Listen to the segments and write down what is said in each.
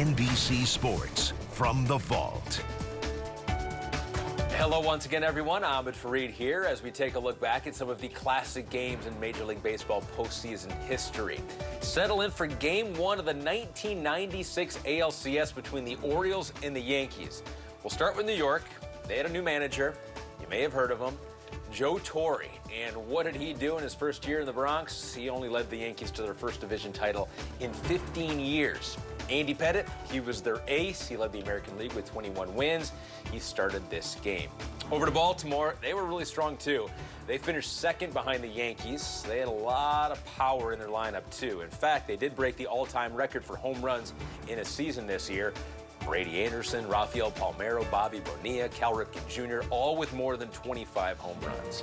NBC Sports from the vault. Hello once again, everyone. Ahmed Fareed here as we take a look back at some of the classic games in Major League Baseball postseason history. Settle in for Game 1 of the 1996 ALCS between the Orioles and the Yankees. We'll start with New York. They had a new manager. You may have heard of him, Joe Torre. And what did he do in his first year in the Bronx? He only led the Yankees to their first division title in 15 years. Andy Pettitte, he was their ace. He led the American League with 21 wins. He started this game. Over to Baltimore, they were really strong too. They finished second behind the Yankees. They had a lot of power in their lineup too. In fact, they did break the all-time record for home runs in a season this year. Brady Anderson, Rafael Palmeiro, Bobby Bonilla, Cal Ripken Jr., all with more than 25 home runs.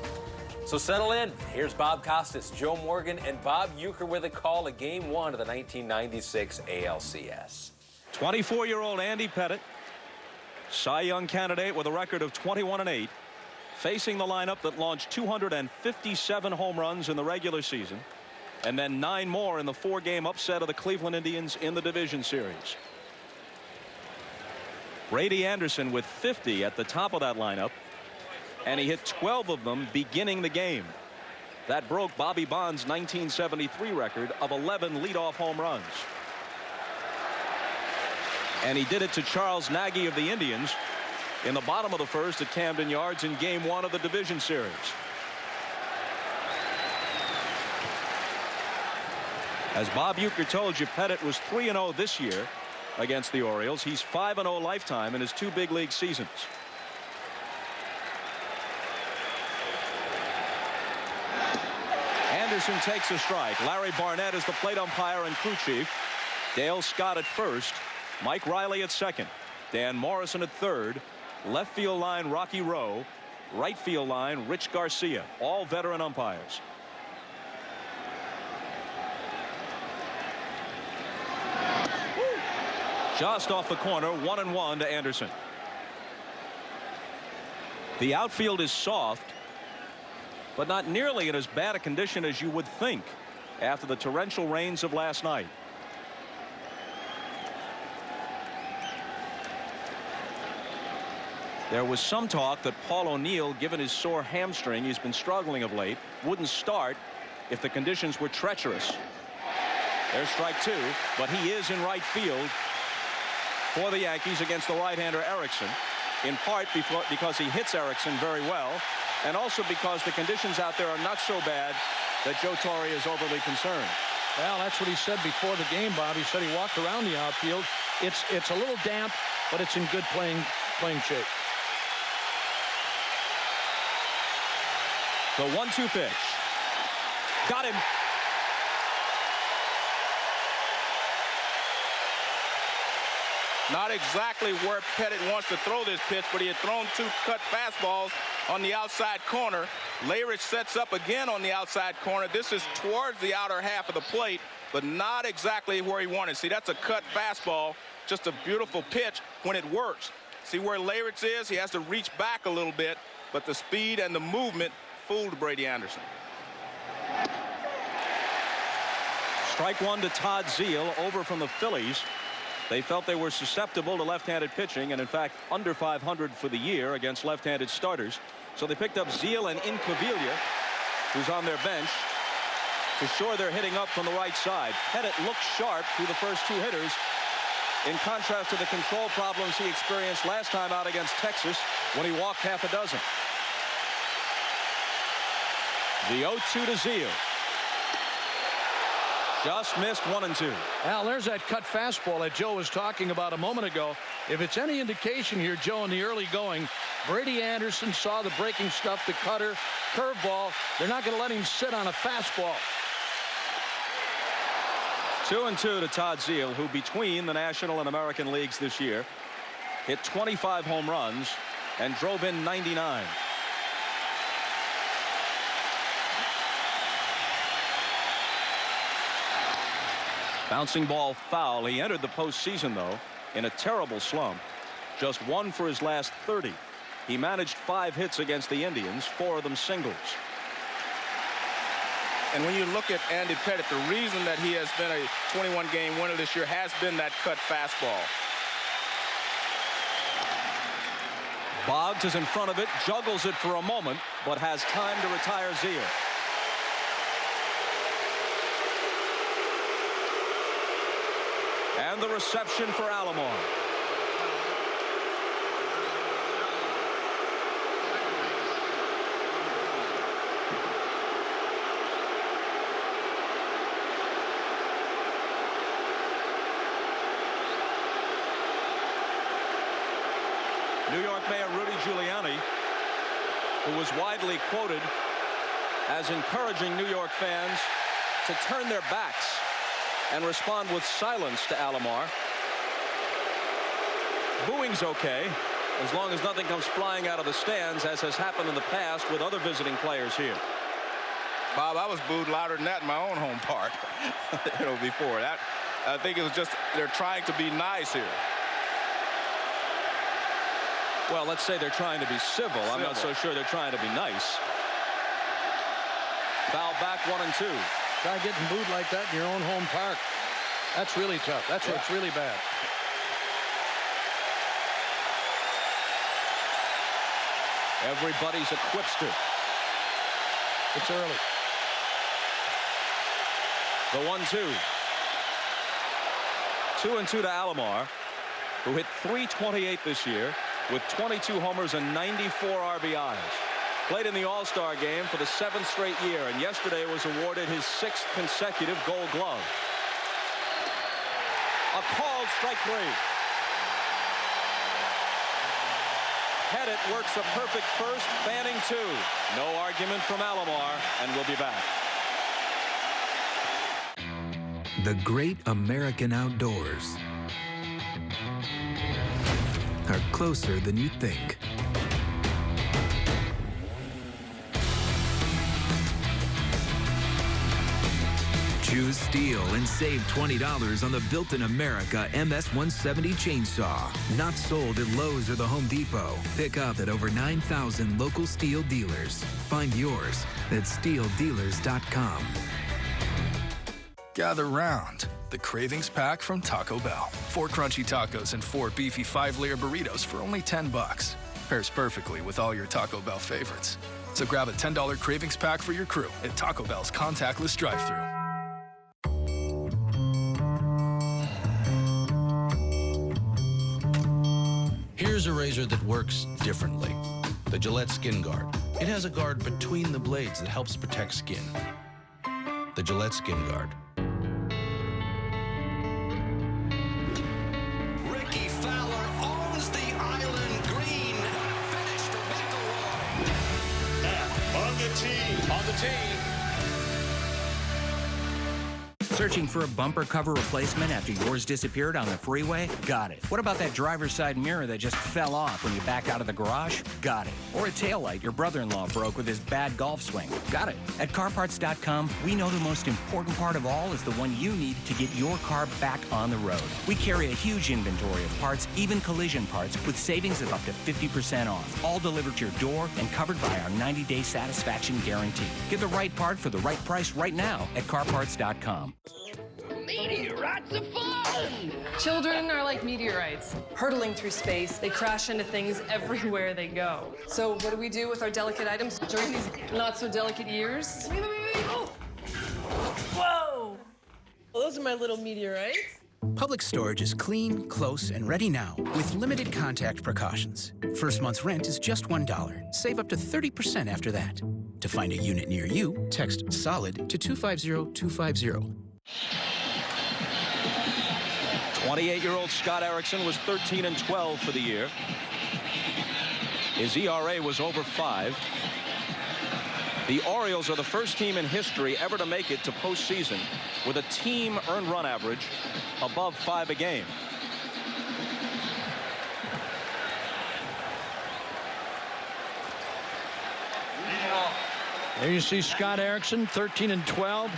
So settle in. Here's Bob Costas, Joe Morgan, and Bob Uecker with a call at Game 1 of the 1996 ALCS. 24-year-old Andy Pettitte, Cy Young candidate with a record of 21-8, facing the lineup that launched 257 home runs in the regular season, and then 9 more in the 4-game upset of the Cleveland Indians in the division series. Brady Anderson with 50 at the top of that lineup, and he hit 12 of them beginning the game. That broke Bobby Bonds' 1973 record of 11 leadoff home runs. And he did it to Charles Nagy of the Indians in the bottom of the first at Camden Yards in Game 1 of the division series. As Bob Uecker told you, Pettitte was 3-0 this year against the Orioles. He's 5-0 lifetime in his 2 big league seasons. Anderson takes a strike. Larry Barnett is the plate umpire and crew chief. Dale Scott at first. Mike Riley at second. Dan Morrison at third. Left field line Rocky Rowe. Right field line Rich Garcia. All veteran umpires. Just off the corner, 1-1 to Anderson. The outfield is soft, but not nearly in as bad a condition as you would think after the torrential rains of last night. There was some talk that Paul O'Neill, given his sore hamstring, he's been struggling of late, wouldn't start if the conditions were treacherous. There's strike 2, but he is in right field for the Yankees against the right-hander Erickson, in part because he hits Erickson very well, and also because the conditions out there are not so bad that Joe Torre is overly concerned. Well, that's what he said before the game, Bob. He said he walked around the outfield. It's a little damp, but it's in good playing shape. The 1-2 pitch. Got him. Not exactly where Pettitte wants to throw this pitch, but he had thrown 2 cut fastballs on the outside corner. Layrich sets up again on the outside corner. This is towards the outer half of the plate, but not exactly where he wanted. See, that's a cut fastball. Just a beautiful pitch when it works. See where Layrich is? He has to reach back a little bit, but the speed and the movement fooled Brady Anderson. Strike 1 to Todd Zeile, over from the Phillies. They felt they were susceptible to left-handed pitching, and in fact under 500 for the year against left-handed starters. So they picked up Zeile and Incaviglia, who's on their bench, to shore their hitting up from the right side. Pettitte looked sharp through the first 2 hitters, in contrast to the control problems he experienced last time out against Texas when he walked half a dozen. The 0-2 to Zeile. Just missed 1-2. Al, there's that cut fastball that Joe was talking about a moment ago. If it's any indication here, Joe, in the early going, Brady Anderson saw the breaking stuff, the cutter, curveball. They're not going to let him sit on a fastball. 2-2 to Todd Zeile, who between the National and American Leagues this year hit 25 home runs and drove in 99. Bouncing ball foul. He entered the postseason, though, in a terrible slump. Just 1 for his last 30. He managed 5 hits against the Indians, 4 of them singles. And when you look at Andy Pettitte, the reason that he has been a 21-game winner this year has been that cut fastball. Boggs is in front of it, juggles it for a moment, but has time to retire Zeal. And the reception for Alomar. New York Mayor Rudy Giuliani, who was widely quoted as encouraging New York fans to turn their backs and respond with silence to Alomar. Booing's okay, as long as nothing comes flying out of the stands, as has happened in the past with other visiting players here. Bob, I was booed louder than that in my own home park, before that. I think it was just they're trying to be nice here. Well, let's say they're trying to be civil. I'm not so sure they're trying to be nice. Foul back, 1-2. Try getting booed like that in your own home park. That's really tough. That's where it's really bad. Everybody's a quipster. It's early. The 1-2. 2-2 to Alomar, who hit .328 this year with 22 homers and 94 RBIs. Played in the All-Star game for the 7th straight year, and yesterday was awarded his 6th consecutive Gold Glove. A called strike 3. Pettitte works a perfect first, Fanning 2. No argument from Alomar, and we'll be back. The great American outdoors are closer than you think. Choose steel and save $20 on the Built in America MS-170 chainsaw. Not sold at Lowe's or the Home Depot. Pick up at over 9,000 local steel dealers. Find yours at steeldealers.com. Gather round. The Cravings Pack from Taco Bell. 4 crunchy tacos and 4 beefy 5-layer burritos for only $10. Pairs perfectly with all your Taco Bell favorites. So grab a $10 Cravings Pack for your crew at Taco Bell's contactless drive-thru. Here's a razor that works differently. The Gillette Skin Guard. It has a guard between the blades that helps protect skin. The Gillette Skin Guard. Ricky Fowler owns the island green. Finish for McElroy. On the tee. On the tee. Searching for a bumper cover replacement after yours disappeared on the freeway? Got it. What about that driver's side mirror that just fell off when you back out of the garage? Got it. Or a taillight your brother-in-law broke with his bad golf swing? Got it. At CarParts.com, we know the most important part of all is the one you need to get your car back on the road. We carry a huge inventory of parts, even collision parts, with savings of up to 50% off. All delivered to your door and covered by our 90-day satisfaction guarantee. Get the right part for the right price right now at CarParts.com. Meteorites are fun! Children are like meteorites, hurtling through space. They crash into things everywhere they go. So what do we do with our delicate items during these not-so-delicate years? Oh. Whoa! Well, those are my little meteorites. Public storage is clean, close, and ready now with limited contact precautions. First month's rent is just $1. Save up to 30% after that. To find a unit near you, text SOLID to 250250. 28-year-old Scott Erickson was 13-12 for the year. His ERA was over 5. The Orioles are the first team in history ever to make it to postseason with a team earned run average above 5 a game. There you see Scott Erickson, 13-12.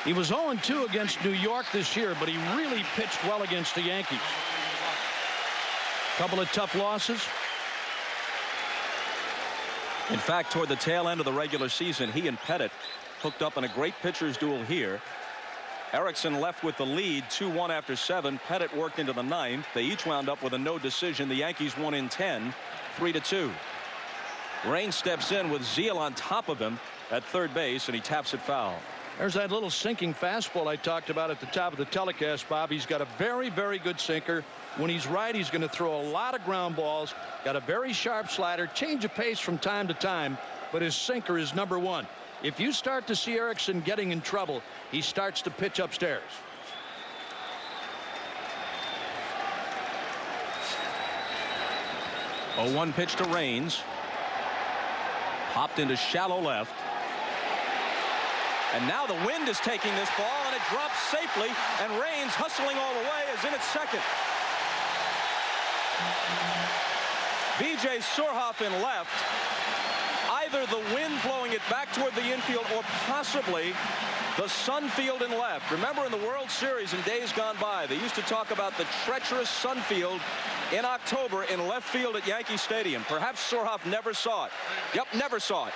He was 0-2 against New York this year, but he really pitched well against the Yankees. Couple of tough losses. In fact, toward the tail end of the regular season, he and Pettitte hooked up in a great pitcher's duel here. Erickson left with the lead 2-1 after 7. Pettit worked into the 9th. They each wound up with a no decision. The Yankees won in 10, 3-2. Rain steps in with Zeal on top of him at third base, and he taps it foul. There's that little sinking fastball I talked about at the top of the telecast, Bob. He's got a very, very good sinker. When he's right, he's going to throw a lot of ground balls. Got a very sharp slider, change of pace from time to time, but his sinker is number one. If you start to see Erickson getting in trouble, he starts to pitch upstairs. A 1 pitch to Rains. Popped into shallow left. And now the wind is taking this ball, and it drops safely, and Rains, hustling all the way, is in at second. B.J. Surhoff in left. Either the wind blowing it back toward the infield or possibly the sun field in left. Remember, in the World Series in days gone by, they used to talk about the treacherous sun field in October in left field at Yankee Stadium. Perhaps Surhoff never saw it. Yep, never saw it.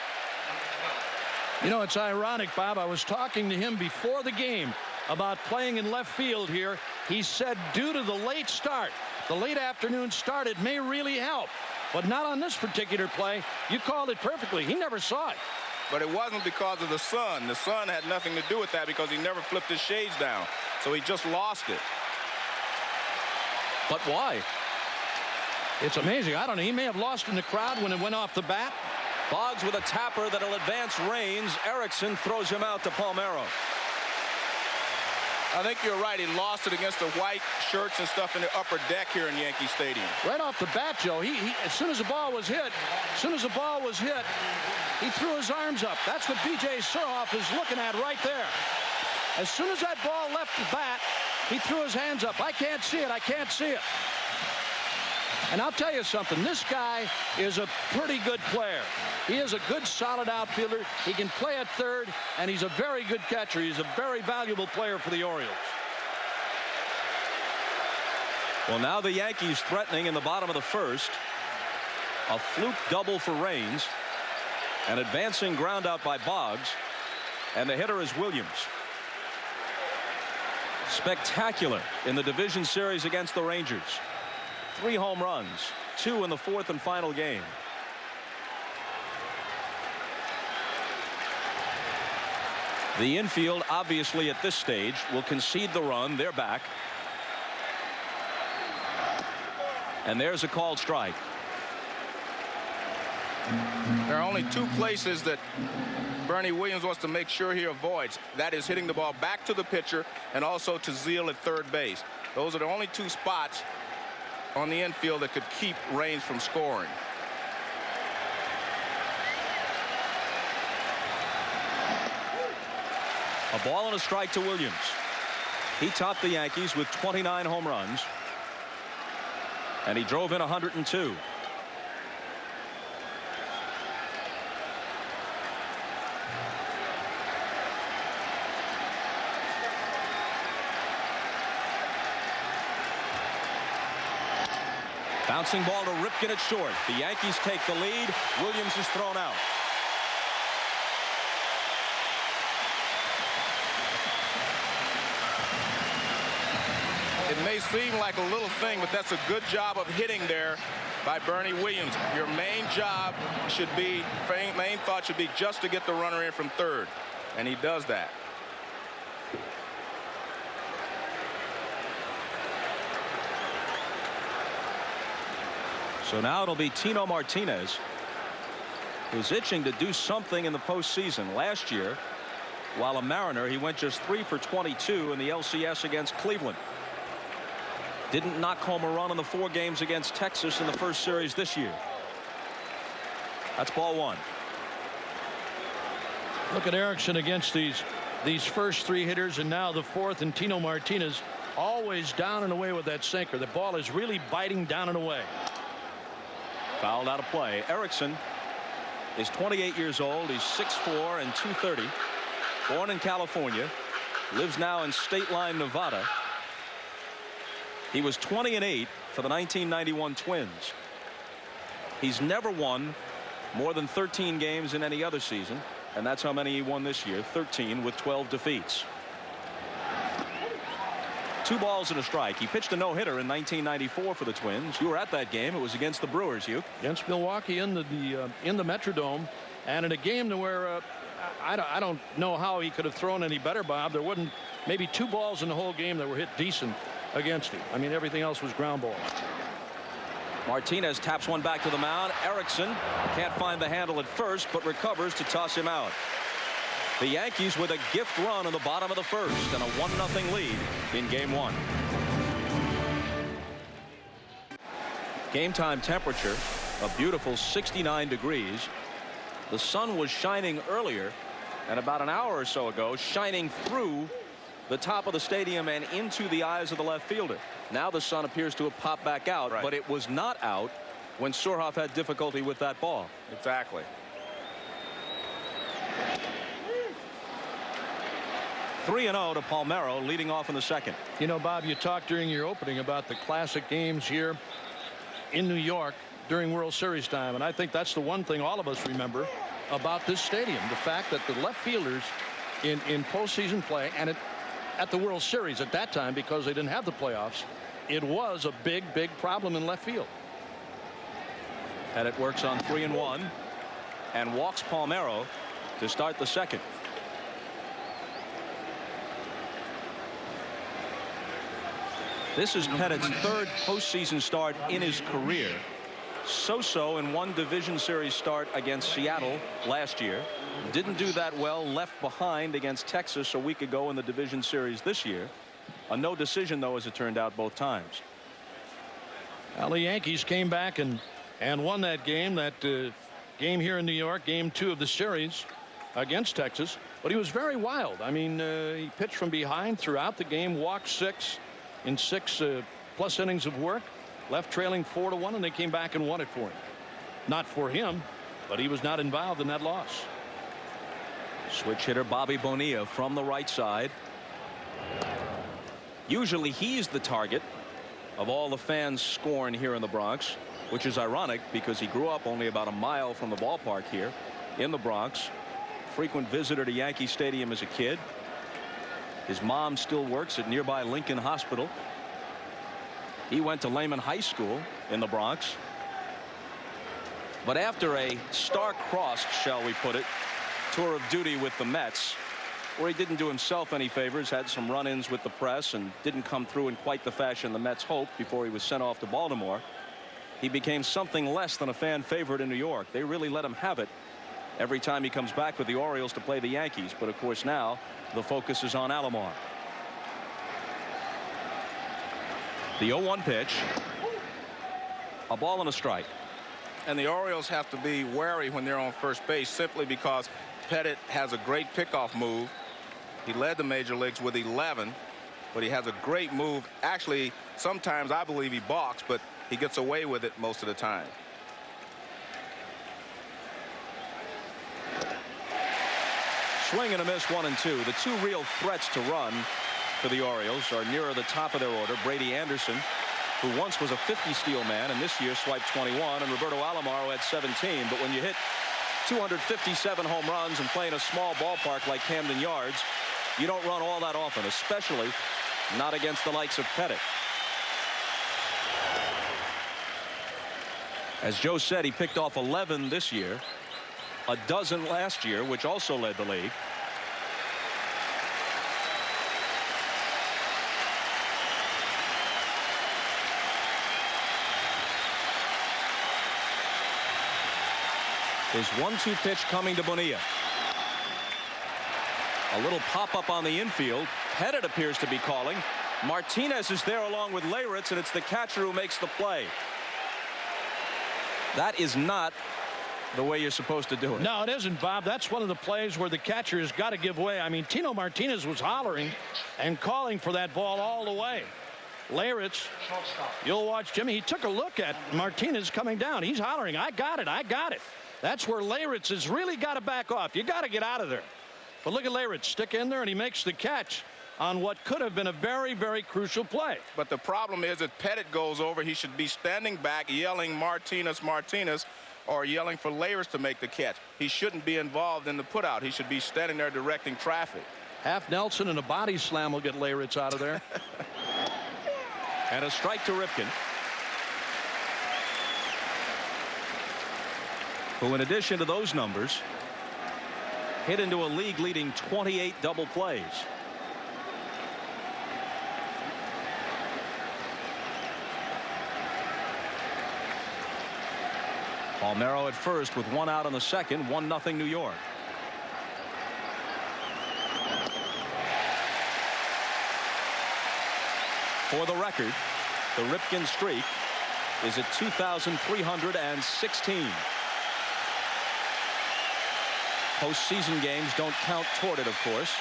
You know, it's ironic, Bob. I was talking to him before the game about playing in left field here. He said due to the late start, the late afternoon start, it may really help. But not on this particular play. You called it perfectly. He never saw it. But it wasn't because of the sun. The sun had nothing to do with that because he never flipped his shades down. So he just lost it. But why? It's amazing. I don't know. He may have lost in the crowd when it went off the bat. Boggs with a tapper that'll advance Rains. Erickson throws him out to Palmeiro. I think you're right. He lost it against the white shirts and stuff in the upper deck here in Yankee Stadium. Right off the bat, Joe, he as soon as the ball was hit, he threw his arms up. That's what B.J. Surhoff is looking at right there. As soon as that ball left the bat, he threw his hands up. I can't see it. I can't see it. And I'll tell you something. This guy is a pretty good player. He is a good, solid outfielder. He can play at third, and he's a very good catcher. He's a very valuable player for the Orioles. Well, now the Yankees threatening in the bottom of the first. A fluke double for Rains. An advancing ground out by Boggs. And the hitter is Williams. Spectacular in the division series against the Rangers. 3 home runs, 2 in the 4th and final game. The infield, obviously, at this stage, will concede the run. They're back. And there's a called strike. There are only 2 places that Bernie Williams wants to make sure he avoids. That is hitting the ball back to the pitcher and also to Zeal at third base. Those are the only 2 spots on the infield that could keep Rains from scoring. A ball and a strike to Williams. He topped the Yankees with 29 home runs. And he drove in 102. Bouncing ball to Ripken at short. The Yankees take the lead. Williams is thrown out. It may seem like a little thing, but that's a good job of hitting there by Bernie Williams. Your main job should be, main thought should be just to get the runner in from third. And he does that. So now it'll be Tino Martinez, who's itching to do something in the postseason. Last year, while a Mariner, he went just 3 for 22 in the LCS against Cleveland. Didn't knock home a run in the 4 games against Texas in the first series this year. That's ball 1. Look at Erickson against these first 3 hitters, and now the 4th, and Tino Martinez always down and away with that sinker. The ball is really biting down and away. Fouled out of play. Erickson is 28 years old. He's 6'4" and 230. Born in California. Lives now in State Line, Nevada. He was 20-8 for the 1991 Twins. He's never won more than 13 games in any other season. And that's how many he won this year, 13 with 12 defeats. 2 balls and a strike. He pitched a no-hitter in 1994 for the Twins. You were at that game. It was against the Brewers, Hugh. Against Milwaukee in the Metrodome, and in a game where I don't know how he could have thrown any better, Bob. There wasn't maybe 2 balls in the whole game that were hit decent against him. I mean, everything else was ground balls. Martinez taps one back to the mound. Erickson can't find the handle at first, but recovers to toss him out. The Yankees with a gift run in the bottom of the first and a 1-0 lead in game 1. Game time temperature, a beautiful 69 degrees. The sun was shining earlier, and about an hour or so ago, shining through the top of the stadium and into the eyes of the left fielder. Now the sun appears to have popped back out, but it was not out when Surhoff had difficulty with that ball. Exactly. 3-0 to Palmeiro, leading off in the second. You know, Bob, you talked during your opening about the classic games here in New York during World Series time, and I think that's the one thing all of us remember about this stadium, the fact that the left fielders in postseason play, and at the World Series at that time, because they didn't have the playoffs, it was a big problem in left field. And it works on 3-1 and walks Palmeiro to start the second. This is Pettit's 3rd postseason start in his career. So in one division series start against Seattle last year. Didn't do that well, left behind against Texas a week ago in the division series this year. A no decision, though, as it turned out both times. Well, the Yankees came back and won that game here in New York, game 2 of the series against Texas. But he was very wild. I mean, he pitched from behind throughout the game, walked 6 in 6 plus innings of work, left trailing 4-1, and they came back and won it for him. Not for him, but he was not involved in that loss. Switch hitter Bobby Bonilla from the right side. Usually he's the target of all the fans' scorn here in the Bronx, which is ironic because he grew up only about a mile from the ballpark here in the Bronx. Frequent visitor to Yankee Stadium as a kid. His mom still works at nearby Lincoln Hospital. He went to Lehman High School in the Bronx. But after a star-crossed, shall we put it, tour of duty with the Mets, where he didn't do himself any favors, had some run-ins with the press, and didn't come through in quite the fashion the Mets hoped before he was sent off to Baltimore, he became something less than a fan favorite in New York. They really let him have it every time he comes back with the Orioles to play the Yankees. But of course now the focus is on Alomar. The 0-1 pitch. A ball and a strike. And the Orioles have to be wary when they're on first base, simply because Pettit has a great pickoff move. He led the major leagues with 11, but he has a great move. Actually, sometimes I believe he balks, but he gets away with it most of the time. Swing and a miss, 1-2. The 2 real threats to run for the Orioles are nearer the top of their order. Brady Anderson, who once was a 50 steal man and this year swiped 21, and Roberto Alomar, who had 17. But when you hit 257 home runs and play in a small ballpark like Camden Yards, you don't run all that often, especially not against the likes of Pettit. As Joe said, he picked off 11 this year, a dozen last year, which also led the league. His 1-2 pitch coming to Bonilla. A little pop-up on the infield. Pettit appears to be calling. Martinez is there along with Leyritz, and it's the catcher who makes the play. That is not the way you're supposed to do it. No, it isn't, Bob. That's one of the plays where the catcher has got to give way. I mean, Tino Martinez was hollering and calling for that ball all the way. Leyritz, you'll watch Jimmy. He took a look at Martinez coming down. He's hollering, I got it, I got it. That's where Leyritz has really got to back off. You got to get out of there. But look at Leyritz, stick in there, and he makes the catch on what could have been a very, very crucial play. But the problem is that Pettit goes over. He should be standing back yelling Martinez, Martinez. or yelling for Layers to make the catch. He shouldn't be involved in the putout. He should be standing there directing traffic. Half Nelson and a body slam will get Layritz out of there. And a strike to Ripken, who, in addition to those numbers, hit into a league-leading 28 double plays. Palmeiro at first with one out on the second. 1-0 New York. For the record, the Ripken streak is at 2,316. Postseason games don't count toward it, of course.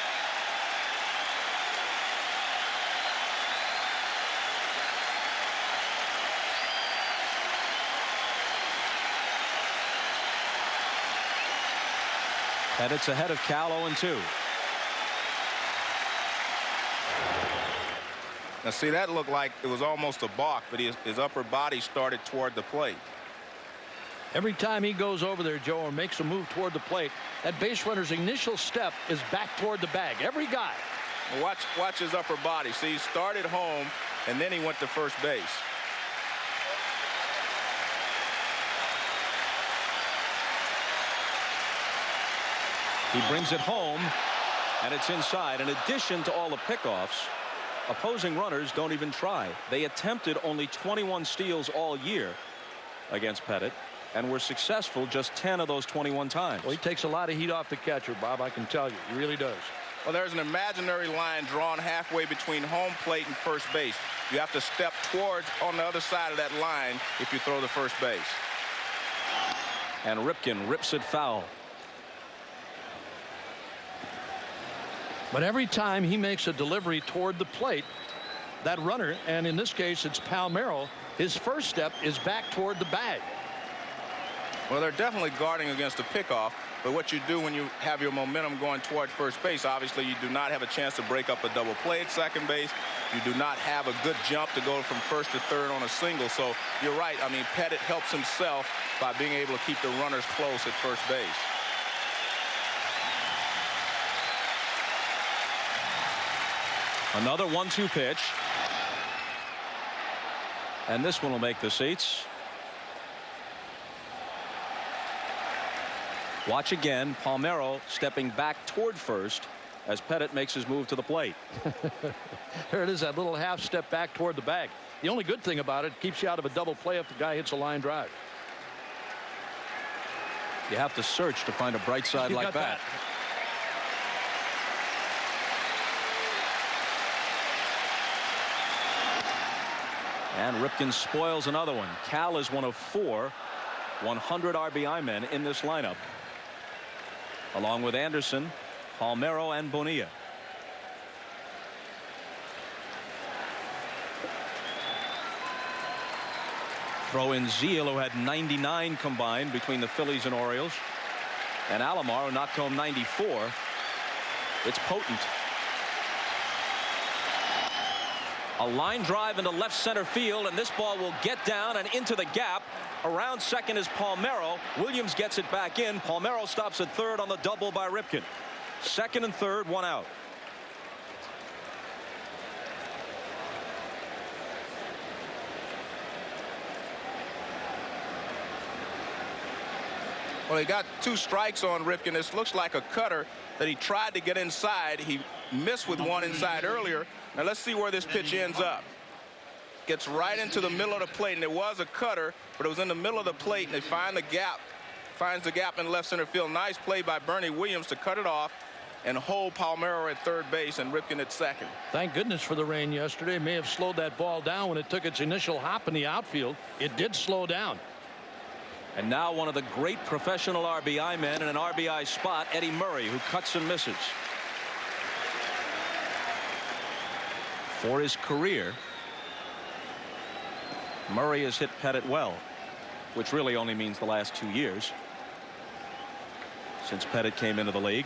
Pettit's ahead of Cal 0-2. Now see, that looked like it was almost a balk, but his upper body started toward the plate. Every time he goes over there, Joe, or makes a move toward the plate, that base runner's initial step is back toward the bag. Every guy. Watch his upper body. See, he started home, and then he went to first base. He brings it home, and it's inside. In addition to all the pickoffs, opposing runners don't even try. They attempted only 21 steals all year against Pettit, and were successful just 10 of those 21 times. Well, he takes a lot of heat off the catcher, Bob, I can tell you. He really does. Well, there's an imaginary line drawn halfway between home plate and first base. You have to step towards on the other side of that line if you throw the first base. And Ripken rips it foul. But every time he makes a delivery toward the plate, that runner, and in this case it's Palmeiro, his first step is back toward the bag. Well, they're definitely guarding against a pickoff, but what you do when you have your momentum going toward first base, obviously you do not have a chance to break up a double play at second base. You do not have a good jump to go from first to third on a single. So you're right. I mean, Pettit helps himself by being able to keep the runners close at first base. Another 1-2 pitch. And this one will make the seats. Watch again. Palmeiro stepping back toward first as Pettit makes his move to the plate. There it is, that little half step back toward the bag. The only good thing about it, keeps you out of a double play if the guy hits a line drive. You have to search to find a bright side like that. And Ripken spoils another one. Cal is one of 4 100 RBI men in this lineup, along with Anderson, Palmeiro, and Bonilla. Throw in Zeal, who had 99 combined between the Phillies and Orioles, and Alomar, who knocked home 94. It's potent. A line drive into left center field, and this ball will get down and into the gap. Around second is Palmeiro. Williams gets it back in. Palmeiro stops at third on the double by Ripken. Second and third, one out. Well, he got 2 strikes on Ripken. This looks like a cutter that he tried to get inside. He missed with one inside earlier. Now let's see where this pitch ends up. Gets right into the middle of the plate, and it was a cutter, but it was in the middle of the plate, and they find the gap. Finds the gap in left center field. Nice play by Bernie Williams to cut it off and hold Palmeiro at third base and Ripken at second. Thank goodness for the rain yesterday. It may have slowed that ball down when it took its initial hop in the outfield. It did slow down. And now one of the great professional RBI men in an RBI spot, Eddie Murray, who cuts and misses. For his career, Murray has hit Pettit well, which really only means the last 2 years since Pettit came into the league.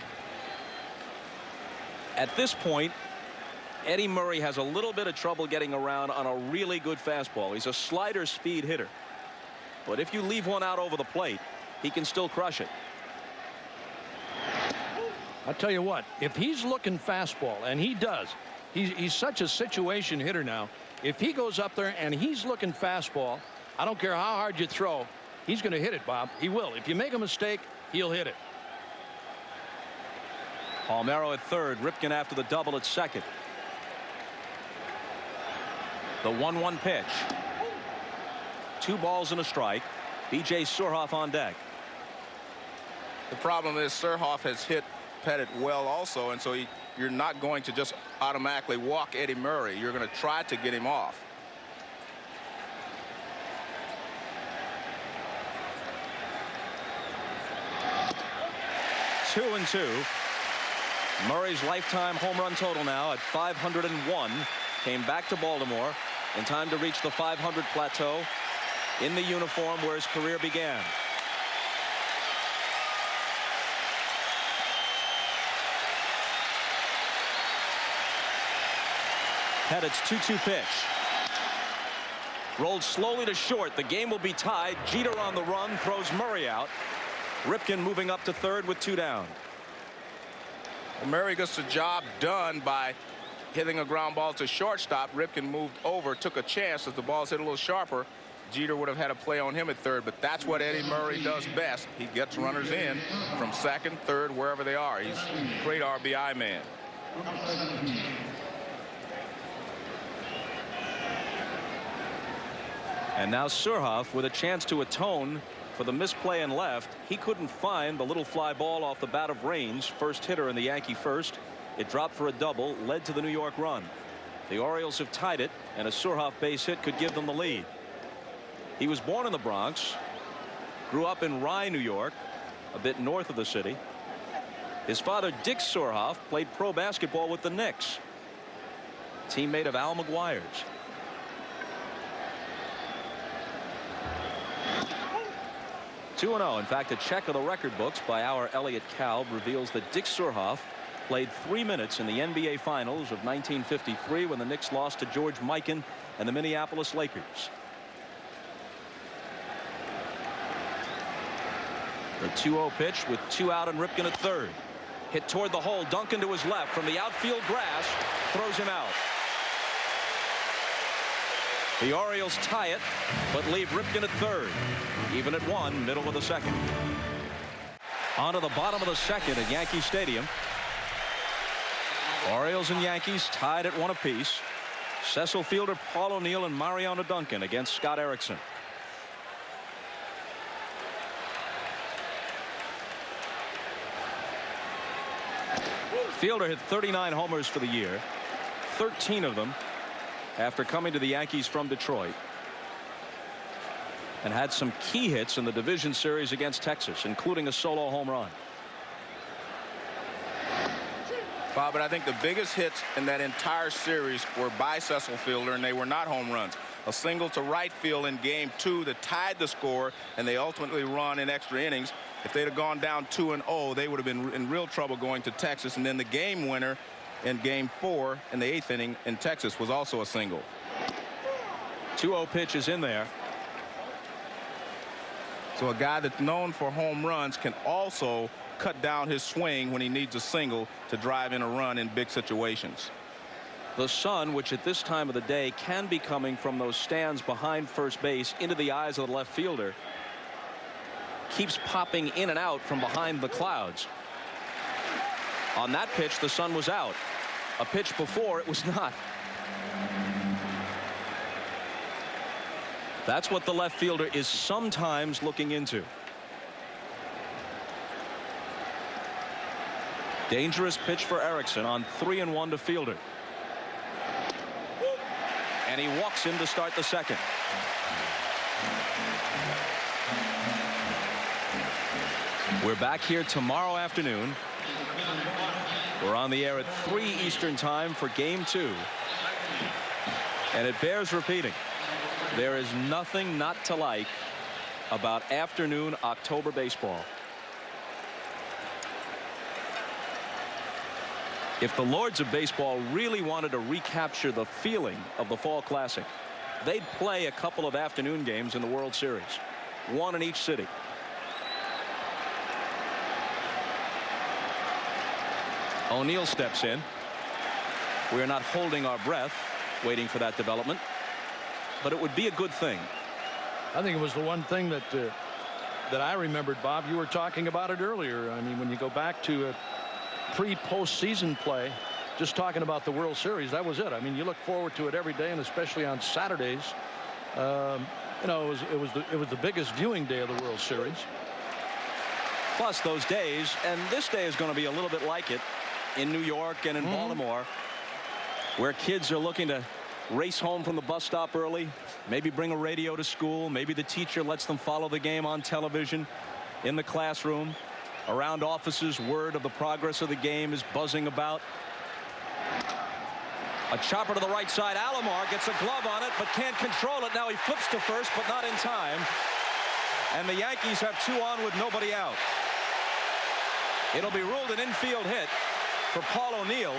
At this point, Eddie Murray has a little bit of trouble getting around on a really good fastball. He's a slider speed hitter. but if you leave one out over the plate, he can still crush it. I'll tell you what, if he's looking fastball, and he does, he's such a situation hitter now. If he goes up there and he's looking fastball, I don't care how hard you throw, he's going to hit it, Bob. He will. If you make a mistake, he'll hit it. Palmeiro at third, Ripken after the double at second. The 1-1 pitch. 2 balls and a strike. B.J. Surhoff on deck. The problem is Surhoff has hit Pettit well also, and so you're not going to just automatically walk Eddie Murray. You're going to try to get him off. Two and two. Murray's lifetime home run total now at 501. Came back to Baltimore in time to reach the 500 plateau in the uniform where his career began. Pettit's 2-2 pitch. Rolled slowly to short. The game will be tied. Jeter on the run, throws Murray out. Ripken moving up to third with 2 down. Murray gets the job done by hitting a ground ball to shortstop. Ripken moved over, took a chance. If the ball's hit a little sharper, Jeter would have had a play on him at third, but that's what Eddie Murray does best. He gets runners in from second, third, wherever they are. He's a great RBI man. And now Surhoff with a chance to atone for the misplay in left. He couldn't find the little fly ball off the bat of Raines, first hitter in the Yankee first. It dropped for a double, led to the New York run. The Orioles have tied it, and a Surhoff base hit could give them the lead. He was born in the Bronx, grew up in Rye, New York, a bit north of the city. His father, Dick Surhoff, played pro basketball with the Knicks, teammate of Al McGuire's. (2-0). In fact, a check of the record books by our Elliot Kalb reveals that Dick Surhoff played 3 minutes in the NBA Finals of 1953 when the Knicks lost to George Mikan and the Minneapolis Lakers. The 2-0 pitch with 2 out and Ripken at third. Hit toward the hole. Duncan to his left from the outfield grass. Throws him out. The Orioles tie it, but leave Ripken at third. Even at 1, middle of the second. On to the bottom of the second at Yankee Stadium. Orioles and Yankees tied at 1 apiece. Cecil Fielder, Paul O'Neill, and Mariano Duncan against Scott Erickson. Fielder hit 39 homers for the year, 13 of them after coming to the Yankees from Detroit, and had some key hits in the division series against Texas, including a solo home run. Bob, but I think the biggest hits in that entire series were by Cecil Fielder, and they were not home runs. A single to right field in Game 2 that tied the score, and they ultimately run in extra innings. If they'd have gone down 2-0, they would have been in real trouble going to Texas. And then the game winner in Game 4 in the 8th inning in Texas was also a single. 2-0 pitch is in there. So a guy that's known for home runs can also cut down his swing when he needs a single to drive in a run in big situations. The sun, which at this time of the day can be coming from those stands behind first base into the eyes of the left fielder, keeps popping in and out from behind the clouds. On that pitch, the sun was out. A pitch before, it was not. That's what the left fielder is sometimes looking into. Dangerous pitch for Erickson on 3-1 to Fielder. And he walks in to start the second. We're back here tomorrow afternoon. We're on the air at 3 Eastern time for Game 2. And it bears repeating. There is nothing not to like about afternoon October baseball. If the Lords of Baseball really wanted to recapture the feeling of the Fall Classic, they'd play a couple of afternoon games in the World Series. one in each city. O'Neill steps in. We're not holding our breath waiting for that development, but it would be a good thing. I think it was the one thing that I remembered, Bob. You were talking about it earlier. I mean, when you go back to pre-postseason play, just talking about the World Series, that was it. I mean, you look forward to it every day, and especially on Saturdays. You know, it was the biggest viewing day of the World Series. Plus those days, and this day is going to be a little bit like it in New York and in Baltimore, where kids are looking to race home from the bus stop early, maybe bring a radio to school, maybe the teacher lets them follow the game on television, in the classroom, around offices. Word of the progress of the game is buzzing about. A chopper to the right side. Alomar gets a glove on it but can't control it. Now he flips to first, but not in time, and the Yankees have 2 on with nobody out. It'll be ruled an infield hit for Paul O'Neill.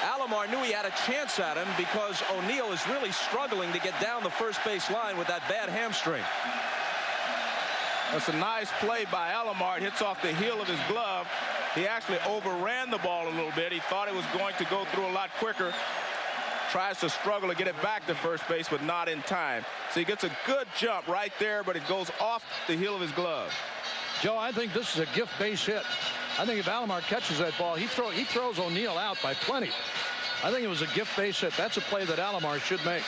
Alomar knew he had a chance at him because O'Neill is really struggling to get down the first base line with that bad hamstring. That's a nice play by Alomar. It hits off the heel of his glove. He actually overran the ball a little bit. He thought it was going to go through a lot quicker. Tries to struggle to get it back to first base, but not in time. So he gets a good jump right there, but it goes off the heel of his glove. Joe, I think this is a gift base hit. I think if Alomar catches that ball, he throws O'Neill out by plenty. I think it was a gift base hit. That's a play that Alomar should make.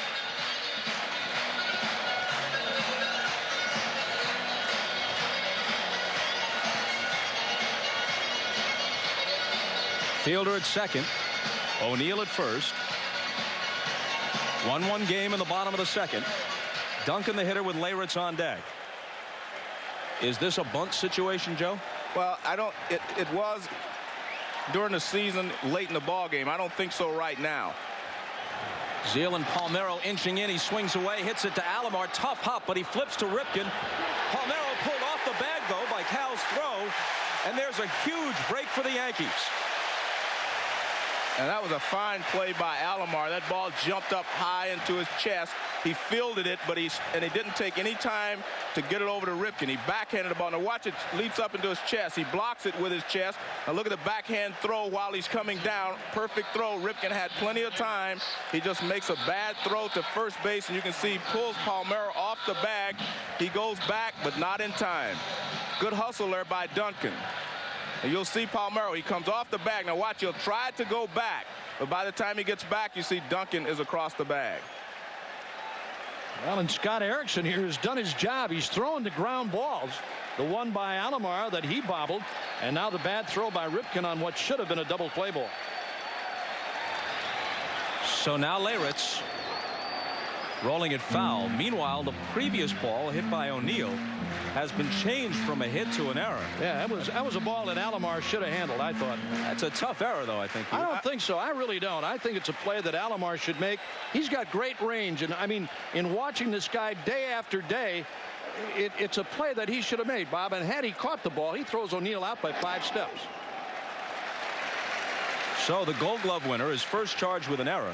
Fielder at second. O'Neill at first. 1-1 game in the bottom of the second. Duncan the hitter with Leyritz on deck. Is this a bunt situation, Joe? Well, it was during the season late in the ball game. I don't think so right now. Zeal and Palmeiro inching in. He swings away, hits it to Alomar. Tough hop, but he flips to Ripken. Palmeiro pulled off the bag, though, by Cal's throw. And there's a huge break for the Yankees. And that was a fine play by Alomar. That ball jumped up high into his chest. He fielded it, but he didn't take any time to get it over to Ripken. He backhanded the ball. Now watch it leaps up into his chest. He blocks it with his chest. Now look at the backhand throw while he's coming down. Perfect throw. Ripken had plenty of time. He just makes a bad throw to first base, and you can see he pulls Palmeiro off the bag. He goes back, but not in time. Good hustle there by Duncan. And you'll see Palmeiro. He comes off the bag. Now watch, he'll try to go back, but by the time he gets back, you see Duncan is across the bag. Well, and Scott Erickson here has done his job. He's throwing the ground balls. The one by Alomar that he bobbled, and now the bad throw by Ripken on what should have been a double play ball. So now Leyritz rolling it foul. Meanwhile, the previous ball hit by O'Neill has been changed from a hit to an error. Yeah, that was a ball that Alomar should have handled, I thought. That's a tough error, though, I think. I don't think so. I really don't. I think it's a play that Alomar should make. He's got great range, and I mean, in watching this guy day after day, it's a play that he should have made, Bob. And had he caught the ball, he throws O'Neill out by 5 steps. So the Gold Glove winner is first charged with an error,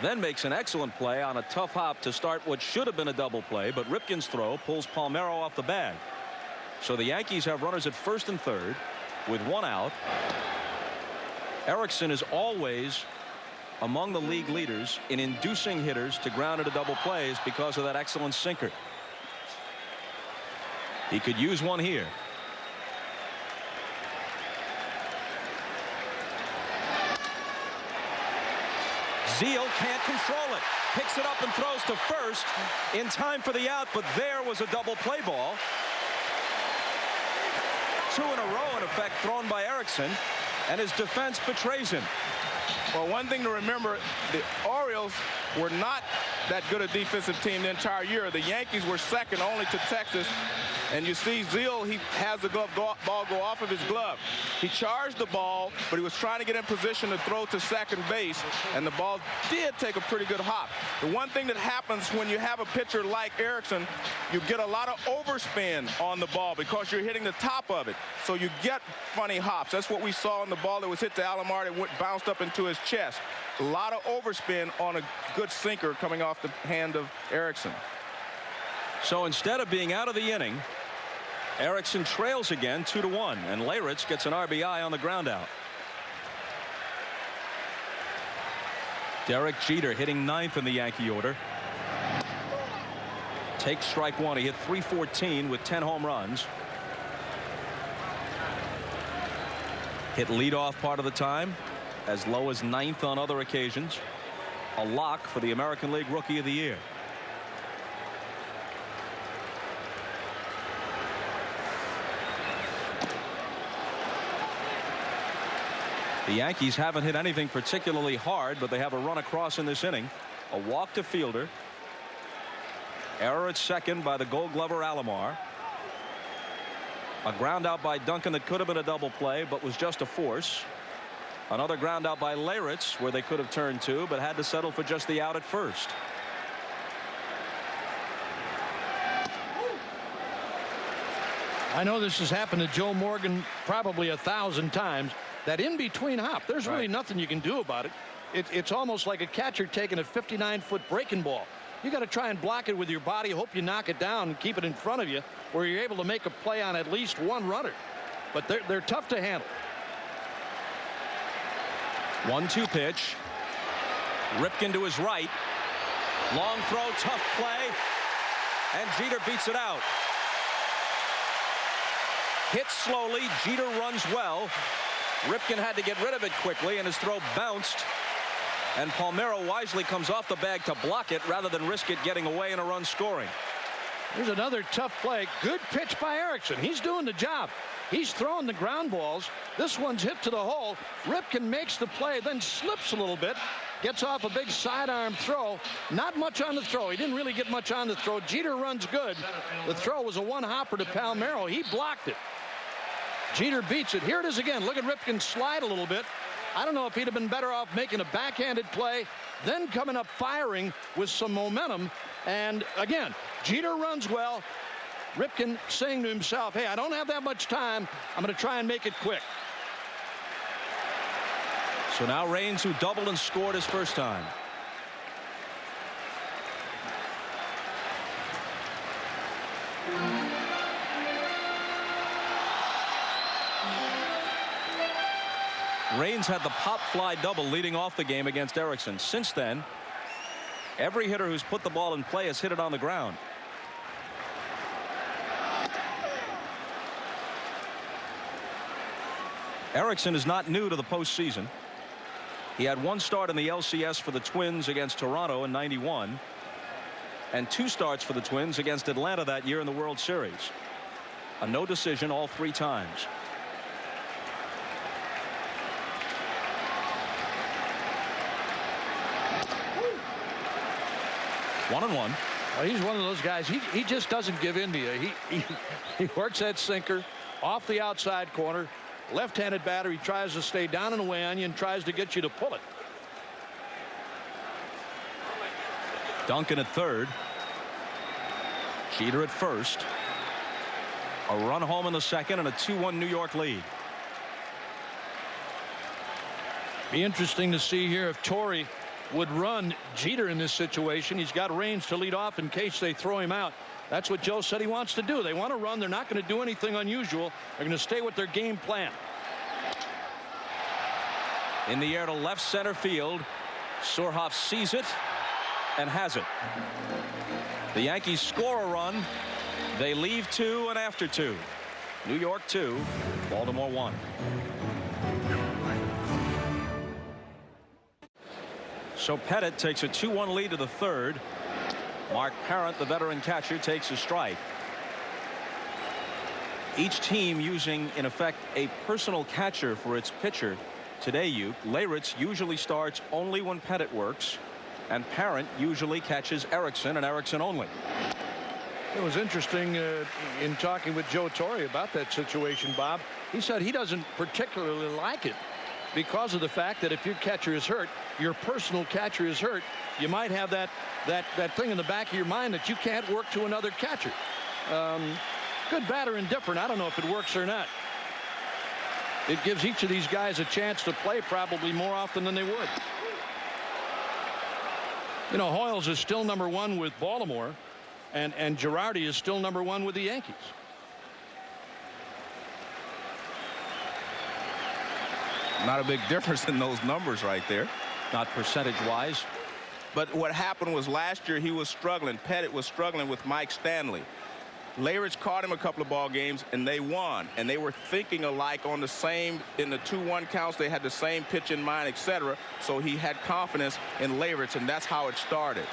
then makes an excellent play on a tough hop to start what should have been a double play, but Ripken's throw pulls Palmeiro off the bag. So the Yankees have runners at first and third with 1 out. Erickson is always among the league leaders in inducing hitters to ground into double plays because of that excellent sinker. He could use one here. Zeal can't control it. Picks it up and throws to first in time for the out, but there was a double play ball. 2 in a row, in effect, thrown by Erickson, and his defense betrays him. Well, one thing to remember, the Orioles were not that good a defensive team the entire year. The Yankees were second only to Texas. And you see Zeal, he has the ball go off of his glove. He charged the ball, but he was trying to get in position to throw to second base, and the ball did take a pretty good hop. The one thing that happens when you have a pitcher like Erickson, you get a lot of overspin on the ball because you're hitting the top of it. So you get funny hops. That's what we saw in the ball that was hit to Alomar that bounced up into his chest. A lot of overspin on a good sinker coming off the hand of Erickson. So instead of being out of the inning, Erickson trails again 2-1, and Leyritz gets an RBI on the ground out. Derek Jeter hitting 9th in the Yankee order. Takes strike one. He hit .314 with 10 home runs. Hit leadoff part of the time, as low as 9th on other occasions. A lock for the American League Rookie of the Year. The Yankees haven't hit anything particularly hard, but they have a run across in this inning. A walk to Fielder. Error at second by the Gold Glover Alomar. A ground out by Duncan that could have been a double play, but was just a force. Another ground out by Leyritz, where they could have turned two, but had to settle for just the out at first. I know this has happened to Joe Morgan probably 1,000 times. That in-between hop, there's really nothing you can do about it. It's almost like a catcher taking a 59-foot breaking ball. You got to try and block it with your body, hope you knock it down and keep it in front of you, where you're able to make a play on at least one runner. But they're tough to handle. 1-2 pitch. Ripken to his right. Long throw, tough play, and Jeter beats it out. Hit slowly, Jeter runs well. Ripken had to get rid of it quickly, and his throw bounced. And Palmeiro wisely comes off the bag to block it rather than risk it getting away and a run scoring. Here's another tough play. Good pitch by Erickson. He's doing the job. He's throwing the ground balls. This one's hit to the hole. Ripken makes the play, then slips a little bit. Gets off a big sidearm throw. Not much on the throw. He didn't really get much on the throw. Jeter runs good. The throw was a one-hopper to Palmeiro. He blocked it. Jeter beats it. Here it is again. Look at Ripken slide a little bit. I don't know if he'd have been better off making a backhanded play, then coming up firing with some momentum. And again, Jeter runs well. Ripken saying to himself, hey, I don't have that much time. I'm going to try and make it quick. So now Raines, who doubled and scored his first time. Raines had the pop fly double leading off the game against Erickson. Since then, every hitter who's put the ball in play has hit it on the ground. Erickson is not new to the postseason. He had one start in the LCS for the Twins against Toronto in '91, and 2 starts for the Twins against Atlanta that year in the World Series. A no decision all 3 times. One and one. Well, he's one of those guys. He just doesn't give in to you. He works that sinker off the outside corner. Left-handed batter. He tries to stay down and away on you and tries to get you to pull it. Duncan at third. Jeter at first. A run home in the second and a 2-1 New York lead. Be interesting to see here if Torrey would run Jeter in this situation. He's got Raines to lead off in case they throw him out. That's what Joe said he wants to do. They want to run. They're not going to do anything unusual. They're going to stay with their game plan. In the air to left center field. Surhoff sees it and has it. The Yankees score a run. They leave 2 and after 2. New York 2, Baltimore 1. So Pettit takes a 2-1 lead to the third. Mark Parent, the veteran catcher, takes a strike. Each team using, in effect, a personal catcher for its pitcher. Today, Leyritz usually starts only when Pettit works, and Parent usually catches Erickson and Erickson only. It was interesting in talking with Joe Torre about that situation, Bob. He said he doesn't particularly like it because of the fact that if your catcher is hurt, your personal catcher is hurt, you might have that thing in the back of your mind that you can't work to another catcher. Good, bad, or indifferent. I don't know if it works or not. It gives each of these guys a chance to play probably more often than they would. You know, Hoyles is still #1 with Baltimore, And Girardi is still #1 with the Yankees. Not a big difference in those numbers right there. Not percentage-wise. But what happened was last year he was struggling. Pettit was struggling with Mike Stanley. Leyrich caught him a couple of ball games, and they won. And they were thinking alike on the same, in the 2-1 counts. They had the same pitch in mind, etc. So he had confidence in Leyrich, and that's how it started.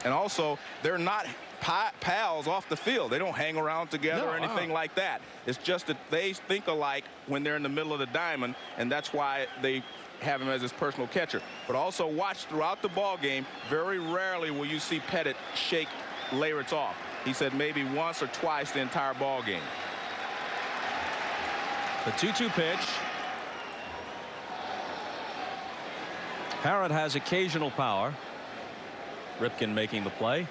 And also, they're not pals off the field. They don't hang around together or anything like that. It's just that they think alike when they're in the middle of the diamond, and that's why they have him as his personal catcher. But also watch throughout the ball game, very rarely will you see Pettit shake Leyrich off. He said maybe once or twice the entire ball game. The 2-2 pitch. Parrott has occasional power. Ripken making the play.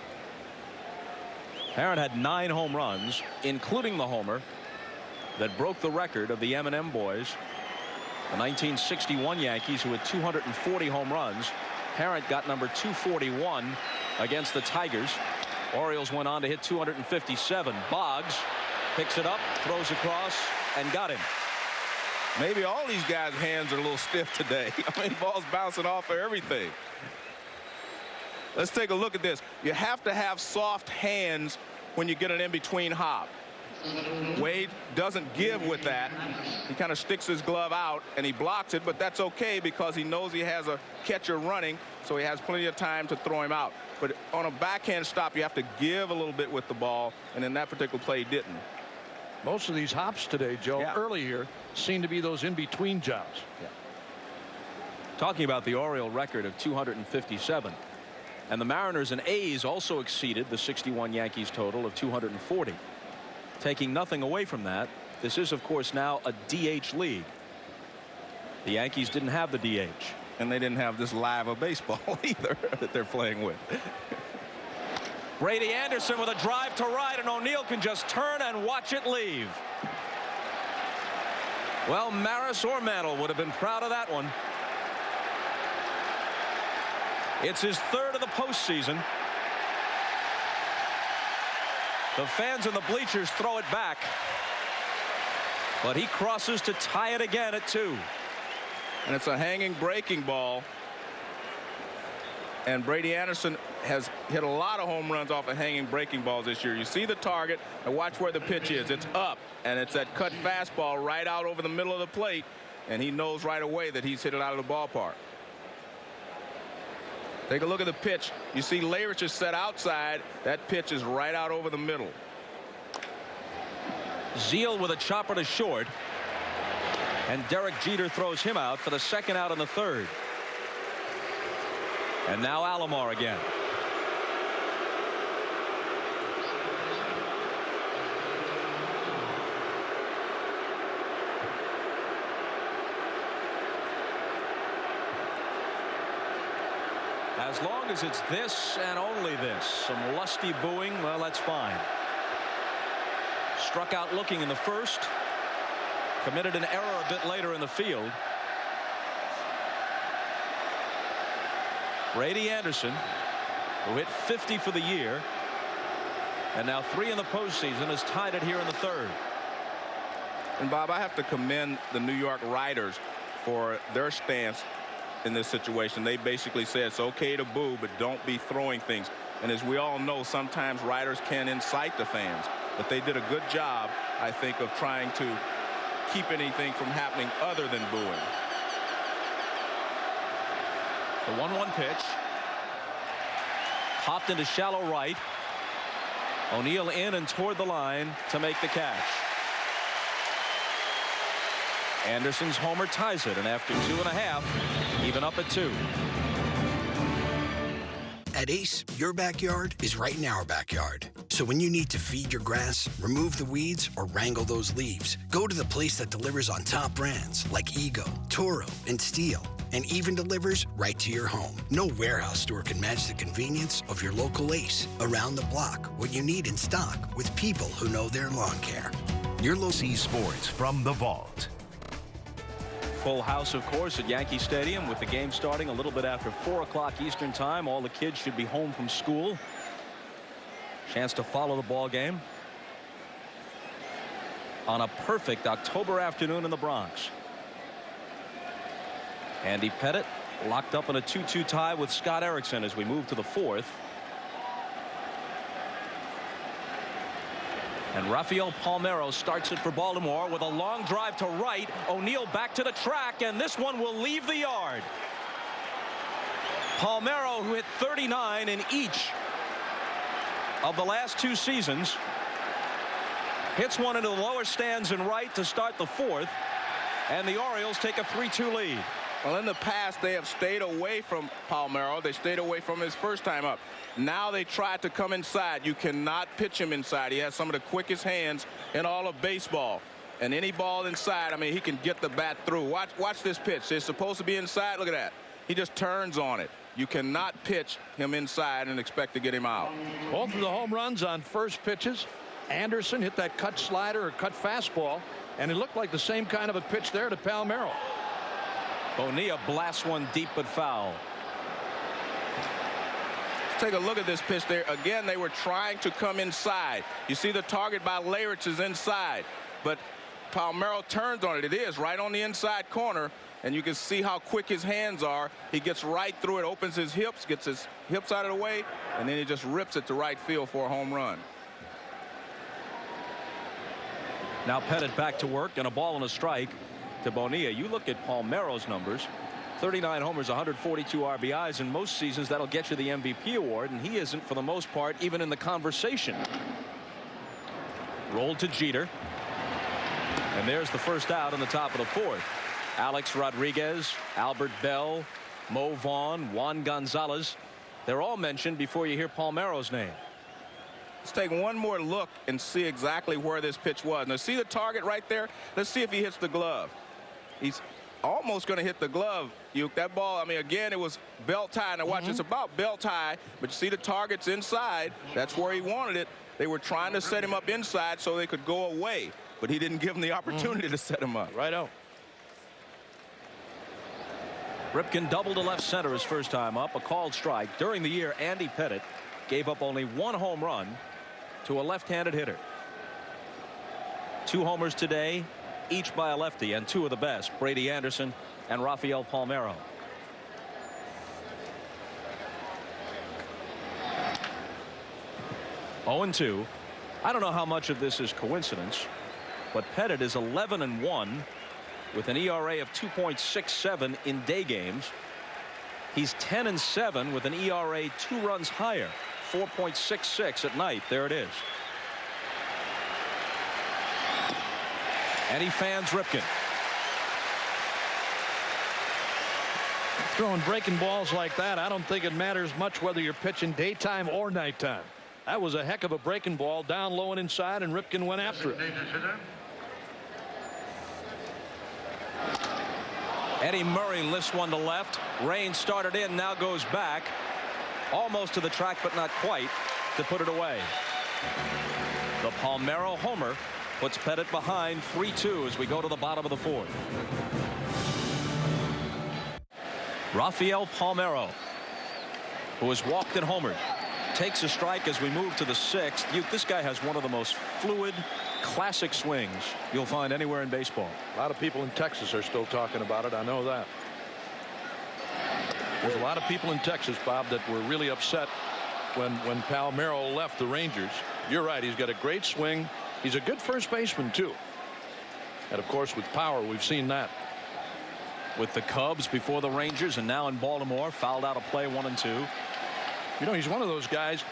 Parrott had 9 home runs, including the homer that broke the record of the M&M boys, the 1961 Yankees, who had 240 home runs. Parrott got number 241 against the Tigers. Orioles went on to hit 257. Boggs picks it up, throws across, and got him. Maybe all these guys' hands are a little stiff today. I mean, ball's bouncing off of everything. Let's take a look at this. You have to have soft hands when you get an in-between hop. Wade doesn't give with that. He kind of sticks his glove out and he blocks it, but that's okay because he knows he has a catcher running, so he has plenty of time to throw him out. But on a backhand stop, you have to give a little bit with the ball, and in that particular play, he didn't. Most of these hops today, Joe, early here, seem to be those in-between jobs. Talking about the Oriole record of 257. And the Mariners and A's also exceeded the 61 Yankees total of 240. Taking nothing away from that, this is, of course, now a DH league. The Yankees didn't have the DH. And they didn't have this live of baseball either that they're playing with. Brady Anderson with a drive to right, and O'Neill can just turn and watch it leave. Well, Maris or Mantle would have been proud of that one. It's his 3rd of the postseason. The fans in the bleachers throw it back, but he crosses to tie it again at 2. And it's a hanging breaking ball. And Brady Anderson has hit a lot of home runs off of hanging breaking balls this year. You see the target, and watch where the pitch is. It's up, and it's that cut fastball right out over the middle of the plate, and he knows right away that he's hit it out of the ballpark. Take a look at the pitch. You see Leyrich is set outside. That pitch is right out over the middle. Zeal with a chopper to short. And Derek Jeter throws him out for the 2nd out in the 3rd. And now Alomar again. As long as it's this and only this, some lusty booing, well, that's fine. Struck out looking in the 1st. Committed an error a bit later in the field. Brady Anderson, who hit 50 for the year, and now 3 in the postseason, has tied it here in the 3rd. And Bob, I have to commend the New York writers for their stance in this situation. They basically said it's okay to boo, but don't be throwing things. And as we all know, sometimes writers can incite the fans, but they did a good job, I think, of trying to keep anything from happening other than booing. The 1-1 pitch. Hopped into shallow right. O'Neill in and toward the line to make the catch. Anderson's homer ties it, and after 2.5, even up at 2. At Ace, your backyard is right in our backyard. So when you need to feed your grass, remove the weeds, or wrangle those leaves, go to the place that delivers on top brands like Ego, Toro, and Steel, and even delivers right to your home. No warehouse store can match the convenience of your local Ace. Around the block, what you need in stock with people who know their lawn care. Your local Sports from the Vault. Full house, of course, at Yankee Stadium, with the game starting a little bit after 4 o'clock Eastern time. All the kids should be home from school. Chance to follow the ball game on a perfect October afternoon in the Bronx. Andy Pettitte locked up in a 2-2 tie with Scott Erickson as we move to the 4th. And Rafael Palmeiro starts it for Baltimore with a long drive to right. O'Neill back to the track, and this one will leave the yard. Palmeiro, who hit 39 in each of the last 2 seasons, hits one into the lower stands in right to start the 4th, and the Orioles take a 3-2 lead. Well, in the past, they have stayed away from Palmeiro. They stayed away from his first time up. Now they try to come inside. You cannot pitch him inside. He has some of the quickest hands in all of baseball. And any ball inside, I mean, he can get the bat through. Watch this pitch. It's supposed to be inside. Look at that. He just turns on it. You cannot pitch him inside and expect to get him out. Both of the home runs on first pitches. Anderson hit that cut slider or cut fastball, and it looked like the same kind of a pitch there to Palmeiro. Bonilla blasts one deep but foul. Take a look at this pitch there. Again, they were trying to come inside. You see the target by Lairich is inside, but Palmeiro turns on it. It is right on the inside corner, and you can see how quick his hands are. He gets right through it, opens his hips, gets his hips out of the way, and then he just rips it to right field for a home run. Now Pettitte back to work, and a ball and a strike to Bonilla. You look at Palmeiro's numbers: 39 homers, 142 RBIs. In most seasons, that'll get you the MVP award, and he isn't, for the most part, even in the conversation. Rolled to Jeter, and there's the first out in the top of the 4th. Alex Rodriguez, Albert Bell, Mo Vaughn, Juan Gonzalez, they're all mentioned before you hear Palmeiro's name. Let's take one more look and see exactly where this pitch was. Now, see the target right there? Let's see if he hits the glove. He's almost going to hit the glove. That ball, I mean, again, it was belt high. Now watch, it's about belt high, but you see the target's inside. That's where he wanted it. They were trying to set him up inside so they could go away, but he didn't give him the opportunity to set him up. Right out. Ripken doubled to left center his first time up, a called strike. During the year, Andy Pettitte gave up only 1 home run to a left-handed hitter. 2 homers today, each by a lefty, and 2 of the best, Brady Anderson and Rafael Palmeiro. (0-2). I don't know how much of this is coincidence, but Pettitte is 11-1 with an ERA of 2.67 in day games. He's 10-7 with an ERA 2 runs higher, 4.66 at night. There it is. And he fans Ripken. Throwing breaking balls like that, I don't think it matters much whether you're pitching daytime or nighttime. That was a heck of a breaking ball, down low and inside, and Ripken went after it. Eddie Murray lifts one to left. Rain started in, now goes back. Almost to the track, but not quite, to put it away. The Palmeiro homer puts Pettitte behind 3-2 as we go to the bottom of the 4th. Rafael Palmeiro, who has walked and homered, takes a strike as we move to the 6th. This guy has one of the most fluid, classic swings you'll find anywhere in baseball. A lot of people in Texas are still talking about it. I know that. There's a lot of people in Texas, Bob, that were really upset when Palmeiro left the Rangers. You're right. He's got a great swing. He's a good first baseman, too. And, of course, with power, we've seen that. With the Cubs before the Rangers, and now in Baltimore, fouled out a play 1-2. You know, he's one of those guys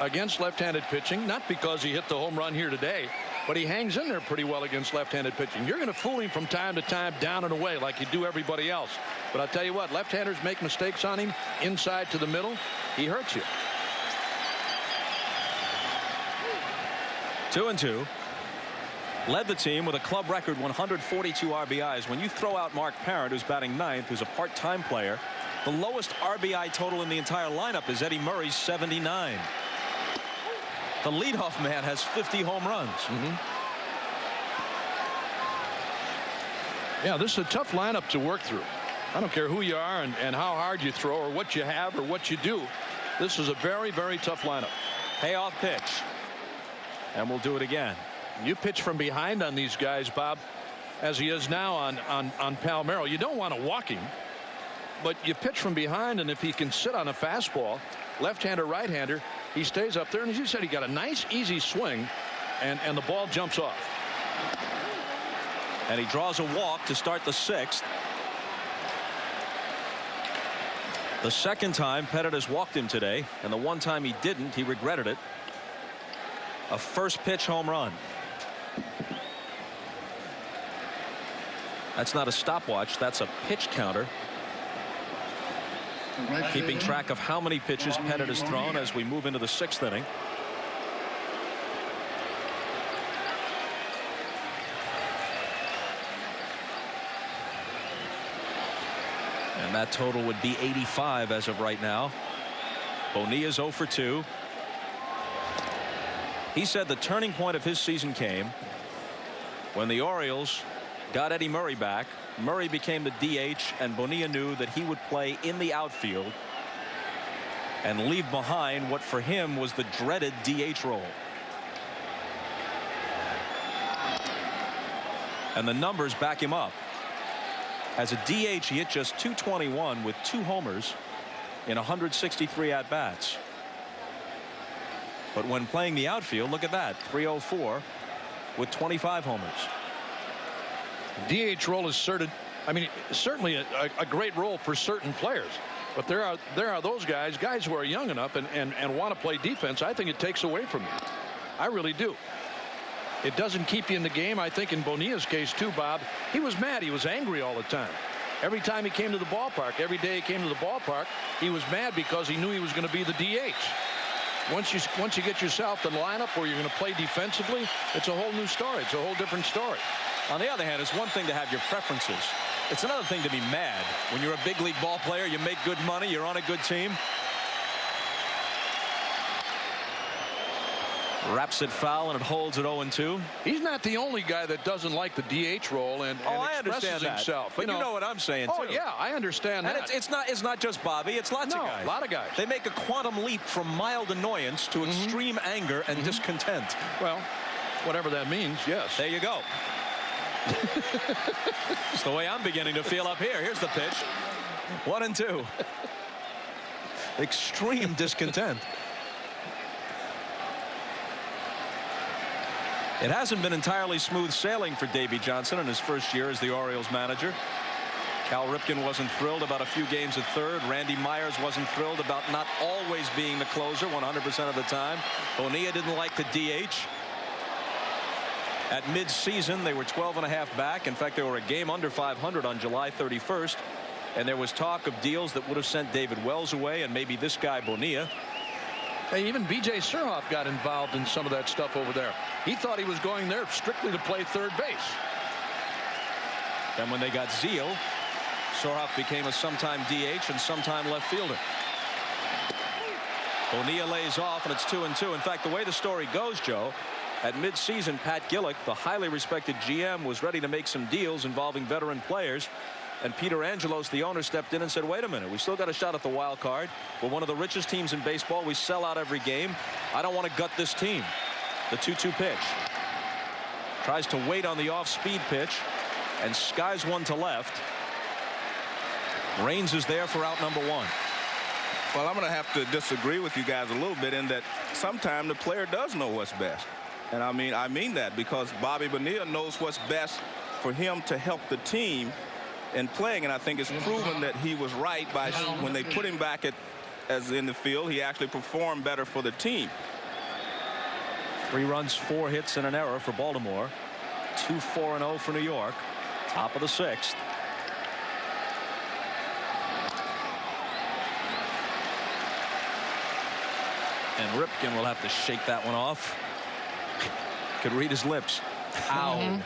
against left-handed pitching, not because he hit the home run here today, but he hangs in there pretty well against left-handed pitching. You're going to fool him from time to time down and away like you do everybody else. But I'll tell you what, left-handers make mistakes on him inside to the middle. He hurts you. 2-2. Led the team with a club record 142 RBIs. When you throw out Mark Parent, who's batting 9th, who's a part-time player, the lowest RBI total in the entire lineup is Eddie Murray's 79. The leadoff man has 50 home runs. Yeah, this is a tough lineup to work through. I don't care who you are and how hard you throw or what you have or what you do. This is a very, very tough lineup. Payoff pitch. And we'll do it again. You pitch from behind on these guys, Bob, as he is now on Palmeiro. You don't want to walk him, but you pitch from behind, and if he can sit on a fastball, left-hander, right-hander, he stays up there. And as you said, he got a nice, easy swing, and the ball jumps off. And he draws a walk to start the 6th. The second time Pettit has walked him today, and the one time he didn't, he regretted it. A first pitch home run. That's not a stopwatch, that's a pitch counter. Keeping track of how many pitches Pettit has thrown as we move into the 6th inning. And that total would be 85 as of right now. Bonilla's 0 for 2. He said the turning point of his season came when the Orioles got Eddie Murray back. Murray became the DH, and Bonilla knew that he would play in the outfield and leave behind what for him was the dreaded DH role. And the numbers back him up. As a DH, he hit just .221 with 2 homers in 163 at-bats. But when playing the outfield, look at that, .304 with 25 homers. DH role is certainly a great role for certain players. But there are those guys who are young enough and want to play defense. I think it takes away from you. I really do. It doesn't keep you in the game. I think in Bonilla's case too, Bob, he was mad. He was angry all the time. Every time he came to the ballpark, every day he came to the ballpark, he was mad because he knew he was going to be the DH. Once you get yourself in the lineup where you're going to play defensively, it's a whole new story. It's a whole different story. On the other hand, it's one thing to have your preferences. It's another thing to be mad. When you're a big league ball player, you make good money, you're on a good team. Wraps it foul, and it holds at 0-2. He's not the only guy that doesn't like the DH role and I expresses understand that. himself. But you know what I'm saying, too. Oh, yeah, I understand and that. It's not just Bobby. It's lots of guys. A lot of guys. They make a quantum leap from mild annoyance to extreme anger and discontent. Well, whatever that means, yes. There you go. It's the way I'm beginning to feel up here. Here's the pitch. 1-2. Extreme discontent. It hasn't been entirely smooth sailing for Davey Johnson in his first year as the Orioles manager. Cal Ripken wasn't thrilled about a few games at third. Randy Myers wasn't thrilled about not always being the closer 100% of the time. Bonilla didn't like the DH. At mid-season, they were 12.5 back. In fact, they were a game under 500 on July 31st. And there was talk of deals that would have sent David Wells away and maybe this guy Bonilla. Hey, even B.J. Surhoff got involved in some of that stuff over there. He thought he was going there strictly to play third base. Then when they got Zeal, Surhoff became a sometime DH and sometime left fielder. Bonilla lays off, and it's 2-2. In fact, the way the story goes, Joe, at midseason, Pat Gillick, the highly respected GM, was ready to make some deals involving veteran players. And Peter Angelos, the owner, stepped in and said, wait a minute, we still got a shot at the wild card. We're one of the richest teams in baseball. We sell out every game. I don't want to gut this team. The 2-2 pitch. Tries to wait on the off-speed pitch and skies one to left. Raines is there for out number 1. Well, I'm going to have to disagree with you guys a little bit in that sometimes the player does know what's best. And I mean that because Bobby Bonilla knows what's best for him to help the team in playing, and I think it's proven that he was right by when they put him back as in the field, he actually performed better for the team. 3 runs, 4 hits, and an error for Baltimore. 2-4-0 for New York. Top of the 6th. And Ripken will have to shake that one off. Could read his lips. Ow.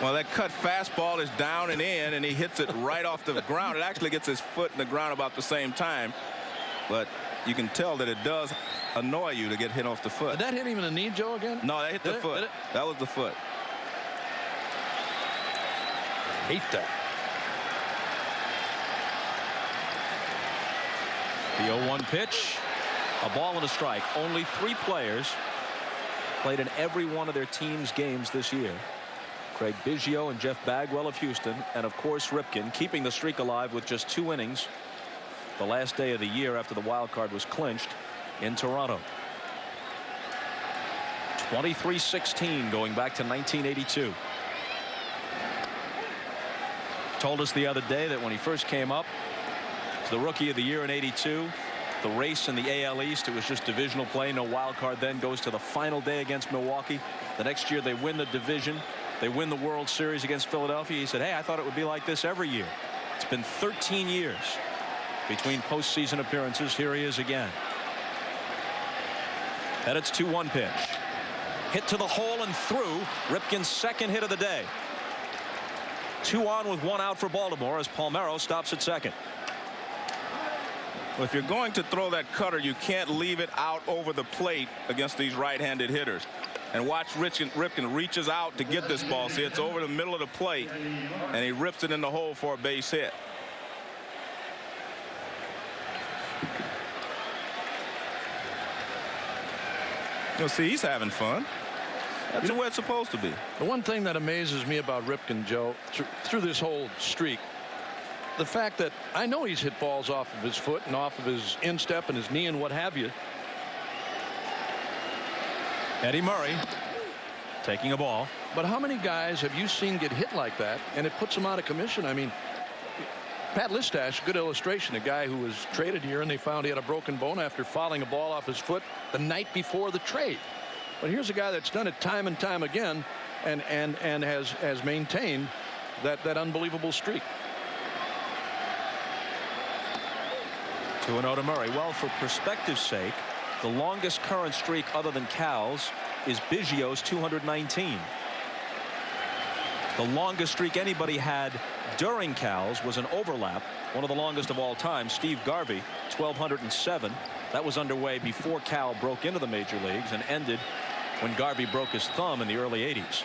Well, that cut fastball is down and in, and he hits it right off the ground. It actually gets his foot in the ground about the same time. But you can tell that it does annoy you to get hit off the foot. Did that hit him in the knee, Joe, again? No, that hit the foot. That was the foot. Hate that. The 0-1 pitch. A ball and a strike. Only 3 players played in every one of their team's games this year. Craig Biggio and Jeff Bagwell of Houston, and of course Ripken, keeping the streak alive with just 2 innings the last day of the year after the wild card was clinched in Toronto. 23-16 going back to 1982. Told us the other day that when he first came up as the rookie of the year in '82, the race in the AL East, it was just divisional play, no wild card, then goes to the final day against Milwaukee. The next year they win the division, they win the World Series against Philadelphia. He said, hey, I thought it would be like this every year. It's been 13 years between postseason appearances. Here he is again. And it's 2-1 pitch. Hit to the hole and through. Ripken's second hit of the day. 2 on with 1 out for Baltimore as Palmeiro stops at second. Well, if you're going to throw that cutter, you can't leave it out over the plate against these right-handed hitters. And watch Ripken reaches out to get this ball. See, it's over the middle of the plate, and he rips it in the hole for a base hit. You'll see he's having fun. That's the way it's supposed to be. The one thing that amazes me about Ripken, Joe, through this whole streak, the fact that I know he's hit balls off of his foot and off of his instep and his knee and what have you. Eddie Murray taking a ball. But how many guys have you seen get hit like that and it puts them out of commission? I mean, Pat Listash, good illustration, a guy who was traded here and they found he had a broken bone after fouling a ball off his foot the night before the trade. But here's a guy that's done it time and time again and has maintained that unbelievable streak. 2-0 to Murray. Well, for perspective's sake, the longest current streak other than Cal's is Biggio's 219. The longest streak anybody had during Cal's was an overlap, one of the longest of all time. Steve Garvey, 1,207. That was underway before Cal broke into the major leagues and ended when Garvey broke his thumb in the early 80s.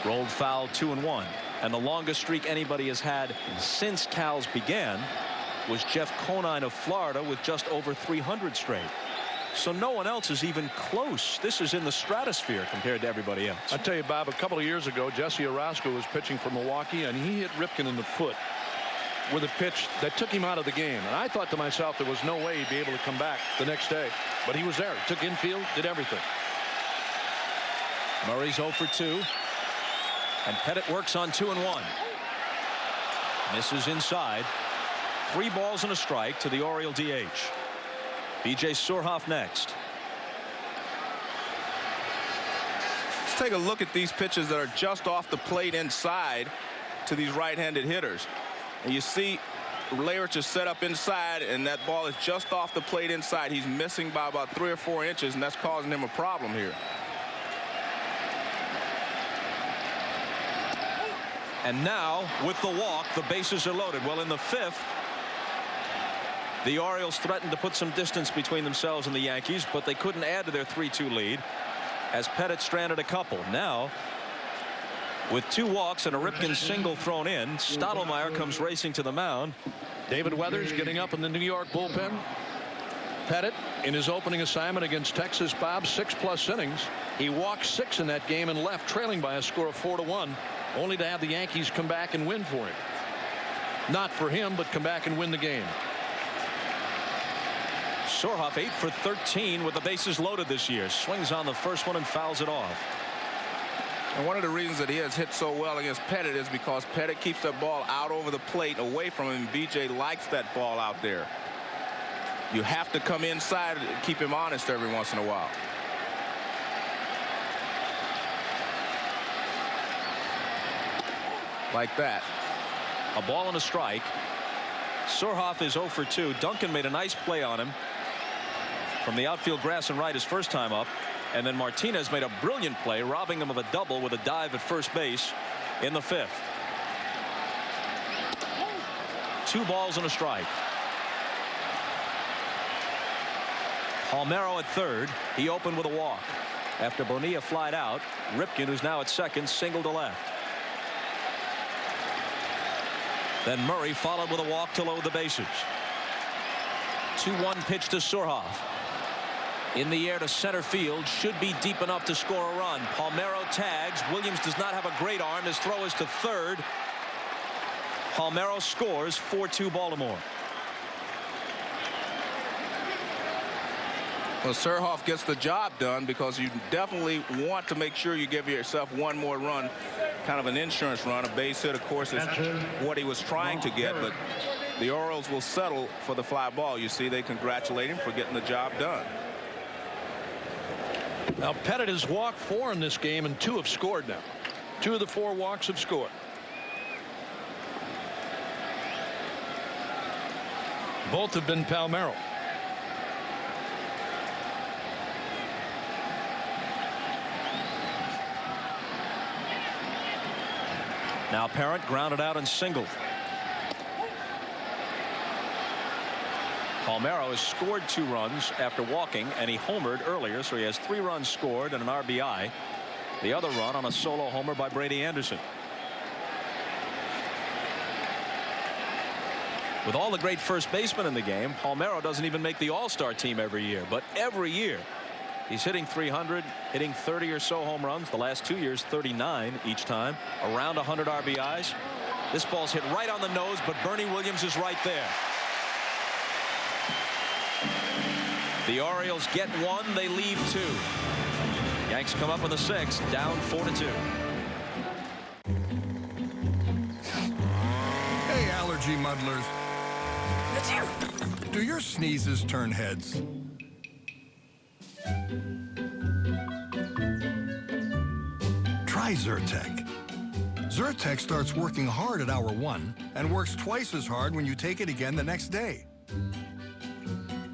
Rolled foul, 2-1. And the longest streak anybody has had since Cal's began was Jeff Conine of Florida with just over 300 straight. So no one else is even close. This is in the stratosphere compared to everybody else. I tell you, Bob, a couple of years ago, Jesse Orozco was pitching for Milwaukee, and he hit Ripken in the foot with a pitch that took him out of the game. And I thought to myself there was no way he'd be able to come back the next day. But he was there. He took infield, did everything. Murray's 0 for 2. And Pettit works on 2-1. Misses inside. 3 balls and a strike to the Oriole DH. B.J. Surhoff next. Let's take a look at these pitches that are just off the plate inside to these right-handed hitters. And you see Lehrich is set up inside, and that ball is just off the plate inside. He's missing by about 3 or 4 inches, and that's causing him a problem here. And now, with the walk, the bases are loaded. Well, in the 5th, the Orioles threatened to put some distance between themselves and the Yankees, but they couldn't add to their 3-2 lead as Pettit stranded a couple. Now, with 2 walks and a Ripken single thrown in, Stottlemyre comes racing to the mound. David Weathers getting up in the New York bullpen. Pettit in his opening assignment against Texas, Bob, 6+ innings. He walked 6 in that game and left trailing by a score of 4-1, only to have the Yankees come back and win for him. Not for him, but come back and win the game. Surhoff 8 for 13 with the bases loaded this year. Swings on the first one and fouls it off. And one of the reasons that he has hit so well against Pettit is because Pettit keeps that ball out over the plate away from him. BJ likes that ball out there. You have to come inside and keep him honest every once in a while. Like that. A ball and a strike. Surhoff is 0 for 2. Duncan made a nice play on him from the outfield grass and right his first time up. And then Martinez made a brilliant play, robbing him of a double with a dive at first base in the 5th. 2 balls and a strike. Palmeiro at third. He opened with a walk. After Bonilla flied out, Ripken, who's now at second, singled to left. Then Murray followed with a walk to load the bases. 2-1 pitch to Surhoff. In the air to center field, should be deep enough to score a run. Palmeiro tags. Williams does not have a great arm. His throw is to third. Palmeiro scores. 4-2 Baltimore. Well, Surhoff gets the job done because you definitely want to make sure you give yourself one more run, kind of an insurance run. A base hit, of course, is what he was trying to get, but the Orioles will settle for the fly ball. You see, they congratulate him for getting the job done. Now Pettit has walked 4 in this game, and 2 have scored now. 2 of the 4 walks have scored. Both have been Palmeiro. Now Parent grounded out and singled. Palmeiro has scored 2 runs after walking, and he homered earlier, so he has 3 runs scored and an RBI. The other run on a solo homer by Brady Anderson. With all the great first basemen in the game, Palmeiro doesn't even make the All-Star team every year, but every year he's hitting 300, hitting 30 or so home runs. The last 2 years, 39 each time, around 100 RBIs. This ball's hit right on the nose, but Bernie Williams is right there. The Orioles get 1, they leave 2. Yanks come up in the 6th, down 4-2. Hey, allergy muddlers. Do your sneezes turn heads? Try Zyrtec. Zyrtec starts working hard at hour 1 and works twice as hard when you take it again the next day.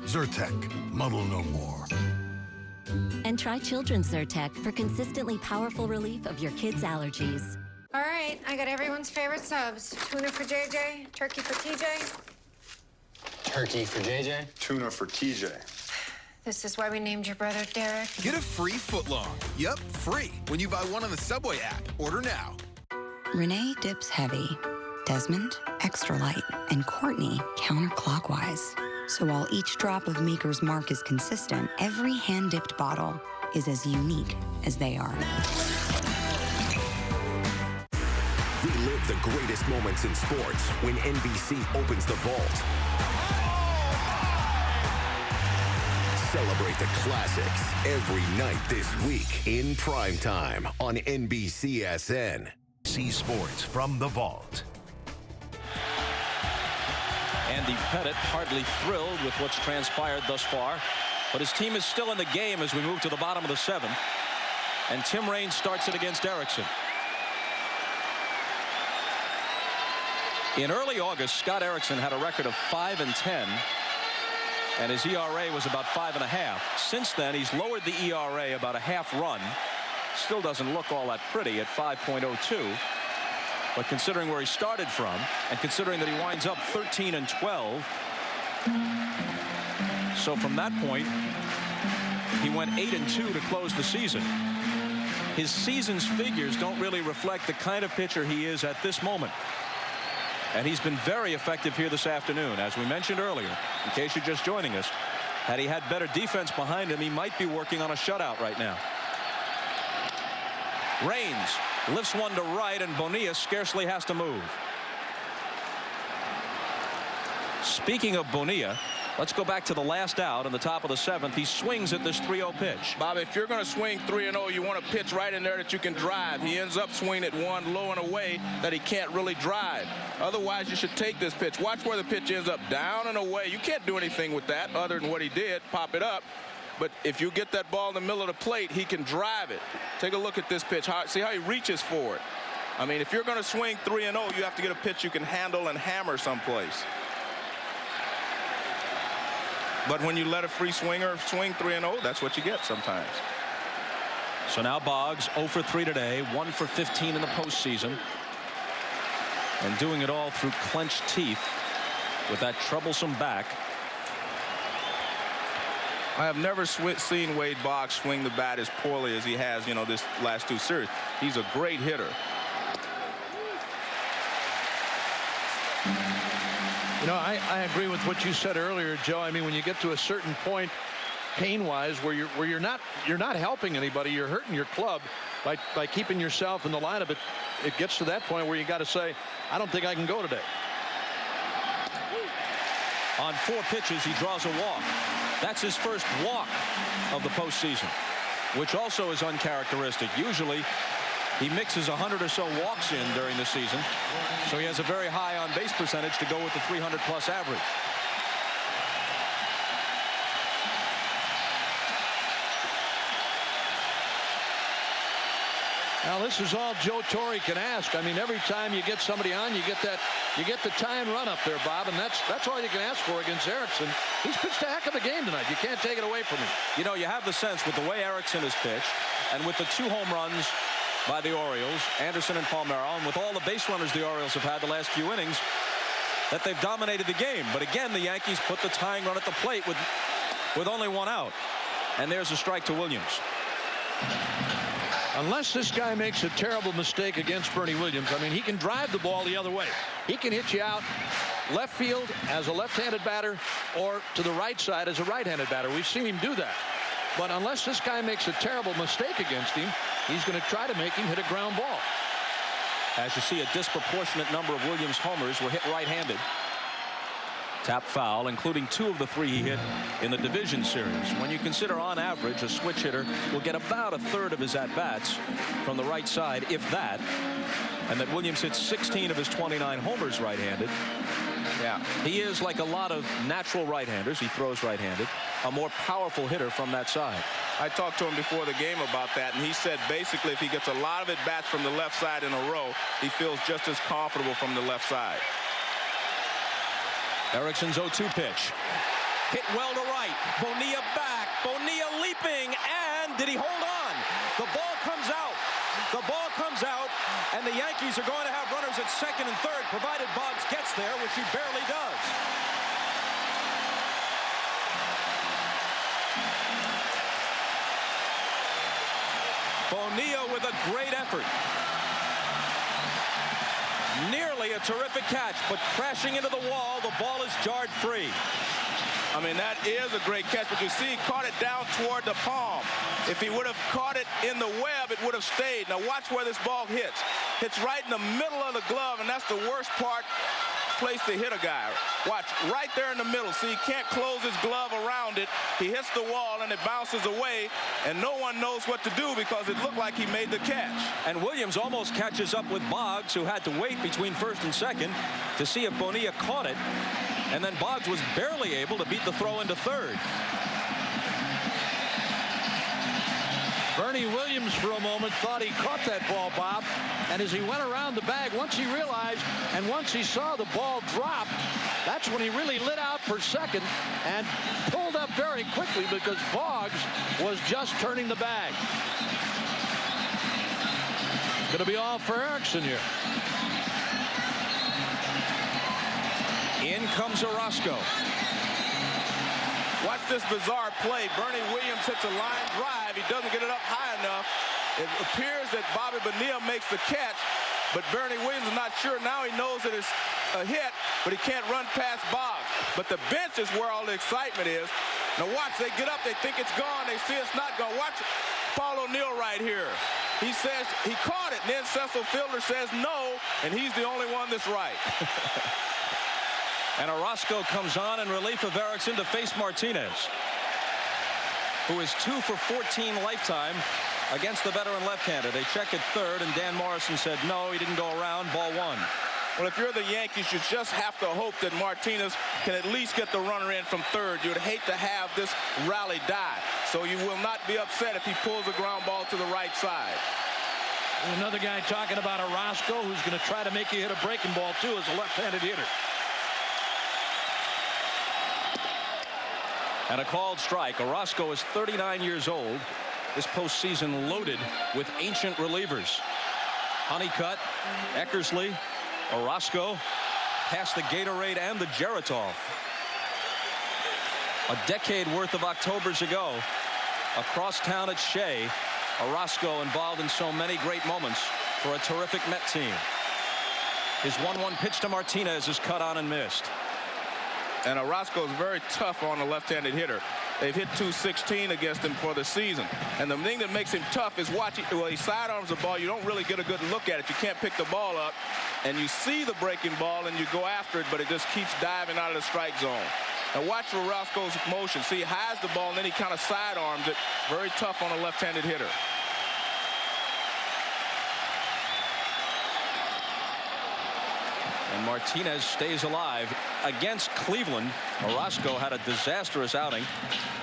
Zyrtec, muddle no more. And try Children's Zyrtec for consistently powerful relief of your kids' allergies. All right, I got everyone's favorite subs. Tuna for JJ, turkey for TJ. Turkey for JJ? Tuna for TJ. This is why we named your brother Derek. Get a free footlong. Yup, free. When you buy one on the Subway app. Order now. Renee dips heavy, Desmond extra light, and Courtney counterclockwise. So while each drop of Maker's Mark is consistent, every hand-dipped bottle is as unique as they are. Relive the greatest moments in sports when NBC opens the vault. Celebrate the classics every night this week in primetime on NBCSN. See sports from the vault. Andy Pettit hardly thrilled with what's transpired thus far, but his team is still in the game as we move to the bottom of the 7th, and Tim Raines starts it against Erickson. In early August, Scott Erickson had a record of 5-10, and his ERA was about 5.5. Since then, he's lowered the ERA about a half run. Still doesn't look all that pretty at 5.02. But considering where he started from, and considering that he winds up 13-12, so from that point, he went 8-2 to close the season. His season's figures don't really reflect the kind of pitcher he is at this moment. And he's been very effective here this afternoon. As we mentioned earlier, in case you're just joining us, had he had better defense behind him, he might be working on a shutout right now. Raines lifts one to right, and Bonilla scarcely has to move. Speaking of Bonilla, let's go back to the last out in the top of the 7th. He swings at this 3-0 pitch. Bob, if you're going to swing 3-0, you want to pitch right in there that you can drive. He ends up swinging at one low and away that he can't really drive. Otherwise, you should take this pitch. Watch where the pitch ends up, down and away. You can't do anything with that other than what he did, pop it up. But if you get that ball in the middle of the plate, he can drive it. Take a look at this pitch. See how he reaches for it. I mean, if you're going to swing 3-0, you have to get a pitch you can handle and hammer someplace. But when you let a free swinger swing 3-0, that's what you get sometimes. So now Boggs 0 for 3 today, 1 for 15 in the postseason, and doing it all through clenched teeth with that troublesome back. I have never seen Wade Boggs swing the bat as poorly as he has, this last 2 series. He's a great hitter. I agree with what you said earlier, Joe. I mean, when you get to a certain point, pain-wise, where you're not helping anybody, you're hurting your club by keeping yourself in the lineup. It gets to that point where you got to say, I don't think I can go today. On 4 pitches, he draws a walk. That's his first walk of the postseason, which also is uncharacteristic. Usually, he mixes 100 or so walks in during the season, so he has a very high on-base percentage to go with the 300-plus average. Now this is all Joe Torre can ask. I mean, every time you get somebody on, you get the tie and run up there, Bob, and that's all you can ask for against Erickson. He's pitched a heck of a game tonight. You can't take it away from him. You have the sense with the way Erickson has pitched, and with the 2 home runs by the Orioles, Anderson and Palmeiro, and with all the base runners the Orioles have had the last few innings, that they've dominated the game. But again, the Yankees put the tying run at the plate with only 1 out, and there's a strike to Williams. Unless this guy makes a terrible mistake against Bernie Williams, I mean, he can drive the ball the other way. He can hit you out left field as a left-handed batter or to the right side as a right-handed batter. We've seen him do that. But unless this guy makes a terrible mistake against him, he's going to try to make him hit a ground ball. As you see, a disproportionate number of Williams homers were hit right-handed. Tap foul, including 2 of the 3 he hit in the division series. When you consider on average a switch hitter will get about 1/3 of his at-bats from the right side, if that, and that Williams hits 16 of his 29 homers right-handed. Yeah, he is, like a lot of natural right-handers, he throws right-handed, a more powerful hitter from that side. I talked to him before the game about that, and he said basically if he gets a lot of at-bats from the left side in a row, he feels just as comfortable from the left side. Erickson's 0-2 pitch. Hit well to right. Bonilla back. Bonilla leaping. And did he hold on? The ball comes out. The ball comes out. And the Yankees are going to have runners at second and third, provided Boggs gets there, which he barely does. Bonilla with a great effort. Nearly a terrific catch, but crashing into the wall, the ball is jarred free. I mean, that is a great catch, but you see he caught it down toward the palm. If he would have caught it in the web, it would have stayed. Now watch where this ball hits. Hits right in the middle of the glove, and that's the worst place to hit a guy. Watch, right there in the middle. See, he can't close his glove around it. He hits the wall, and it bounces away, and no one knows what to do because it looked like he made the catch. And Williams almost catches up with Boggs, who had to wait between first and second to see if Bonilla caught it. And then Boggs was barely able to beat the throw into third. Bernie Williams for a moment thought he caught that ball, Bob, and as he went around the bag, once he realized and once he saw the ball drop, that's when he really lit out for second and pulled up very quickly because Boggs was just turning the bag. Going to be all for Erickson here. In comes Orozco. Watch this bizarre play. Bernie Williams hits a line drive. He doesn't get it up high enough. It appears that Bobby Bonilla makes the catch, but Bernie Williams is not sure. Now he knows that it's a hit, but he can't run past Boggs. But the bench is where all the excitement is. Now watch, they get up, they think it's gone, they see it's not gone. Watch Paul O'Neill right here. He says he caught it, and then Cecil Fielder says no, and he's the only one that's right. And Orozco comes on in relief of Erickson to face Martinez, who is 2 for 14 lifetime against the veteran left-hander. They check at third, and Dan Morrison said no, he didn't go around, ball 1. Well, if you're the Yankees, you just have to hope that Martinez can at least get the runner in from third. You'd hate to have this rally die. So you will not be upset if he pulls a ground ball to the right side. Another guy talking about Orozco, who's going to try to make you hit a breaking ball, too, as a left-handed hitter. And a called strike. Orozco is 39 years old. This postseason loaded with ancient relievers. Honeycutt, Eckersley, Orozco, past the Gatorade and the Geritol. A decade worth of Octobers ago, across town at Shea, Orozco involved in so many great moments for a terrific Met team. His 1-1 pitch to Martinez is cut on and missed. And Orozco is very tough on the left-handed hitter. They've hit .216 against him for the season. And the thing that makes him tough is watching, well, he sidearms the ball. You don't really get a good look at it. You can't pick the ball up. And you see the breaking ball and you go after it, but it just keeps diving out of the strike zone. Now watch Orozco's motion. See, he hides the ball and then he kind of sidearms it. Very tough on a left-handed hitter. And Martinez stays alive against Cleveland. Orozco had a disastrous outing.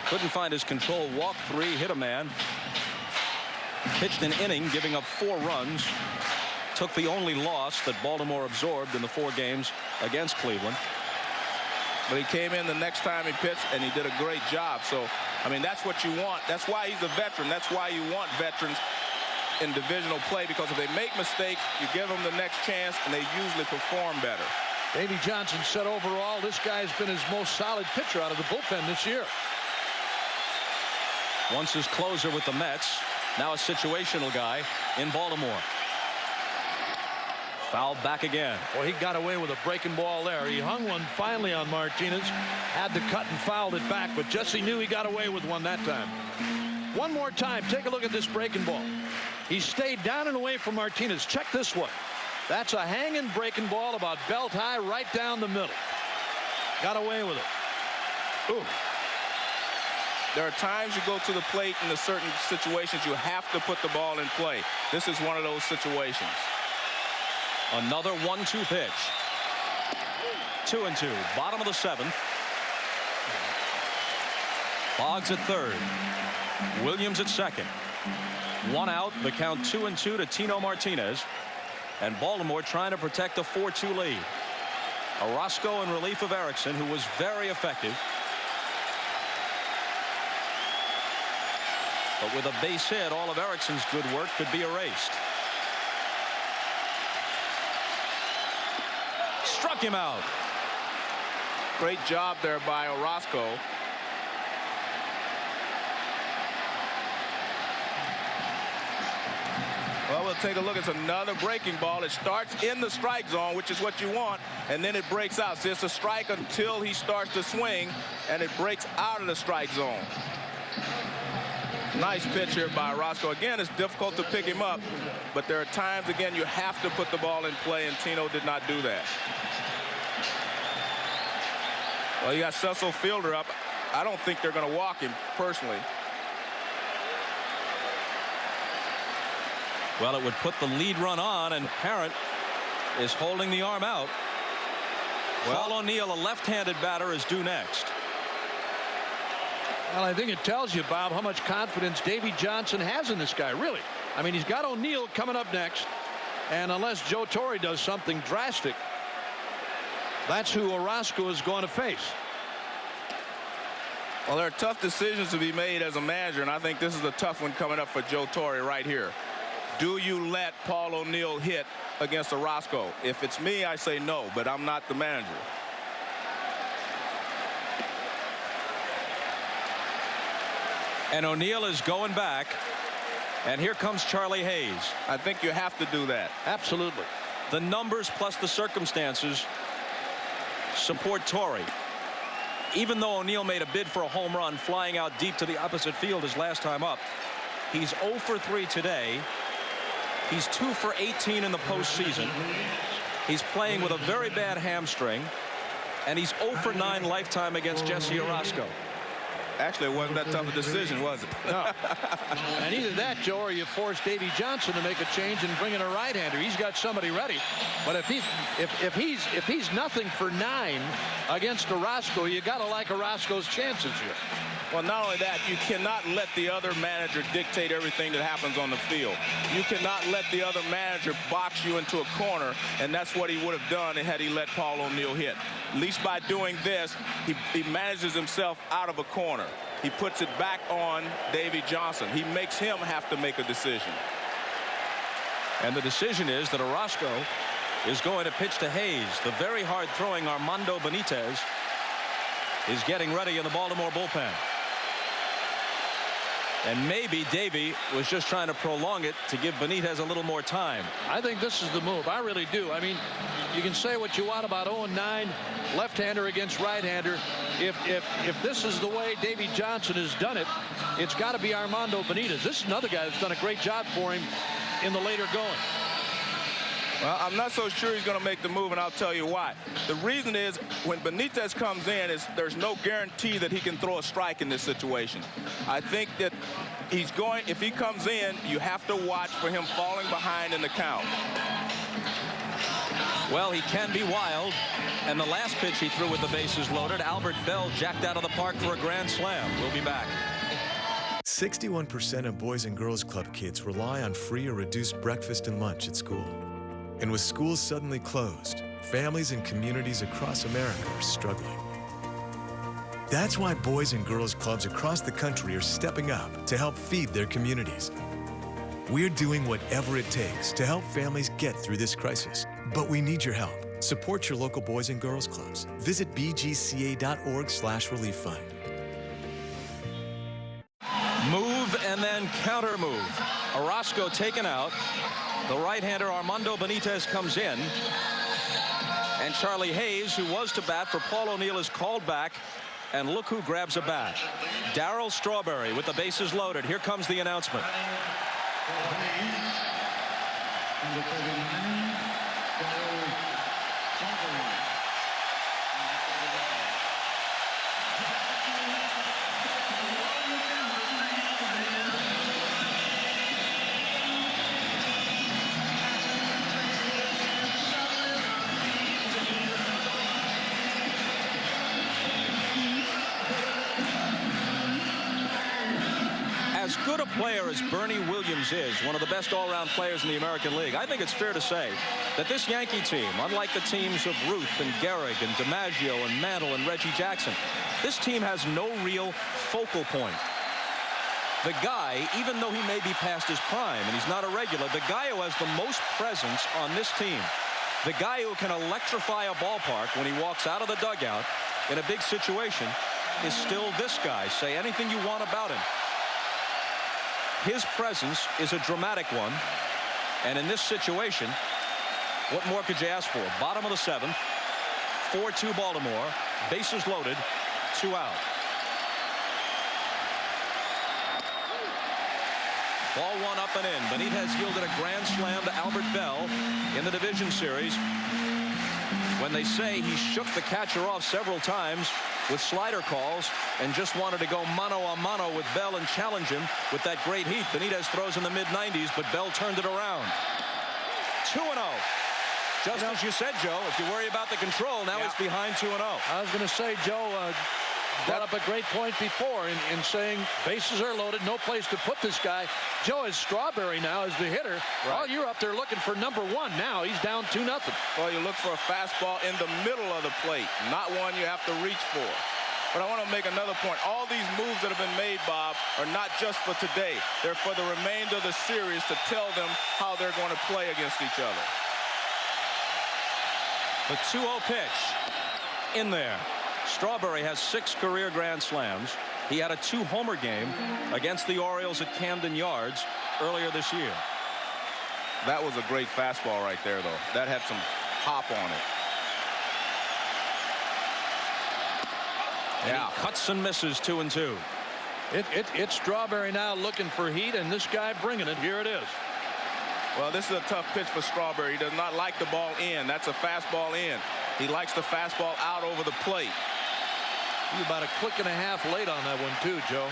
Couldn't find his control. Walked 3, hit a man. Pitched an inning, giving up 4 runs. Took the only loss that Baltimore absorbed in the 4 games against Cleveland. But he came in the next time he pitched, and he did a great job. So, I mean, that's what you want. That's why he's a veteran. That's why you want veterans in divisional play, because if they make mistakes, you give them the next chance, and they usually perform better. Davey Johnson said overall this guy's been his most solid pitcher out of the bullpen this year. Once his closer with the Mets, now a situational guy in Baltimore. Fouled back again. Well, he got away with a breaking ball there. He hung one finally on Martinez, had the cut and fouled it back, but Jesse knew he got away with one that time. One more time, take a look at this breaking ball. He stayed down and away from Martinez. Check this one. That's a hanging breaking ball about belt high right down the middle. Got away with it. Ooh. There are times you go to the plate in certain situations you have to put the ball in play. This is one of those situations. Another 1-2 pitch. 2-2. Bottom of the 7th. Boggs at third. Williams at second. 1 out. The count 2-2 to Tino Martinez. And Baltimore trying to protect a 4-2 lead. Orozco in relief of Erickson, who was very effective. But with a base hit, all of Erickson's good work could be erased. Struck him out. Great job there by Orozco. Well, we'll take a look. It's another breaking ball. It starts in the strike zone, which is what you want, and then it breaks out. So it's a strike until he starts to swing, and it breaks out of the strike zone. Nice pitch here by Orozco. Again, it's difficult to pick him up, but there are times, again, you have to put the ball in play, and Tino did not do that. Well, you got Cecil Fielder up. I don't think they're going to walk him, personally. Well, it would put the lead run on, and Parent is holding the arm out. Paul O'Neill, a left-handed batter, is due next. Well, I think it tells you, Bob, how much confidence Davey Johnson has in this guy, really. I mean, he's got O'Neill coming up next, and unless Joe Torre does something drastic, that's who Orozco is going to face. Well, there are tough decisions to be made as a manager, and I think this is a tough one coming up for Joe Torre right here. Do you let Paul O'Neill hit against Orozco? If it's me, I say no, but I'm not the manager. And O'Neill is going back, and here comes Charlie Hayes. I think you have to do that. Absolutely. The numbers plus the circumstances support Torre. Even though O'Neill made a bid for a home run flying out deep to the opposite field his last time up, he's 0 for 3 today. He's 2 for 18 in the postseason. He's playing with a very bad hamstring, and he's 0 for 9 lifetime against Jesse Orozco. Actually, it wasn't that tough a decision, was it? No. And either that, Joe, or you force Davey Johnson to make a change and bring in a right-hander. He's got somebody ready. But if he's nothing for 9 against Orozco, you got to like Orozco's chances here. Well, not only that, you cannot let the other manager dictate everything that happens on the field. You cannot let the other manager box you into a corner, and that's what he would have done had he let Paul O'Neill hit. At least by doing this, he manages himself out of a corner. He puts it back on Davey Johnson. He makes him have to make a decision. And the decision is that Orozco is going to pitch to Hayes. The very hard-throwing Armando Benitez is getting ready in the Baltimore bullpen. And maybe Davey was just trying to prolong it to give Benitez a little more time. I think this is the move. I really do. I mean, you can say what you want about 0-9 left-hander against right-hander. If this is the way Davey Johnson has done it, it's got to be Armando Benitez. This is another guy that's done a great job for him in the later going. Well, I'm not so sure he's going to make the move, and I'll tell you why. The reason is when Benitez comes in, there's no guarantee that he can throw a strike in this situation. I think that if he comes in, you have to watch for him falling behind in the count. Well, he can be wild. And the last pitch he threw with the bases loaded, Albert Bell jacked out of the park for a grand slam. We'll be back. 61% of Boys and Girls Club kids rely on free or reduced breakfast and lunch at school. And with schools suddenly closed, families and communities across America are struggling. That's why Boys and Girls Clubs across the country are stepping up to help feed their communities. We're doing whatever it takes to help families get through this crisis. But we need your help. Support your local Boys and Girls Clubs. Visit bgca.org/relief fund. Move and then counter move. Orozco taken out. The right-hander Armando Benitez comes in. And Charlie Hayes, who was to bat for Paul O'Neill, is called back. And look who grabs a bat. Darryl Strawberry with the bases loaded. Here comes the announcement. As good a player as Bernie Williams is, one of the best all-around players in the American League, I think it's fair to say that this Yankee team, unlike the teams of Ruth and Gehrig and DiMaggio and Mantle and Reggie Jackson, this team has no real focal point. The guy, even though he may be past his prime and he's not a regular, the guy who has the most presence on this team, the guy who can electrify a ballpark when he walks out of the dugout in a big situation, is still this guy. Say anything you want about him. His presence is a dramatic one, and in this situation, what more could you ask for? Bottom of the 7th, 4-2 Baltimore, bases loaded, 2 out. Ball 1 up and in. Benitez yielded a grand slam to Albert Bell in the division series. When they say he shook the catcher off several times with slider calls and just wanted to go mano a mano with Bell and challenge him with that great heat. Benitez throws in the mid-90s, but Bell turned it around. 2-0. Just as you said, Joe, if you worry about the control, now he's behind 2-0. I was going to say, Joe brought up a great point before in saying bases are loaded, no place to put this guy. Joe is Strawberry now as the hitter. Right. Well, you're up there looking for number 1 now. He's down 2-0. Well, you look for a fastball in the middle of the plate, not one you have to reach for. But I want to make another point. All these moves that have been made, Bob, are not just for today. They're for the remainder of the series to tell them how they're going to play against each other. The 2-0 pitch in there. Strawberry has 6 career grand slams. He had a 2-homer game against the Orioles at Camden Yards earlier this year. That was a great fastball right there, though. That had some hop on it. And he cuts and misses 2-2. It's Strawberry now looking for heat, and this guy bringing it. Here it is. Well, this is a tough pitch for Strawberry. He does not like the ball in. That's a fastball in. He likes the fastball out over the plate. He's about a click and a half late on that one, too, Joe.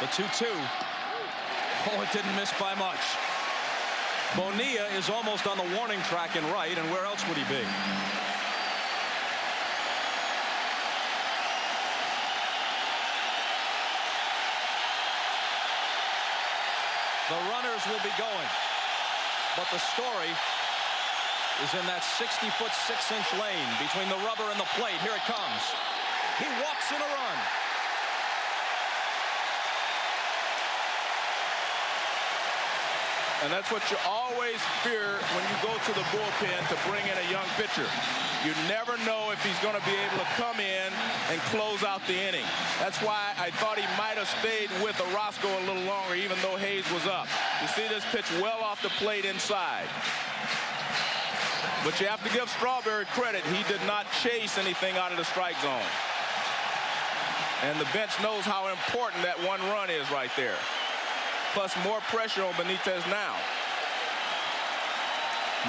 The 2-2. Oh, it didn't miss by much. Bonilla is almost on the warning track in right, and where else would he be? The runners will be going. But the story is in that 60-foot 6-inch lane between the rubber and the plate. Here it comes. He walks in a run. And that's what you always fear when you go to the bullpen to bring in a young pitcher. You never know if he's going to be able to come in and close out the inning. That's why I thought he might have stayed with Orozco a little longer, even though Hayes was up. You see this pitch well off the plate inside. But you have to give Strawberry credit. He did not chase anything out of the strike zone. And the bench knows how important that one run is right there. Plus more pressure on Benitez now.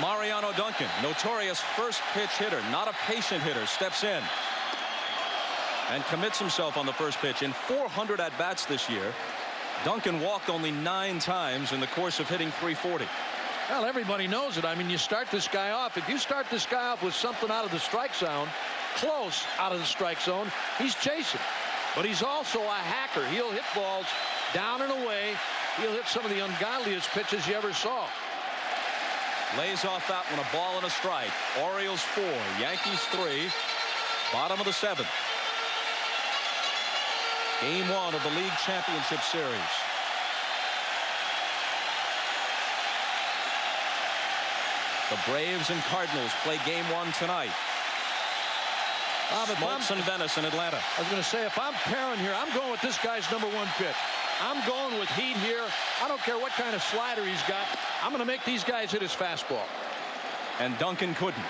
Mariano Duncan, notorious first pitch hitter, not a patient hitter, steps in and commits himself on the first pitch. In 400 at-bats this year, Duncan walked only 9 times in the course of hitting .340. Well, everybody knows it. I mean, you start this guy off. If you start this guy off with something out of the strike zone, close out of the strike zone, he's chasing. But he's also a hacker. He'll hit balls down and away. He'll hit some of the ungodliest pitches you ever saw. Lays off that one, a ball and a strike. Orioles 4, Yankees 3, bottom of the 7th. Game 1 of the League Championship Series. The Braves and Cardinals play Game 1 tonight. Smoltz and Venice in Atlanta. I was going to say, if I'm pairing here, I'm going with this guy's #1 pitch. I'm going with heat here. I don't care what kind of slider he's got. I'm going to make these guys hit his fastball. And Duncan couldn't.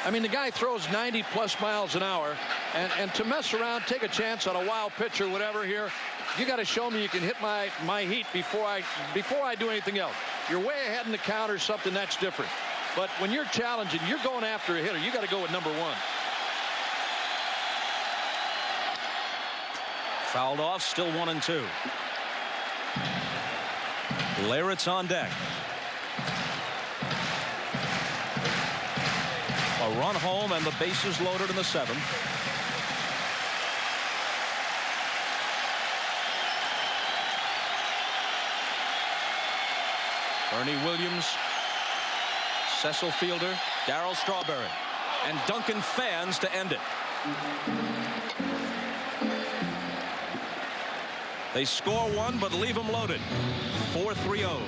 I mean, the guy throws 90+ miles an hour. And to mess around, take a chance on a wild pitch or whatever here, you got to show me you can hit my heat before I do anything else. You're way ahead in the count or something, that's different. But when you're challenging, you're going after a hitter, you got to go with #1. Fouled off, still 1-2. Leyritz on deck. A run home and the bases loaded in the 7th. Ernie Williams, Cecil Fielder, Darryl Strawberry, and Duncan fans to end it. They score 1 but leave them loaded. 4 3-0s.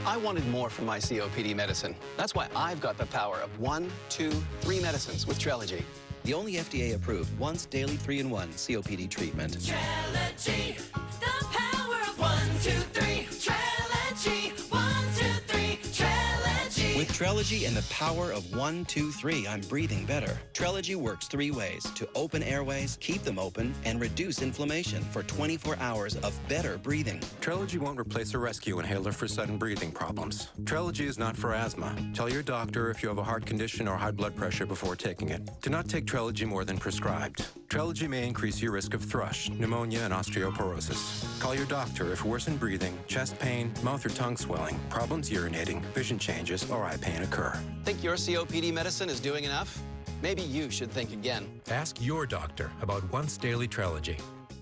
I wanted more from my COPD medicine. That's why I've got the power of 1, 2, 3 medicines with Trelegy. The only FDA-approved once daily 3-in-1 COPD treatment. Trelegy, the power of 1, 2, 3. Trelegy, 1, 2, 3. Trelegy. With Trelegy and the power of 1, 2, 3, I'm breathing better. Trelegy works 3 ways to open airways, keep them open, and reduce inflammation for 24 hours of better breathing. Trelegy won't replace a rescue inhaler for sudden breathing problems. Trelegy is not for asthma. Tell your doctor if you have a heart condition or high blood pressure before taking it. Do not take Trelegy more than prescribed. Trelegy may increase your risk of thrush, pneumonia, and osteoporosis. Call your doctor if worsened breathing, chest pain, mouth or tongue swelling, problems urinating, vision changes, or eye pain occur. Think your COPD medicine is doing enough? Maybe you should think again. Ask your doctor about once daily Trelegy.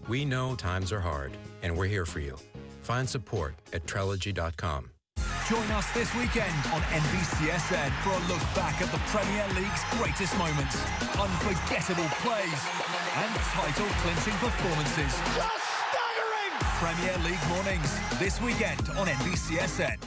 We know times are hard, and we're here for you. Find support at Trelegy.com. Join us this weekend on NBCSN for a look back at the Premier League's greatest moments, unforgettable plays, and title-clinching performances. Just staggering! Premier League mornings, this weekend on NBCSN.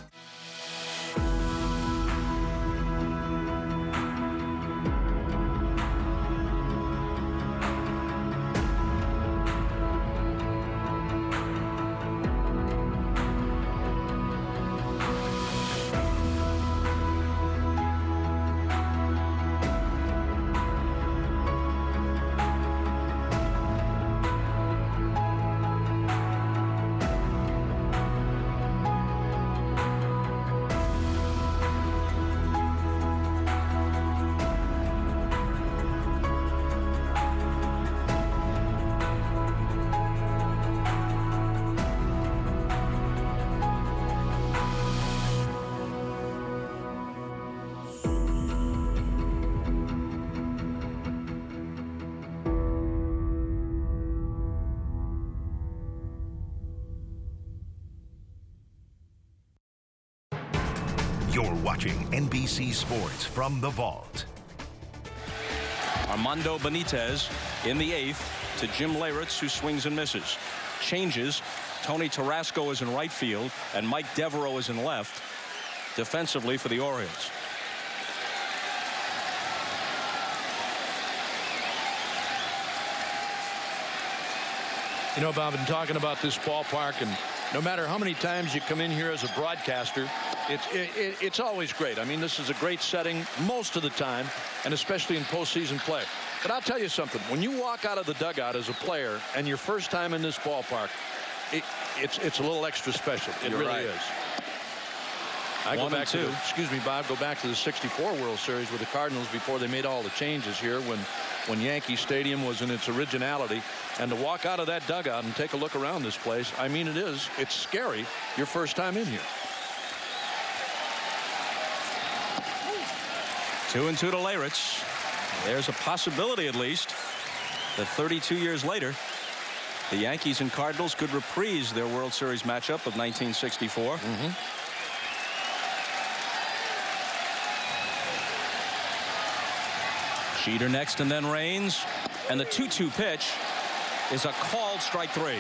You're watching NBC Sports from the Vault. Armando Benitez in the 8th to Jim Leyritz, who swings and misses. Changes Tony Tarasco is in right field, and Mike Devereaux is in left, defensively for the Orioles. You know, Bob, I've been talking about this ballpark, and no matter how many times you come in here as a broadcaster, it's always great. I mean, this is a great setting most of the time, and especially in postseason play. But I'll tell you something. When you walk out of the dugout as a player and your first time in this ballpark, it's a little extra special. It really is. I go back to, excuse me, Bob, go back to the '64 World Series with the Cardinals before they made all the changes here when Yankee Stadium was in its originality. And to walk out of that dugout and take a look around this place, I mean, it's scary your first time in here. 2-2 to Leyritz. There's a possibility, at least, that 32 years later, the Yankees and Cardinals could reprise their World Series matchup of 1964. Jeter next, and then Raines, and the 2-2 pitch is a called strike 3.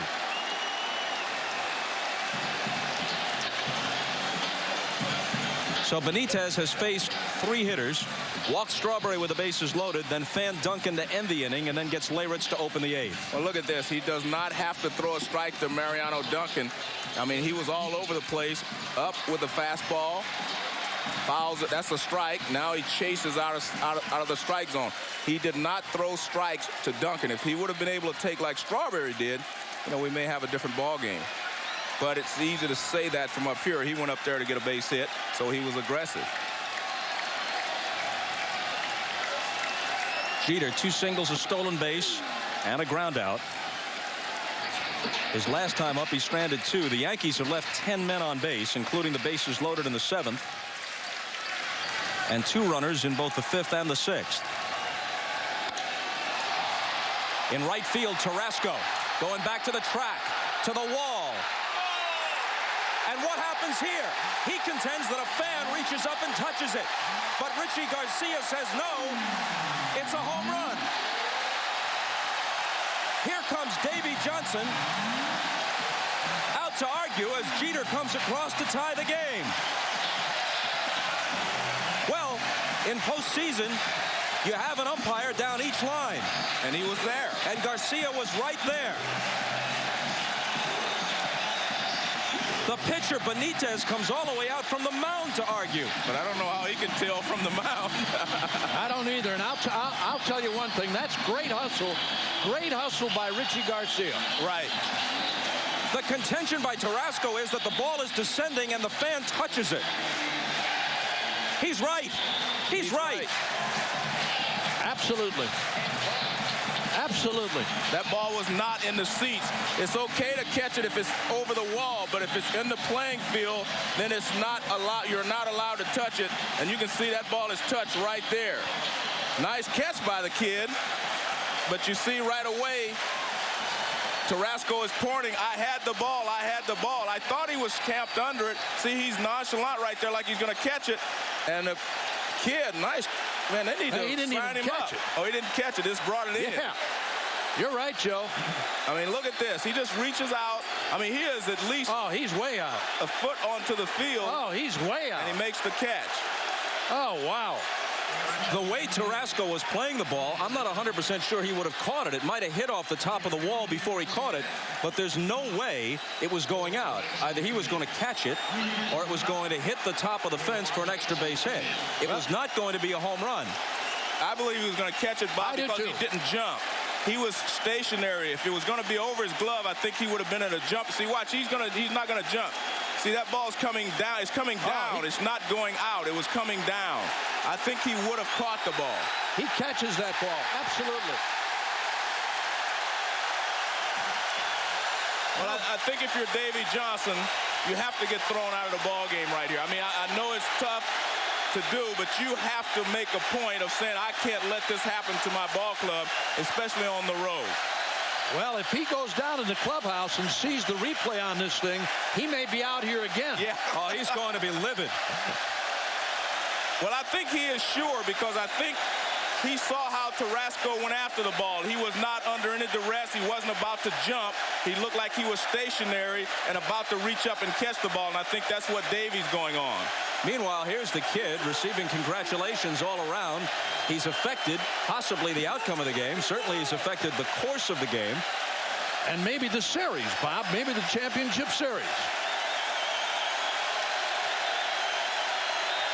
So Benitez has faced 3 hitters, walked Strawberry with the bases loaded, then fanned Duncan to end the inning, and then gets Leyritz to open the 8th. Well, look at this. He does not have to throw a strike to Mariano Duncan. I mean, he was all over the place, up with the fastball, fouls it. That's a strike. Now he chases out of the strike zone. He did not throw strikes to Duncan. If he would have been able to take like Strawberry did, you know, we may have a different ball game. But it's easy to say that from up here. He went up there to get a base hit, so he was aggressive. Jeter, 2 singles, a stolen base, and a ground out. His last time up, he stranded 2. The Yankees have left 10 men on base, including the bases loaded in the 7th, and 2 runners in both the 5th and the 6th. In right field, Tarasco going back to the track, to the wall. And what happens here? He contends that a fan reaches up and touches it. But Richie Garcia says no, it's a home run. Here comes Davey Johnson out to argue as Jeter comes across to tie the game. Well, in postseason, you have an umpire down each line. And he was there. And Garcia was right there. The pitcher, Benitez, comes all the way out from the mound to argue. But I don't know how he can tell from the mound. I don't either. And I'll tell you one thing. That's great hustle. Great hustle by Richie Garcia. Right. The contention by Tarasco is that the ball is descending and the fan touches it. He's right. He's right. Absolutely. Absolutely. That ball was not in the seats. It's okay to catch it if it's over the wall, but if it's in the playing field, then it's not allowed. You're not allowed to touch it. And you can see that ball is touched right there. Nice catch by the kid, but you see right away Tarasco is pointing. I had the ball. I had the ball. I thought he was camped under it. See, he's nonchalant right there, like he's going to catch it. And the kid, nice. Man, they need to sign him up. Oh, he didn't catch it. Just brought it in. Yeah. You're right, Joe. I mean, look at this. He just reaches out. I mean, he is at least... Oh, he's way out. ...a foot onto the field. Oh, he's way out. And he makes the catch. Oh, wow. The way Tarasco was playing the ball, I'm not 100% sure he would have caught it. It might have hit off the top of the wall before he caught it, but there's no way it was going out. Either he was going to catch it or it was going to hit the top of the fence for an extra base hit. It was not going to be a home run. I believe he was going to catch it, Bob, because he didn't jump. He was stationary. If it was going to be over his glove, I think he would have been at a jump. See, watch, he's not going to jump. See, that ball's coming down. It's coming down. It's not going out. It was coming down. I think he would have caught the ball. He catches that ball. Absolutely. Well, I think if you're Davey Johnson, you have to get thrown out of the ball game right here. I mean, I know it's tough to do, but you have to make a point of saying, I can't let this happen to my ball club, especially on the road. Well, if he goes down in the clubhouse and sees the replay on this thing, he may be out here again. Yeah. Oh, he's going to be livid. Well, I think he is sure, because I think he saw how Tarasco went after the ball. He was not under any duress. He wasn't about to jump. He looked like he was stationary and about to reach up and catch the ball, and I think that's what Davey's going on. Meanwhile, here's the kid receiving congratulations all around. He's affected possibly the outcome of the game. Certainly he's affected the course of the game. And maybe the series, Bob. Maybe the championship series.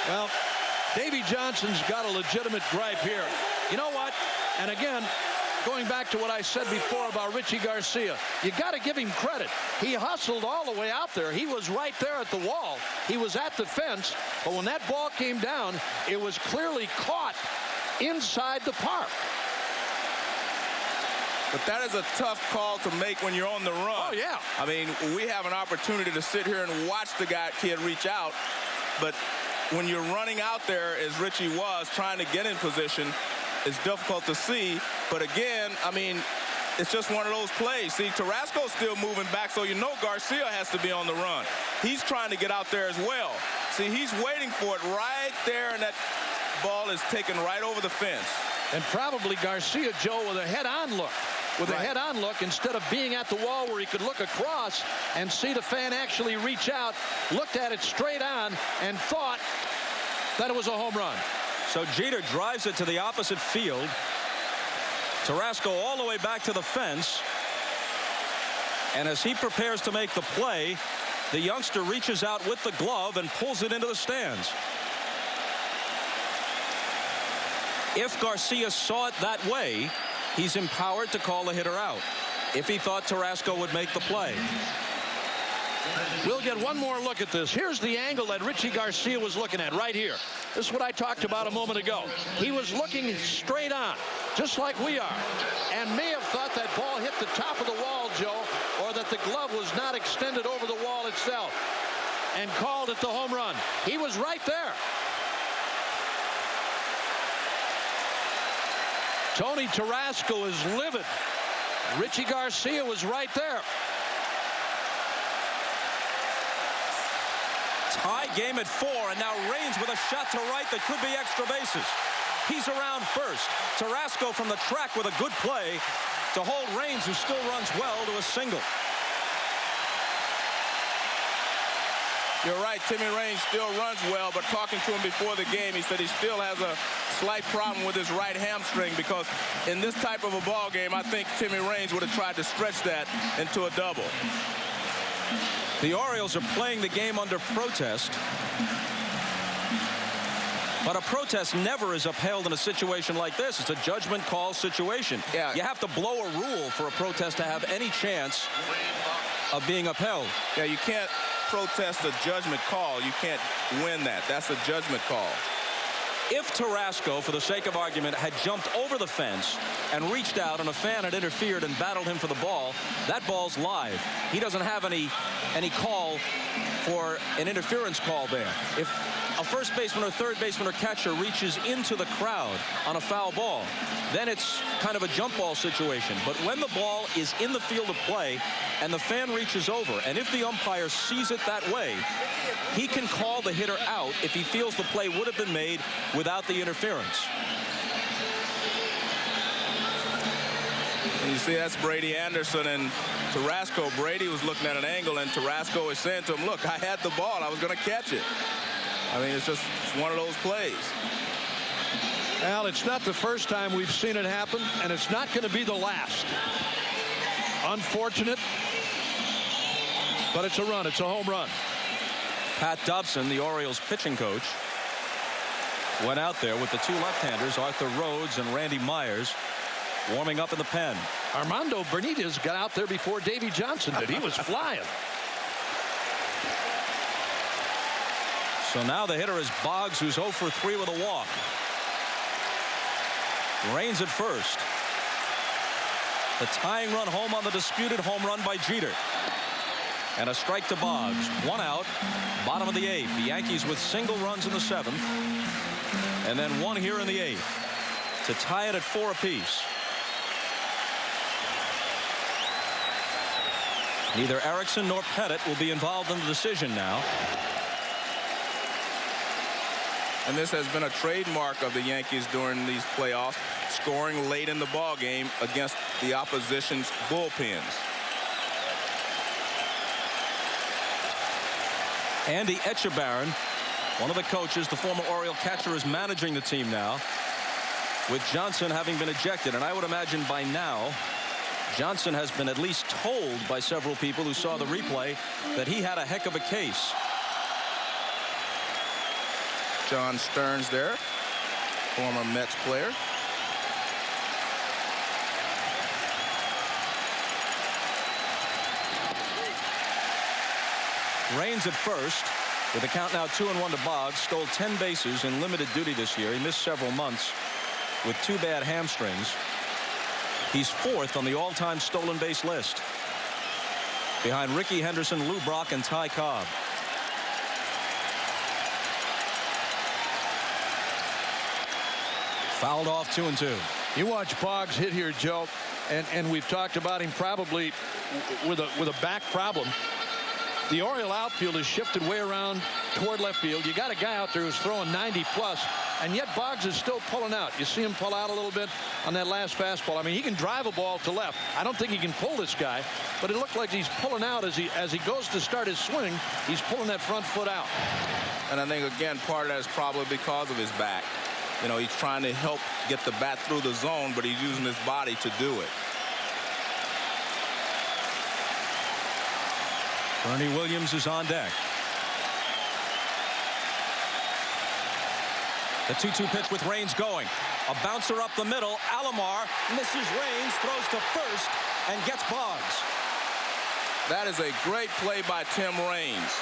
Well, Davey Johnson's got a legitimate gripe here. You know what? And again, going back to what I said before about Richie Garcia, you got to give him credit. He hustled all the way out there. He was right there at the wall. He was at the fence. But when that ball came down, it was clearly caught inside the park. But that is a tough call to make when you're on the run. Oh, yeah. I mean, we have an opportunity to sit here and watch the kid reach out. But when you're running out there, as Richie was, trying to get in position, it's difficult to see. But again, I mean, it's just one of those plays. See, Tarasco's still moving back, so you know Garcia has to be on the run. He's trying to get out there as well. See, he's waiting for it right there, and that ball is taken right over the fence. And probably Garcia, Joe, with a head-on look. With a head-on look, instead of being at the wall where he could look across and see the fan actually reach out, looked at it straight on and thought that it was a home run. So Jeter drives it to the opposite field. Tarasco all the way back to the fence. And as he prepares to make the play, the youngster reaches out with the glove and pulls it into the stands. If Garcia saw it that way, he's empowered to call the hitter out if he thought Tarasco would make the play. We'll get one more look at this. Here's the angle that Richie Garcia was looking at right here. This is what I talked about a moment ago. He was looking straight on, just like we are, and may have thought that ball hit the top of the wall, Joe, or that the glove was not extended over the wall itself, and called it the home run. He was right there. Tony Tarasco is livid. Richie Garcia was right there. Tie game at 4, and now Raines with a shot to right that could be extra bases. He's around first. Tarasco from the track with a good play to hold Raines, who still runs well, to a single. You're right, Timmy Raines still runs well, but talking to him before the game, he said he still has a slight problem with his right hamstring, because in this type of a ball game, I think Timmy Raines would have tried to stretch that into a double. The Orioles are playing the game under protest. But a protest never is upheld in a situation like this. It's a judgment call situation. Yeah. You have to blow a rule for a protest to have any chance of being upheld. Yeah, you can't protest a judgment call. You can't win that. That's a judgment call. If Tarasco, for the sake of argument, had jumped over the fence and reached out and a fan had interfered and battled him for the ball, that ball's live. He doesn't have any call for an interference call there. If a first baseman or third baseman or catcher reaches into the crowd on a foul ball, then it's kind of a jump ball situation. But when the ball is in the field of play and the fan reaches over, and if the umpire sees it that way, he can call the hitter out if he feels the play would have been made without the interference. And you see, that's Brady Anderson and Tarasco. Brady was looking at an angle, and Tarasco is saying to him, look, I had the ball. I was going to catch it. I mean, it's one of those plays. Well, it's not the first time we've seen it happen, and it's not going to be the last. Unfortunate, but it's a run. It's a home run. Pat Dobson, the Orioles pitching coach, went out there with the two left-handers, Arthur Rhodes and Randy Myers, warming up in the pen. Armando Benitez got out there before Davey Johnson did. He was flying. So now the hitter is Boggs, who's 0 for 3 with a walk. Raines at first. The tying run home on the disputed home run by Jeter. And a strike to Boggs. 1 out, bottom of the 8th. The Yankees with single runs in the 7th. And then 1 here in the 8th to tie it at 4 apiece. Neither Erickson nor Pettit will be involved in the decision now. And this has been a trademark of the Yankees during these playoffs, scoring late in the ball game against the opposition's bullpens. Andy Etchebarren, one of the coaches, the former Oriole catcher, is managing the team now, with Johnson having been ejected. And I would imagine by now Johnson has been at least told by several people who saw the replay that he had a heck of a case. John Stearns there, former Mets player. Raines at first, with a count now 2-1 to Boggs. Stole 10 bases in limited duty this year. He missed several months with 2 bad hamstrings. He's 4th on the all-time stolen base list, behind Rickey Henderson, Lou Brock, and Ty Cobb. Fouled off 2-2. You watch Boggs hit here, Joe, and we've talked about him probably with a back problem. The Oriole outfield is shifted way around toward left field. You got a guy out there who's throwing 90 plus, and yet Boggs is still pulling out. You see him pull out a little bit on that last fastball. I mean, he can drive a ball to left. I don't think he can pull this guy, but it looked like he's pulling out as he goes to start his swing. He's pulling that front foot out. And I think, again, part of that is probably because of his back. You know, he's trying to help get the bat through the zone, but he's using his body to do it. Bernie Williams is on deck. The 2-2 pitch with Raines going. A bouncer up the middle. Alomar misses Raines, throws to first, and gets Boggs. That is a great play by Tim Raines,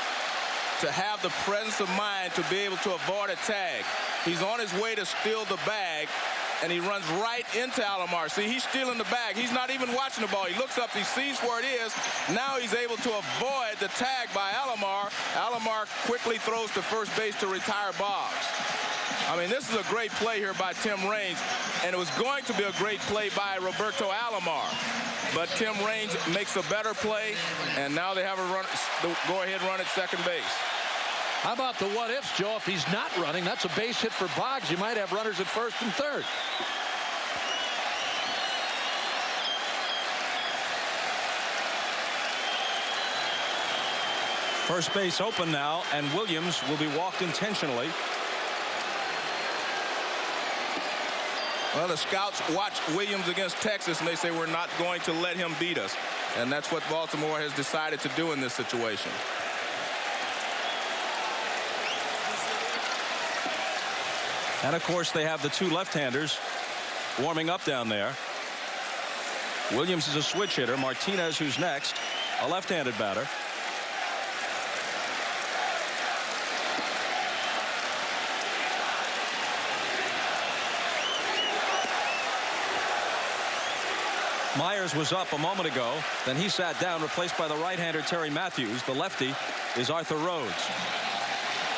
to have the presence of mind to be able to avoid a tag. He's on his way to steal the bag, and he runs right into Alomar. See, he's stealing the bag. He's not even watching the ball. He looks up, he sees where it is. Now he's able to avoid the tag by Alomar. Alomar quickly throws to first base to retire Boggs. I mean, this is a great play here by Tim Raines, and it was going to be a great play by Roberto Alomar. But Tim Raines makes a better play, and now they have a go-ahead run at second base. How about the what-ifs, Joe? If he's not running, that's a base hit for Boggs. You might have runners at first and third. First base open now, and Williams will be walked intentionally. Well, the scouts watch Williams against Texas, and they say we're not going to let him beat us. And that's what Baltimore has decided to do in this situation. And, of course, they have the 2 left-handers warming up down there. Williams is a switch hitter. Martinez, who's next, a left-handed batter. Myers was up a moment ago. Then he sat down, replaced by the right-hander Terry Matthews. The lefty is Arthur Rhodes.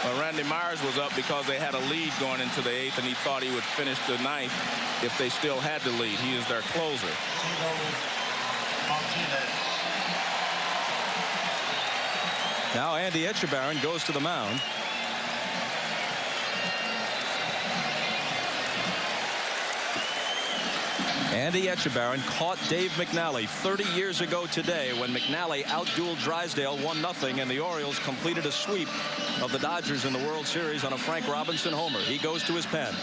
Well, Randy Myers was up because they had a lead going into the 8th, and he thought he would finish the 9th if they still had the lead. He is their closer. Now Andy Etchebarren goes to the mound. Andy Etchebarren caught Dave McNally 30 years ago today when McNally outdueled Drysdale 1-0, and the Orioles completed a sweep of the Dodgers in the World Series on a Frank Robinson homer. He goes to his pen.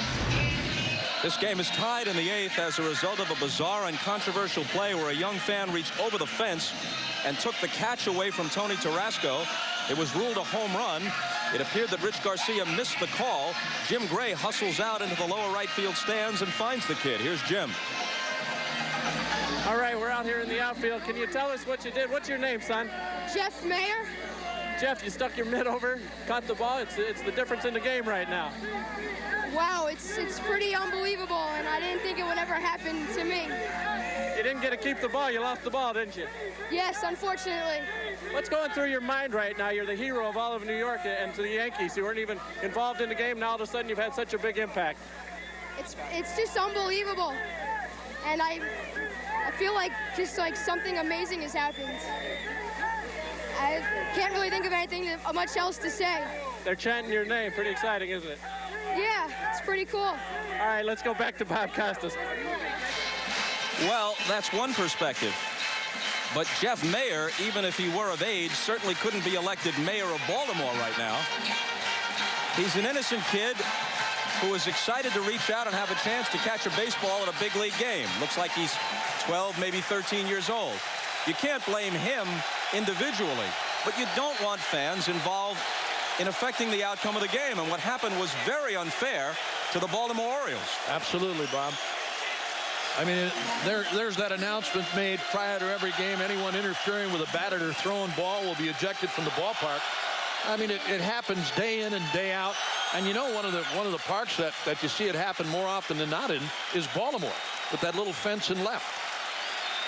This game is tied in the 8th as a result of a bizarre and controversial play where a young fan reached over the fence and took the catch away from Tony Tarasco. It was ruled a home run. It appeared that Rich Garcia missed the call. Jim Gray hustles out into the lower right field stands and finds the kid. Here's Jim. All right, we're out here in the outfield. Can you tell us what you did? What's your name, son? Jeff Mayer. Jeff, you stuck your mitt over, caught the ball. It's the difference in the game right now. Wow, it's pretty unbelievable, and I didn't think it would ever happen to me. You didn't get to keep the ball. You lost the ball, didn't you? Yes, unfortunately. What's going through your mind right now? You're the hero of all of New York and to the Yankees. You weren't even involved in the game. Now all of a sudden you've had such a big impact. It's just unbelievable, and I feel like just like something amazing has happened. I can't really think of anything much else to say. They're chanting your name. Pretty exciting, isn't it? Yeah, it's pretty cool. All right, let's go back to Bob Costas. Well, that's one perspective. But Jeff Mayer, even if he were of age, certainly couldn't be elected mayor of Baltimore right now. He's an innocent kid who is excited to reach out and have a chance to catch a baseball at a big league game. Looks like he's 12, maybe 13 years old. You can't blame him individually, but you don't want fans involved in affecting the outcome of the game. And what happened was very unfair to the Baltimore Orioles. Absolutely, Bob. I mean, there's that announcement made prior to every game. Anyone interfering with a batted or thrown ball will be ejected from the ballpark. I mean, it happens day in and day out. And you know, one of the parks that you see it happen more often than not in is Baltimore, with that little fence in left.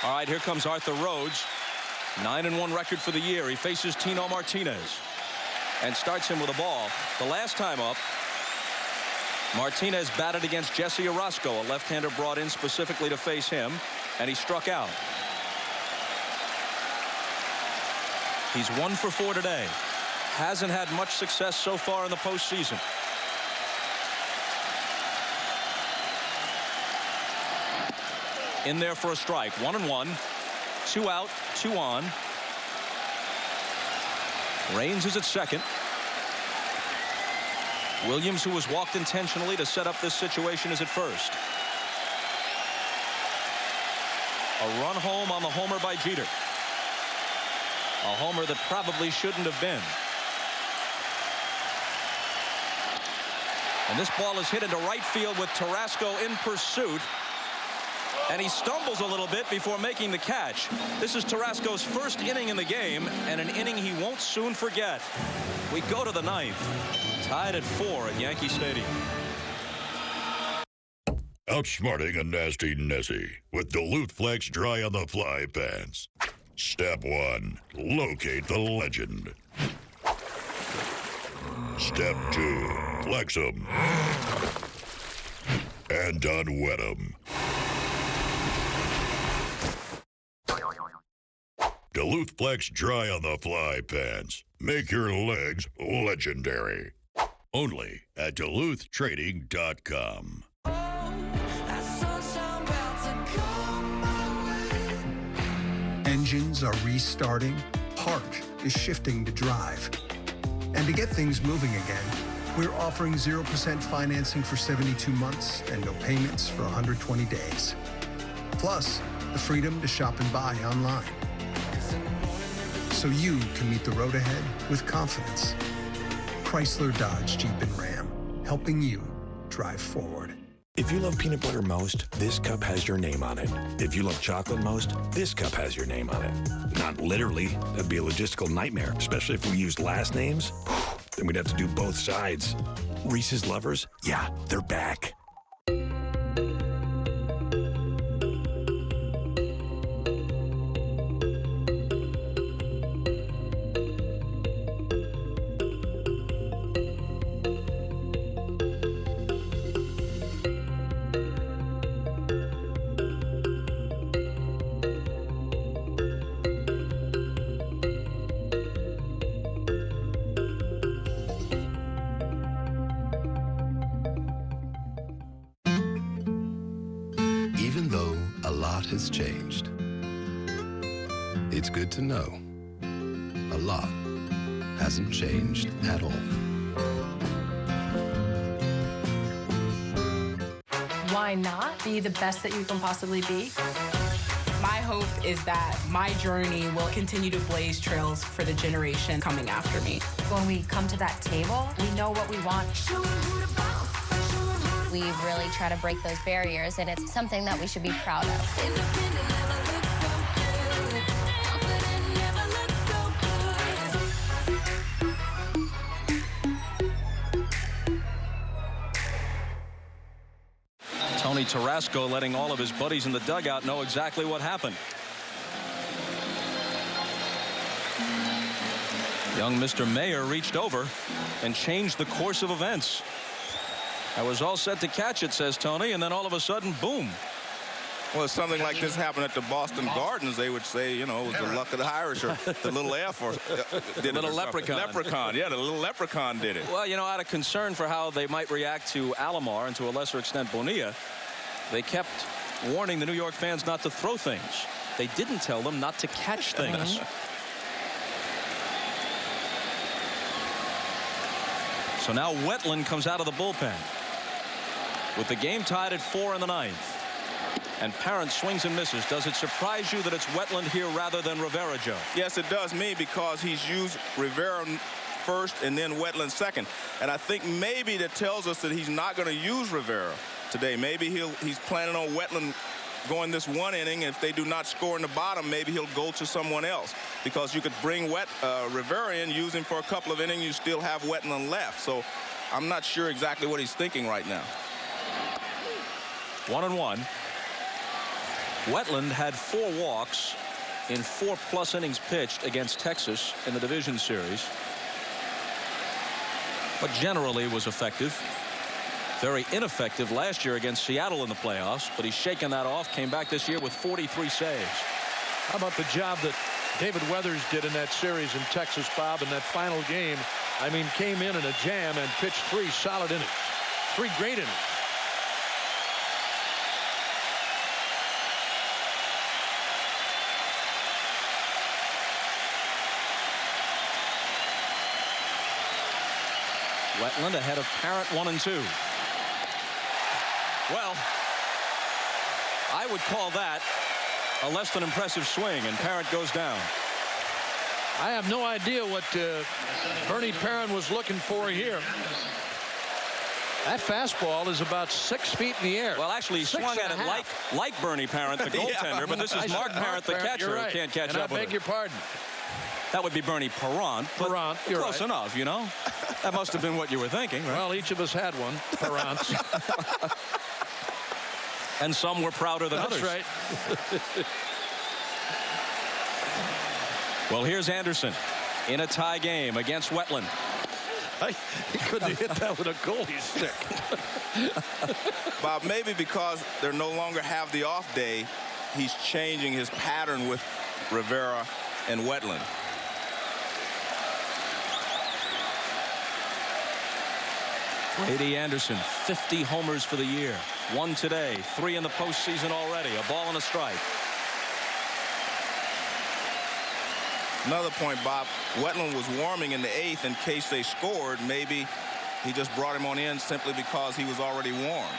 All right, here comes Arthur Rhodes. 9-1 record for the year. He faces Tino Martinez and starts him with a ball. The last time up, Martinez batted against Jesse Orozco, a left-hander brought in specifically to face him, and he struck out. He's 1 for 4 today. Hasn't had much success so far in the postseason. In there for a strike. 1-1. 2 out, 2 on. Raines is at second. Williams, who was walked intentionally to set up this situation, is at first. A run home on the homer by Jeter. A homer that probably shouldn't have been. And this ball is hit into right field with Tarasco in pursuit. And he stumbles a little bit before making the catch. This is Tarasco's first inning in the game, and an inning he won't soon forget. We go to the 9th. Tied at 4 at Yankee Stadium. Outsmarting a nasty Nessie with Duluth Flex Dry on the Fly pants. Step 1, locate the legend. Step 2, flex them. And unwet them. Duluth Flex Dry on the Fly pants. Make your legs legendary. Only at DuluthTrading.com. Engines are restarting. Park is shifting to drive. And to get things moving again, we're offering 0% financing for 72 months and no payments for 120 days. Plus, the freedom to shop and buy online. So you can meet the road ahead with confidence. Chrysler, Dodge, Jeep, and Ram, helping you drive forward. If you love peanut butter most, this cup has your name on it. If you love chocolate most, this cup has your name on it. Not literally. That'd be a logistical nightmare, especially if we used last names. Then we'd have to do both sides. Reese's lovers, yeah, they're back. Has changed. It's good to know a lot hasn't changed at all. Why not be the best that you can possibly be? My hope is that my journey will continue to blaze trails for the generation coming after me. When we come to that table, we know what we want. We really try to break those barriers, and it's something that we should be proud of. Tony Tarasco letting all of his buddies in the dugout know exactly what happened. Young Mr. Mayer reached over and changed the course of events. I was all set to catch it, says Tony, and then all of a sudden, boom. Well, if something like this happened at the Boston Gardens, they would say, you know, it was the luck of the Irish or the little F or the little leprechaun. Leprechaun, yeah, the little leprechaun did it. Well, you know, out of concern for how they might react to Alomar and to a lesser extent Bonilla, they kept warning the New York fans not to throw things. They didn't tell them not to catch things. So now Wetland comes out of the bullpen with the game tied at 4 in the 9th. And Parent swings and misses. Does it surprise you that it's Wetland here rather than Rivera, Joe? Yes, it does me, because he's used Rivera first and then Wetland second. And I think maybe that tells us that he's not going to use Rivera today. Maybe he's planning on Wetland going this 1 inning. If they do not score in the bottom, maybe he'll go to someone else, because you could bring Rivera in, use him for a couple of innings, you still have Wetland left. So I'm not sure exactly what he's thinking right now. 1-1. Wetland had 4 walks in 4+ innings pitched against Texas in the division series, but generally was effective. Very ineffective last year against Seattle in the playoffs, but he's shaken that off. Came back this year with 43 saves. How about the job that David Weathers did in that series in Texas, Bob, in that final game? I mean, came in a jam and pitched 3 solid innings, 3 great innings. Wetland ahead of Parent 1-2. Well, I would call that a less than impressive swing, and Parent goes down. I have no idea what Bernie Parent was looking for here. That fastball is about 6 feet in the air. Well, actually, he swung at it like Bernie Parent, the goaltender, but this is Mark Parent, the catcher, who can't catch up with it. I beg your pardon. That would be Bernie Parent. Parent, you're close enough, you know. That must have been what you were thinking, right? Well, each of us had one, Parents. And some were prouder than others. That's right. Well, here's Anderson in a tie game against Wetland. He couldn't have hit that with a goalie stick. Bob, maybe because they no longer have the off day, he's changing his pattern with Rivera and Wetland. Brady Anderson, 50 homers for the year. 1 today, 3 in the postseason already. A ball and a strike. Another point, Bob. Wetland was warming in the 8th in case they scored. Maybe he just brought him on in simply because he was already warm.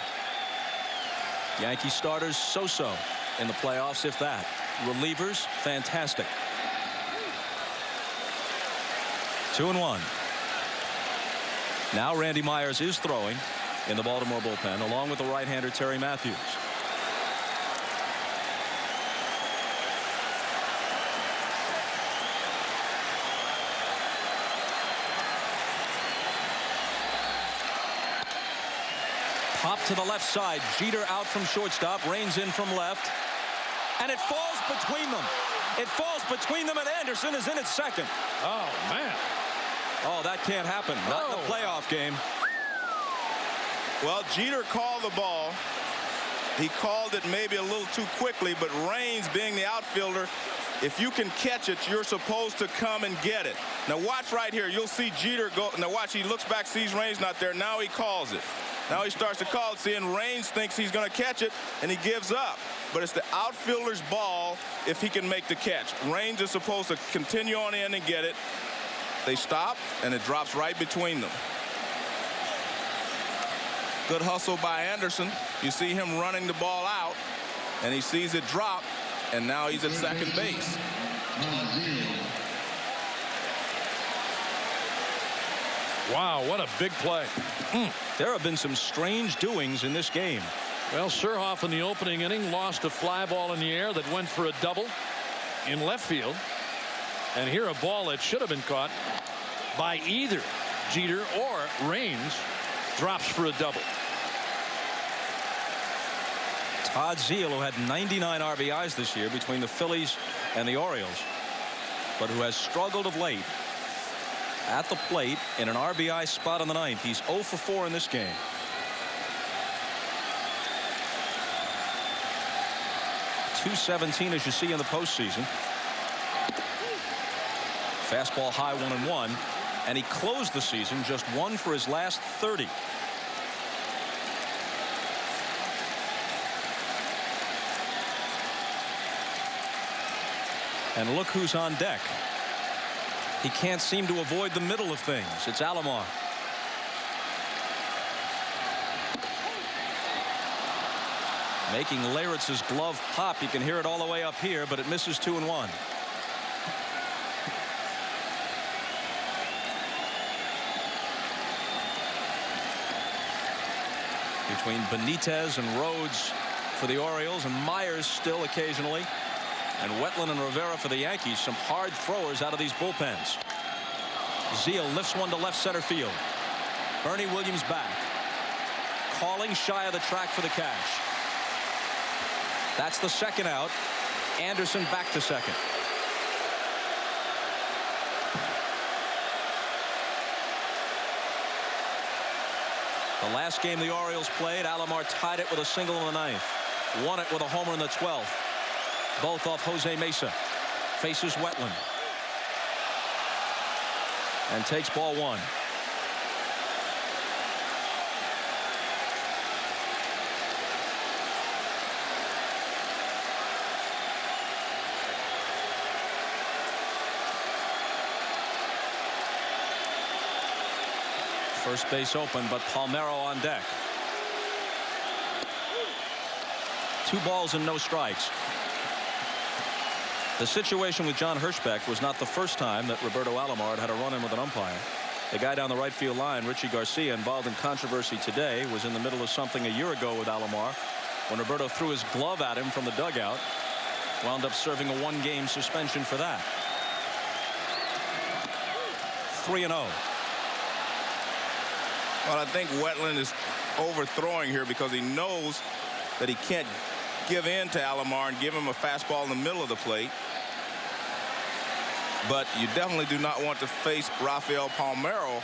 Yankee starters so-so in the playoffs, if that. Relievers, fantastic. 2-1. Now Randy Myers is throwing in the Baltimore bullpen, along with the right-hander Terry Matthews. Pop to the left side. Jeter out from shortstop. Reigns in from left. And it falls between them. It falls between them, and Anderson is in at second. Oh, man. Oh, that can't happen. Not in the playoff game. Well, Jeter called the ball. He called it maybe a little too quickly, but Reigns, being the outfielder, if you can catch it, you're supposed to come and get it. Now watch right here. You'll see Jeter go. Now watch, he looks back, sees Reigns not there. Now he calls it. Now he starts to call it, seeing Reigns thinks he's going to catch it, and he gives up. But it's the outfielder's ball if he can make the catch. Reigns is supposed to continue on in and get it. They stop, and it drops right between them. Good hustle by Anderson. You see him running the ball out, and he sees it drop, and now he's at second base. Wow, what a big play. There have been some strange doings in this game. Well, Surhoff in the opening inning lost a fly ball in the air that went for a double in left field. And here a ball that should have been caught by either Jeter or Reigns drops for a double. Todd Zeile, who had 99 RBIs this year between the Phillies and the Orioles, but who has struggled of late at the plate in an RBI spot in the 9th. He's 0 for 4 in this game. .217 as you see in the postseason. Fastball high 1-1, and he closed the season just 1 for his last 30. And look who's on deck. He can't seem to avoid the middle of things. It's Alomar. Making Leyritz's glove pop. You can hear it all the way up here, but it misses 2-1. Between Benitez and Rhodes for the Orioles, and Myers still occasionally, and Wetland and Rivera for the Yankees. Some hard throwers out of these bullpens. Zeal lifts one to left center field. Bernie Williams back. Calling shy of the track for the catch. That's the second out. Anderson back to second. The last game the Orioles played, Alomar tied it with a single in the 9th. Won it with a homer in the 12th. Both off Jose Mesa. Faces Wetland. And takes ball 1. First base open, but Palmeiro on deck. 2 balls and no strikes. The situation with John Hirschbeck was not the first time that Roberto Alomar had a run-in with an umpire. The guy down the right field line, Richie Garcia, involved in controversy today, was in the middle of something a year ago with Alomar when Roberto threw his glove at him from the dugout. Wound up serving a 1-game suspension for that. 3-0. Well, I think Wetland is overthrowing here because he knows that he can't give in to Alomar and give him a fastball in the middle of the plate. But you definitely do not want to face Rafael Palmeiro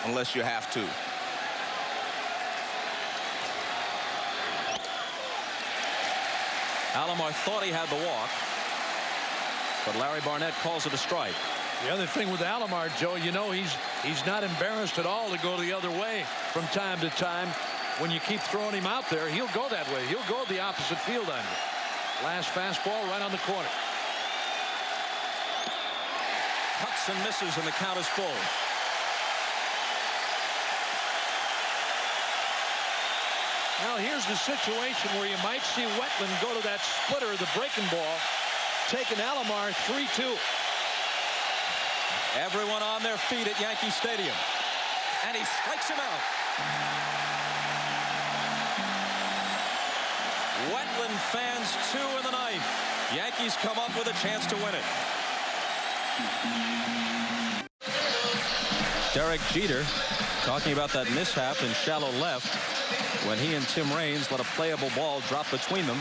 unless you have to. Alomar thought he had the walk, but Larry Barnett calls it a strike. The other thing with Alomar, Joe, you know, he's not embarrassed at all to go the other way from time to time. When you keep throwing him out there, he'll go that way. He'll go the opposite field on you. Last fastball right on the corner. Cuts and misses, and the count is full. Now here's the situation where you might see Wetland go to that splitter, the breaking ball, taking Alomar 3-2. Everyone on their feet at Yankee Stadium, and he strikes him out. Wetland fans 2 in the 9th. Yankees come up with a chance to win it. Derek Jeter talking about that mishap in shallow left when he and Tim Raines let a playable ball drop between them.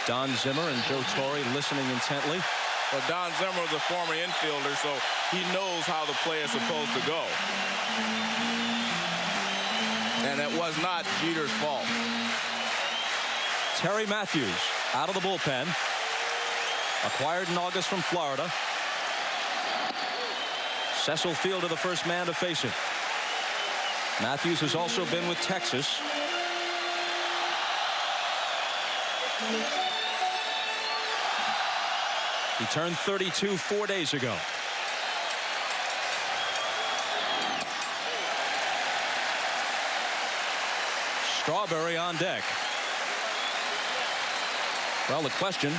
Don Zimmer and Joe Torre listening intently. Well, Don Zimmer was a former infielder, so he knows how the play is supposed to go. And it was not Jeter's fault. Terry Matthews out of the bullpen. Acquired in August from Florida. Cecil Fielder, the first man to face him. Matthews has also been with Texas. He turned 32 4 days ago. Strawberry on deck. Well, the question,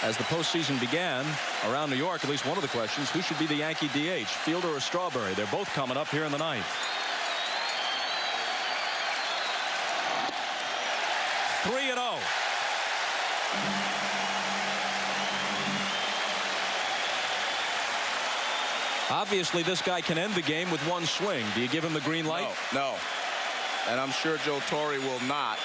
as the postseason began around New York, at least one of the questions, who should be the Yankee DH, Fielder or Strawberry? They're both coming up here in the 9th. 3-0. Obviously, this guy can end the game with one swing. Do you give him the green light? No. And I'm sure Joe Torre will not,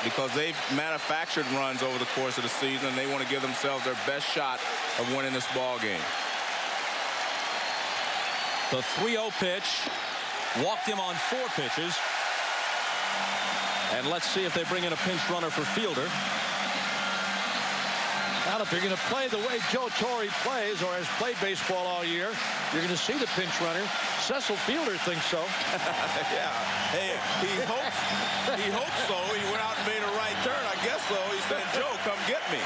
because they've manufactured runs over the course of the season, and they want to give themselves their best shot of winning this ball game. The 3-0 pitch. Walked him on 4 pitches. And let's see if they bring in a pinch runner for Fielder. Well, if you're going to play the way Joe Torre plays or has played baseball all year, you're going to see the pinch runner. Cecil Fielder thinks so. Yeah. Hey, he hopes so. He went out and made a right turn. I guess so. He said, Joe, come get me.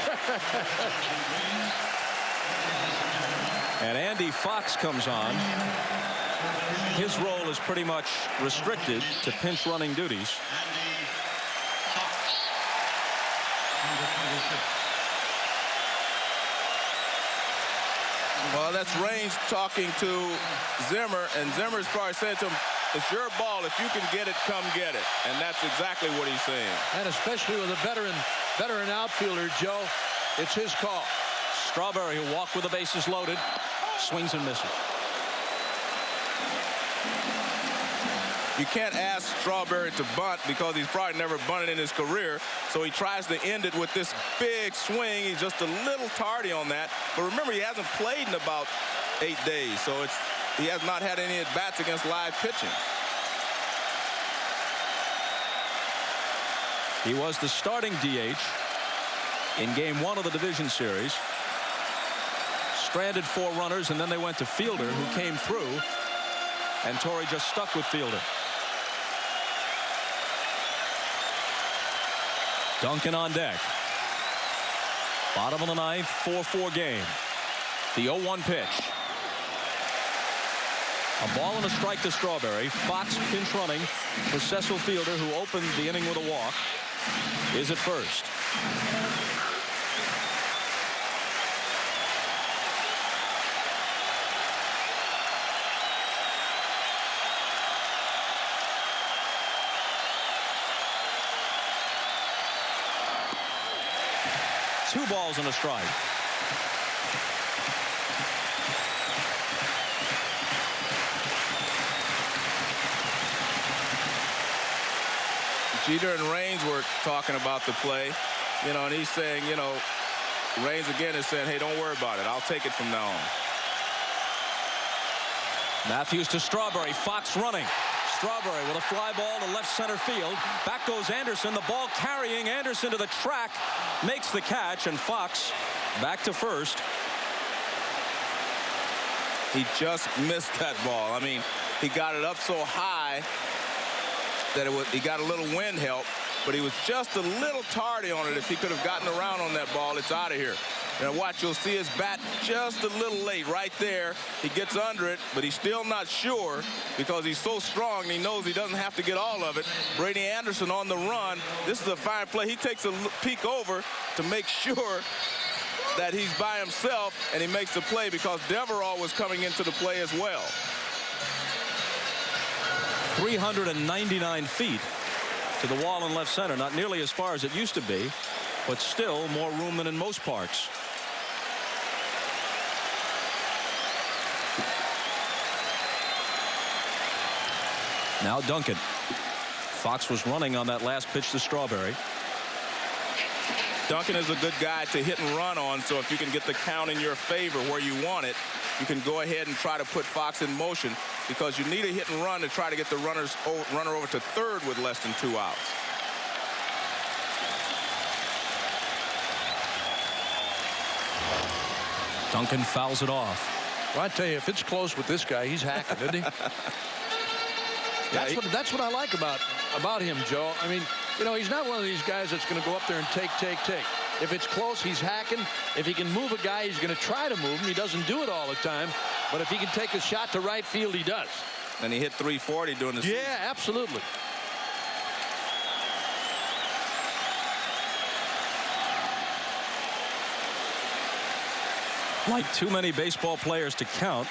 And Andy Fox comes on. His role is pretty much restricted to pinch running duties. Well, that's Raines talking to Zimmer, and Zimmer's probably saying to him, it's your ball. If you can get it, come get it. And that's exactly what he's saying. And especially with a veteran outfielder, Joe, it's his call. Strawberry, who walked with the bases loaded, swings and misses. You can't ask Strawberry to bunt because he's probably never bunted in his career. So he tries to end it with this big swing. He's just a little tardy on that. But remember, he hasn't played in about 8 days. So he has not had any at-bats against live pitching. He was the starting DH in Game 1 of the division series. Stranded 4 runners, and then they went to Fielder, who came through. And Torre just stuck with Fielder. Duncan on deck. Bottom of the 9th, 4-4 game. The 0-1 pitch. A ball and a strike to Strawberry. Fox pinch running for Cecil Fielder, who opened the inning with a walk, is at first. Two balls and a strike. Jeter and Raines were talking about the play, and he's saying, Raines again is saying, hey, don't worry about it. I'll take it from now on. Matthews to Strawberry. Fox running. Strawberry with a fly ball to left center field. Back goes Anderson. The ball carrying Anderson to the track. Makes the catch, and Fox back to first. He just missed that ball. I mean, he got it up so high that he got a little wind help, but he was just a little tardy on it. If he could have gotten around on that ball, it's out of here. Now watch, you'll see his bat just a little late right there. He gets under it, but he's still not sure because he's so strong and he knows he doesn't have to get all of it. Brady Anderson on the run. This is a fine play. He takes a peek over to make sure that he's by himself, and he makes the play because Devereaux was coming into the play as well. 399 feet to the wall in left center. Not nearly as far as it used to be, but still more room than in most parks. Now Duncan. Fox was running on that last pitch to Strawberry. Duncan is a good guy to hit and run on, so if you can get the count in your favor where you want it, you can go ahead and try to put Fox in motion because you need a hit and run to try to get the runner over to third with less than 2 outs. Duncan fouls it off. Well, I tell you, if it's close with this guy, he's hacking, isn't he? That's what I like about him, Joe. I mean, he's not one of these guys that's going to go up there and take. If it's close, he's hacking. If he can move a guy, he's going to try to move him. He doesn't do it all the time. But if he can take a shot to right field, he does. And he hit 340 during the season. Yeah, absolutely. Like too many baseball players to count,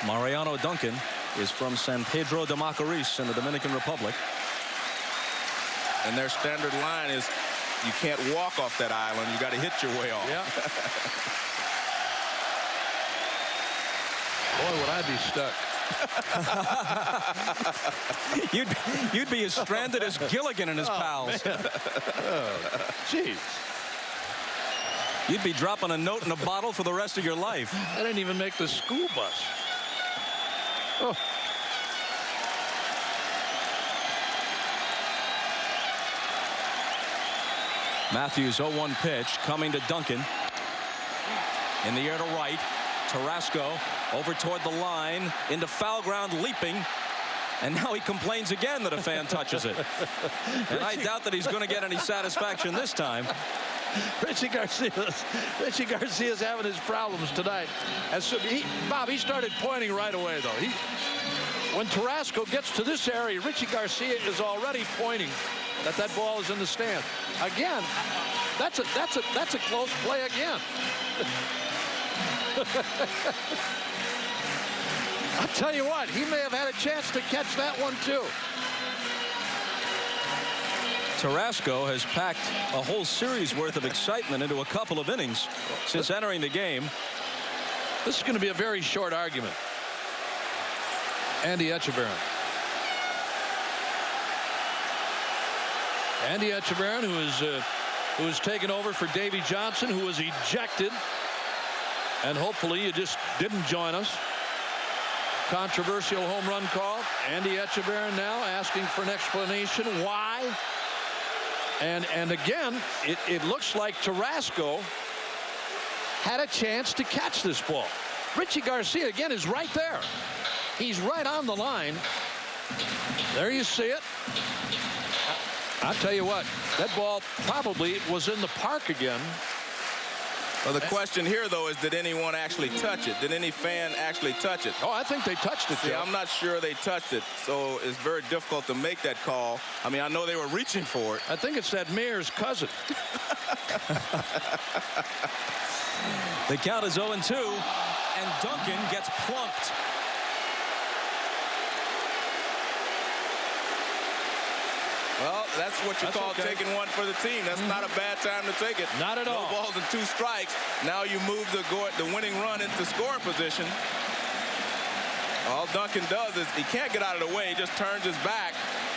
Mariano Duncan is from San Pedro de Macorís in the Dominican Republic. And their standard line is you can't walk off that island. You got to hit your way off. Yeah. Boy, would I be stuck. You'd be as stranded as Gilligan and his pals. Jeez. You'd be dropping a note in a bottle for the rest of your life. I didn't even make the school bus. Oh. Matthews 0-1 pitch coming to Duncan. In the air to right. Tarasco over toward the line. Into foul ground, leaping. And now he complains again that a fan touches it. And I doubt that he's going to get any satisfaction this time. Richie Garcia's having his problems tonight. Bob, he started pointing right away, though. When Tarasco gets to this area, Richie Garcia is already pointing that ball is in the stand. Again, that's a close play again. I'll tell you what, he may have had a chance to catch that one too. Tarasco has packed a whole series worth of excitement into a couple of innings since entering the game. This is going to be a very short argument. Andy Etchebarren. Andy Etchebarren, who is taken over for Davey Johnson, who was ejected. And hopefully you just didn't join us. Controversial home run call. Andy Etchebarren now asking for an explanation why. And again, it looks like Tarasco had a chance to catch this ball. Richie Garcia again is right there. He's right on the line. There you see it. I'll tell you what, that ball probably was in the park again. Well, the question here, though, is did anyone actually touch it? Did any fan actually touch it? Oh, I think they touched it, See, Joe. I'm not sure they touched it, so it's very difficult to make that call. I mean, I know they were reaching for it. I think it's that mayor's cousin. The count is 0-2, and Duncan gets plunked. Well, that's what you call taking one for the team. That's not a bad time to take it. Not at all. No balls and 2 strikes. Now you move the winning run into scoring position. All Duncan does is he can't get out of the way. He just turns his back,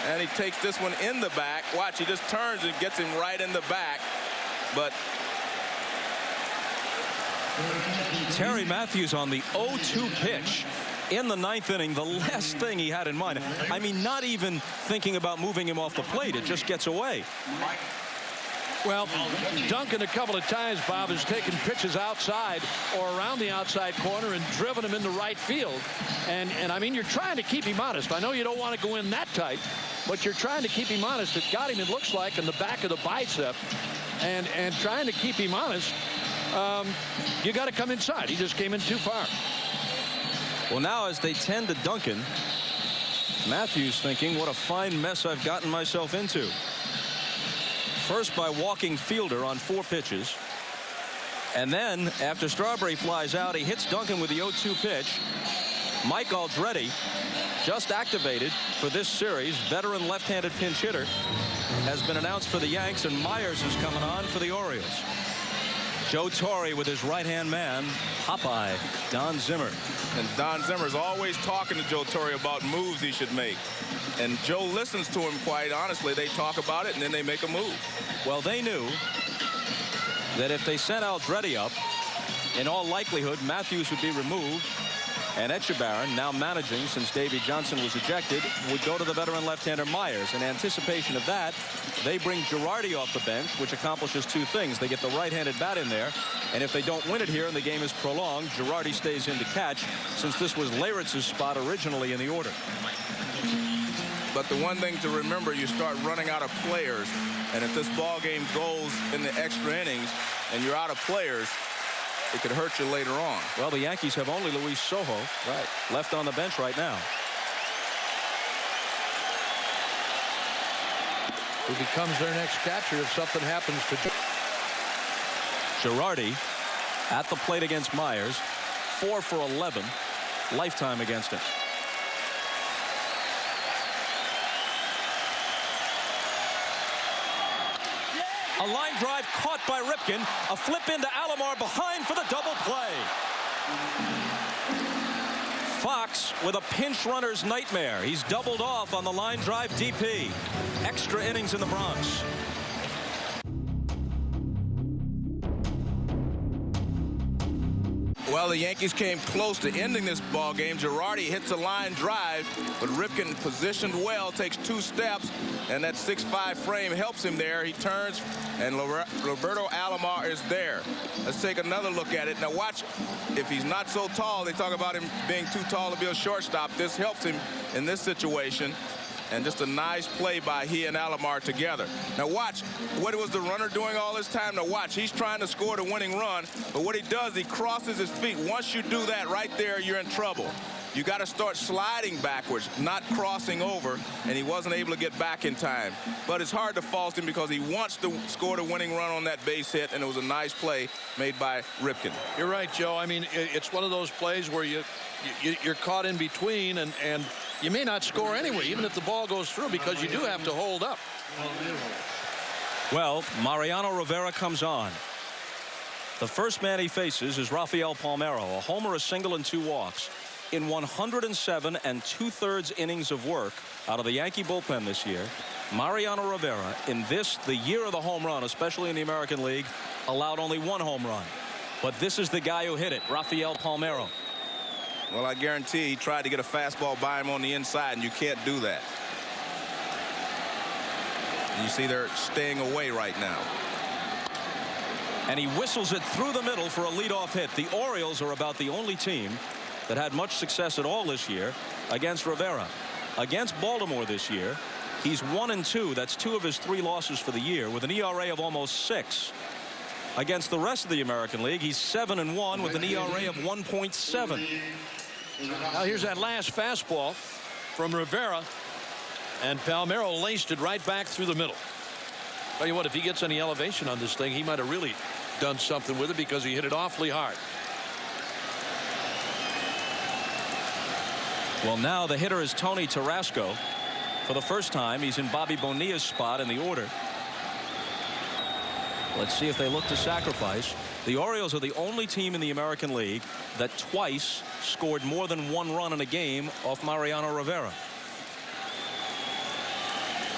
and he takes this one in the back. Watch, he just turns and gets him right in the back. But Terry Matthews on the 0-2 pitch in the 9th inning, the last thing he had in mind. I mean, not even thinking about moving him off the plate. It just gets away. Well, Duncan a couple of times, Bob, has taken pitches outside or around the outside corner and driven him into right field. And I mean, you're trying to keep him honest. I know you don't want to go in that tight, but you're trying to keep him honest. It got him, it looks like, in the back of the bicep. And trying to keep him honest, you got to come inside. He just came in too far. Well, now as they tend to Duncan, Matthews thinking, what a fine mess I've gotten myself into. First by walking Fielder on 4 pitches. And then after Strawberry flies out, he hits Duncan with the 0-2 pitch. Mike Aldretti, just activated for this series, veteran left-handed pinch hitter, has been announced for the Yanks, and Myers is coming on for the Orioles. Joe Torre with his right-hand man, Popeye, Don Zimmer. And Don Zimmer's always talking to Joe Torre about moves he should make. And Joe listens to him quite honestly. They talk about it, and then they make a move. Well, they knew that if they sent Aldretti up, in all likelihood, Matthews would be removed. And Etchebarren, now managing since Davey Johnson was ejected, would go to the veteran left-hander Myers. In anticipation of that, they bring Girardi off the bench, which accomplishes 2 things. They get the right-handed bat in there, and if they don't win it here and the game is prolonged, Girardi stays in to catch, since this was Leyritz's spot originally in the order. But the one thing to remember, you start running out of players, and if this ball game goes in the extra innings and you're out of players, it could hurt you later on. Well, the Yankees have only Luis Sojo left on the bench right now. Who becomes their next catcher if something happens to Girardi at the plate against Myers. 4 for 11 lifetime against him. A line drive caught by Ripken. A flip into Alomar behind for the double play. Fox with a pinch runner's nightmare. He's doubled off on the line drive DP. Extra innings in the Bronx. Well, the Yankees came close to ending this ball game. Girardi hits a line drive, but Ripken positioned well, takes 2 steps, and that 6'5" frame helps him there. He turns, and Roberto Alomar is there. Let's take another look at it. Now watch, if he's not so tall, they talk about him being too tall to be a shortstop. This helps him in this situation. And just a nice play by he and Alomar together. Now watch, what was the runner doing all this time? Now watch, he's trying to score the winning run, but what he does, he crosses his feet. Once you do that right there, you're in trouble. You got to start sliding backwards, not crossing over, and he wasn't able to get back in time. But it's hard to fault him because he wants to score the winning run on that base hit, and it was a nice play made by Ripken. You're right, Joe. I mean, it's one of those plays where you're caught in between, and you may not score anyway, even if the ball goes through, because you do have to hold up. Well, Mariano Rivera comes on. The first man he faces is Rafael Palmeiro, a homer, a single, and 2 walks. In 107 2/3 innings of work out of the Yankee bullpen this year, Mariano Rivera, in this, the year of the home run, especially in the American League, allowed only 1 home run. But this is the guy who hit it, Rafael Palmeiro. Well, I guarantee he tried to get a fastball by him on the inside, and you can't do that. And you see they're staying away right now. And he whistles it through the middle for a leadoff hit. The Orioles are about the only team that had much success at all this year against Rivera. Against Baltimore this year, he's 1-2. That's 2 of his 3 losses for the year, with an ERA of almost 6. Against the rest of the American League, he's 7-1 with an ERA of 1.7. Now here's that last fastball from Rivera, and Palmeiro laced it right back through the middle. Tell you what, if he gets any elevation on this thing, he might have really done something with it, because he hit it awfully hard. Well, now the hitter is Tony Tarasco. For the first time, he's in Bobby Bonilla's spot in the order. Let's see if they look to sacrifice. The Orioles are the only team in the American League that twice scored more than 1 run in a game off Mariano Rivera.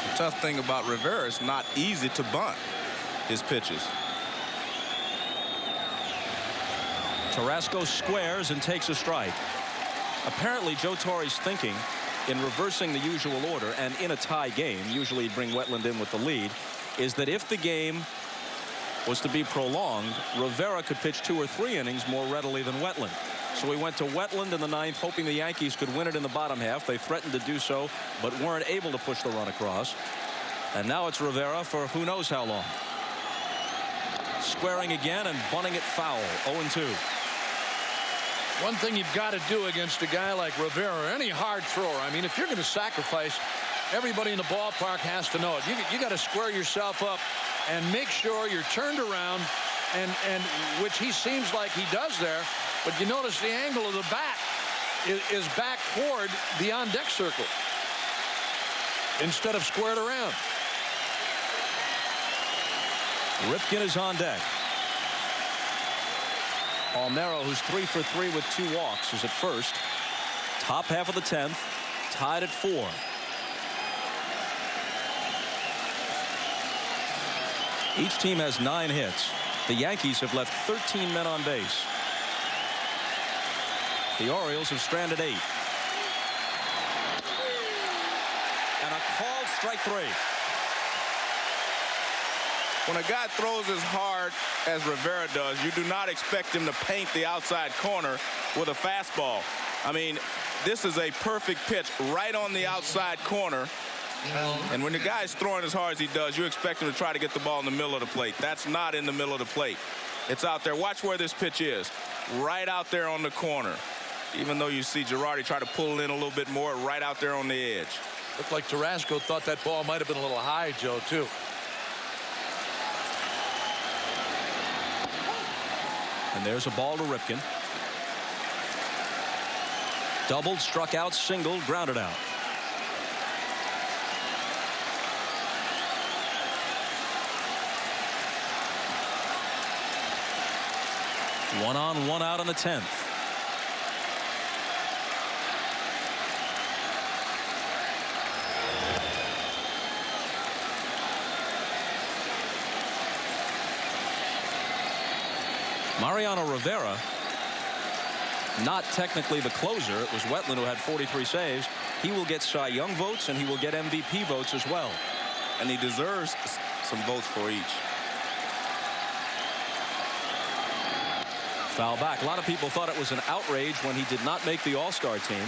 The tough thing about Rivera is not easy to bunt his pitches. Tarasco squares and takes a strike. Apparently, Joe Torre's thinking in reversing the usual order, and in a tie game, usually bring Wetland in with the lead, is that if the game was to be prolonged, Rivera could pitch 2 or 3 innings more readily than Wetland. So he went to Wetland in the 9th, hoping the Yankees could win it in the bottom half. They threatened to do so, but weren't able to push the run across. And now it's Rivera for who knows how long. Squaring again and bunting it foul. 0-2. One thing you've got to do against a guy like Rivera, or any hard thrower, I mean, if you're going to sacrifice, everybody in the ballpark has to know it. You got to square yourself up and make sure you're turned around, and which he seems like he does there. But you notice the angle of the bat is back toward the on-deck circle instead of squared around. Ripken is on deck. Palmeiro, who's 3 for 3 with 2 walks, is at first. Top half of the 10th, tied at 4. Each team has 9 hits. The Yankees have left 13 men on base. The Orioles have stranded 8. And a called strike 3. When a guy throws as hard as Rivera does, you do not expect him to paint the outside corner with a fastball. I mean, this is a perfect pitch right on the outside corner. And when the guy's throwing as hard as he does, you expect him to try to get the ball in the middle of the plate. That's not in the middle of the plate. It's out there. Watch where this pitch is. Right out there on the corner. Even though you see Girardi try to pull it in a little bit more, right out there on the edge. Looked like Tarasco thought that ball might have been a little high, Joe, too. And there's a ball to Ripken. Doubled, struck out, singled, grounded out. One on, one out in the 10th. Mariano Rivera not technically the closer. It was Wetland who had 43 saves. He will get Cy Young votes, and he will get MVP votes as well. And he deserves some votes for each. Foul back. A lot of people thought it was an outrage when he did not make the All-Star team.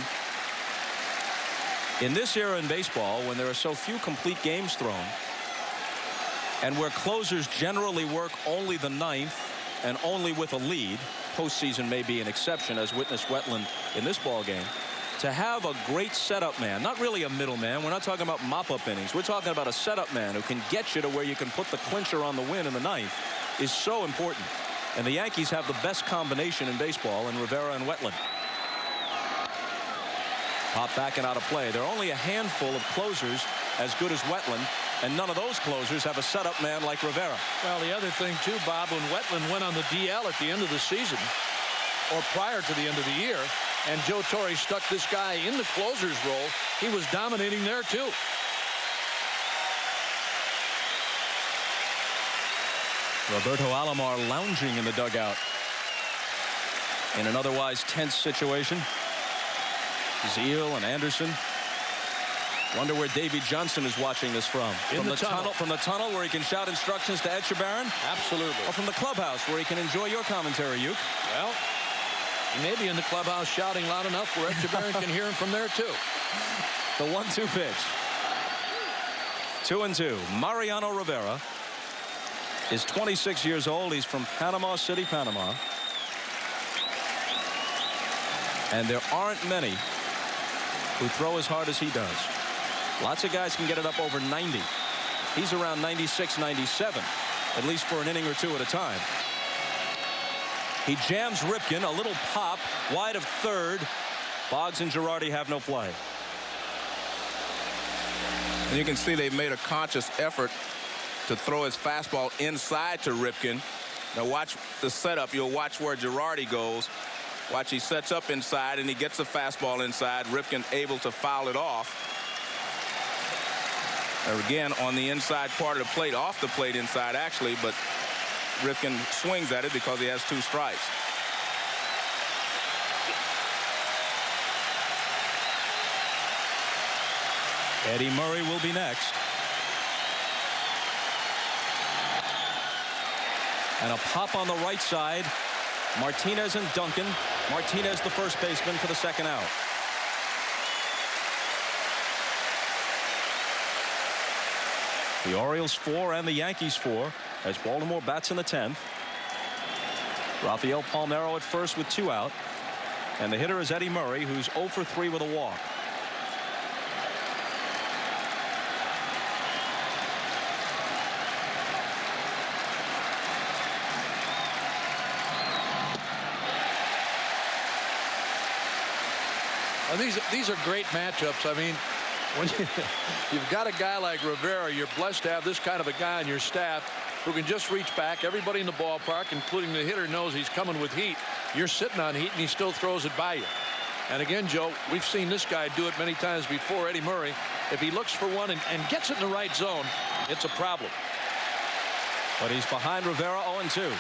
In this era in baseball, when there are so few complete games thrown, and where closers generally work only the ninth and only with a lead, postseason may be an exception, as witnessed Wetland in this ball game, to have a great setup man, not really a middleman. We're not talking about mop-up innings. We're talking about a setup man who can get you to where you can put the clincher on the win in the ninth is so important. And the Yankees have the best combination in baseball in Rivera and Wetland. Pop back and out of play. There are only a handful of closers as good as Wetland, and none of those closers have a setup man like Rivera. Well, the other thing too, Bob, when Wetland went on the DL at the end of the season, or prior to the end of the year, and Joe Torre stuck this guy in the closer's role, he was dominating there too. Roberto Alomar lounging in the dugout in an otherwise tense situation. Zeal and Anderson. Wonder where Davey Johnson is watching this from. From the tunnel. From the tunnel where he can shout instructions to Ed Shebarin? Absolutely. Or from the clubhouse where he can enjoy your commentary, Uke? Well, he may be in the clubhouse shouting loud enough where Ed Shebarin can hear him from there too. The 1-2 pitch. 2-2. Mariano Rivera is 26 years old. He's from Panama City, Panama. And there aren't many who throw as hard as he does. Lots of guys can get it up over 90. He's around 96, 97, at least for an inning or two at a time. He jams Ripken, a little pop, wide of third. Boggs and Girardi have no play. And you can see they've made a conscious effort to throw his fastball inside to Ripken. Now watch the setup. You'll watch where Girardi goes. Watch, he sets up inside and he gets the fastball inside. Ripken able to foul it off. And again, on the inside part of the plate, off the plate inside actually, but Ripken swings at it because he has 2 strikes. Eddie Murray will be next. And a pop on the right side. Martinez and Duncan. Martinez, the first baseman, for the second out. The Orioles 4 and the Yankees 4 as Baltimore bats in the 10th. Rafael Palmeiro at first with 2 out. And the hitter is Eddie Murray, who's 0 for 3 with a walk. These are great matchups. I mean, when you've got a guy like Rivera, you're blessed to have this kind of a guy on your staff who can just reach back. Everybody in the ballpark, including the hitter, knows he's coming with heat. You're sitting on heat, and he still throws it by you. And again, Joe, we've seen this guy do it many times before, Eddie Murray. If he looks for one and gets it in the right zone, it's a problem. But he's behind Rivera 0-2.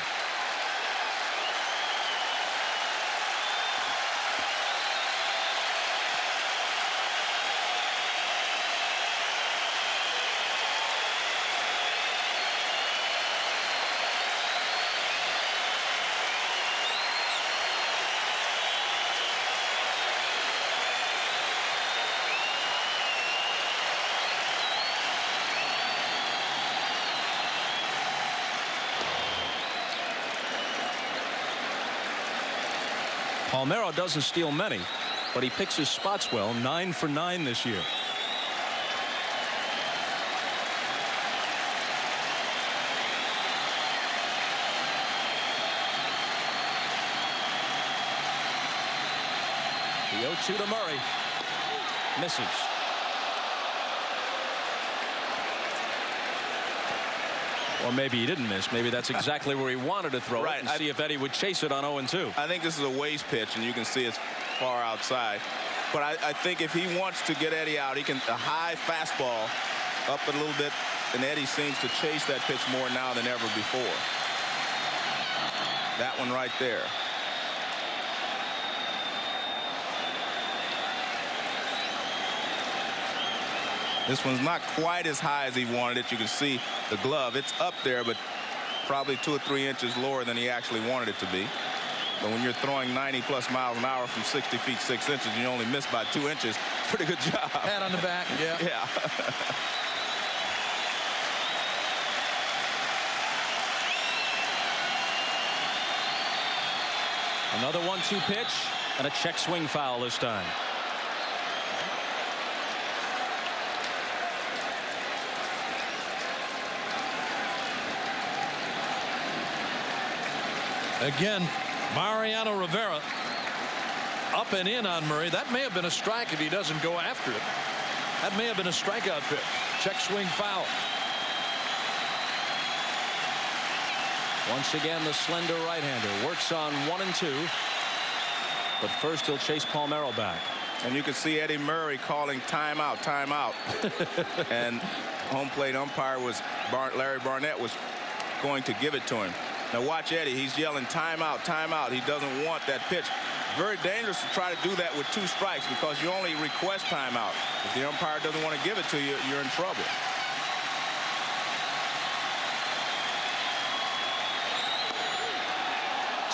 Palmeiro doesn't steal many, but he picks his spots well. 9 for 9 this year. The 0-2 to Murray. Misses. Or maybe he didn't miss. Maybe that's exactly where he wanted to throw it and see if Eddie would chase it on 0-2. I think this is a waste pitch, and you can see it's far outside. But I think if he wants to get Eddie out, he can a high fastball up a little bit, and Eddie seems to chase that pitch more now than ever before. That one right there. This one's not quite as high as he wanted it. You can see the glove. It's up there, but probably 2 or 3 inches lower than he actually wanted it to be. But when you're throwing 90+ miles an hour from 60 feet 6 inches, you only miss by 2 inches. Pretty good job. Pat on the back, yeah. Yeah. Another 1-2 pitch and a check swing foul this time. Again, Mariano Rivera up and in on Murray. That may have been a strike if he doesn't go after it. That may have been a strikeout pitch. Check swing foul. Once again, the slender right-hander works on 1 and 2. But first he'll chase Palmeiro back. And you can see Eddie Murray calling timeout, timeout. And home plate umpire was Larry Barnett was going to give it to him. Now watch Eddie. He's yelling timeout, timeout. He doesn't want that pitch. Very dangerous to try to do that with 2 strikes because you only request timeout. If the umpire doesn't want to give it to you, you're in trouble.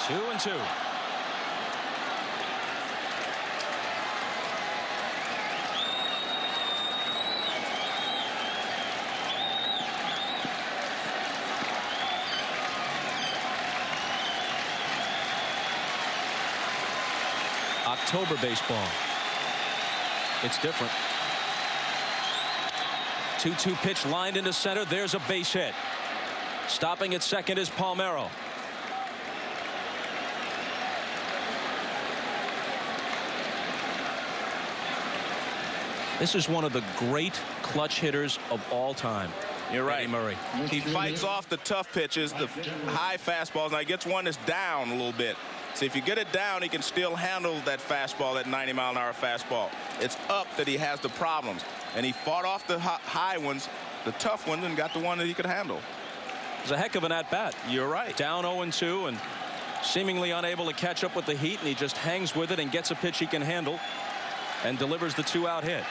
Two and 2. October baseball. It's different. 2-2 pitch lined into center. There's a base hit. Stopping at second is Palmeiro. This is one of the great clutch hitters of all time. You're right. Eddie Murray. He fights off the tough pitches, the high fastballs. Now he gets one that's down a little bit. See, if you get it down, he can still handle that fastball, that 90-mile-an-hour fastball. It's up that he has the problems. And he fought off the high ones, the tough ones, and got the one that he could handle. It was a heck of an at-bat. You're right. Down 0-2 and seemingly unable to catch up with the heat, and he just hangs with it and gets a pitch he can handle and delivers the 2-out hit.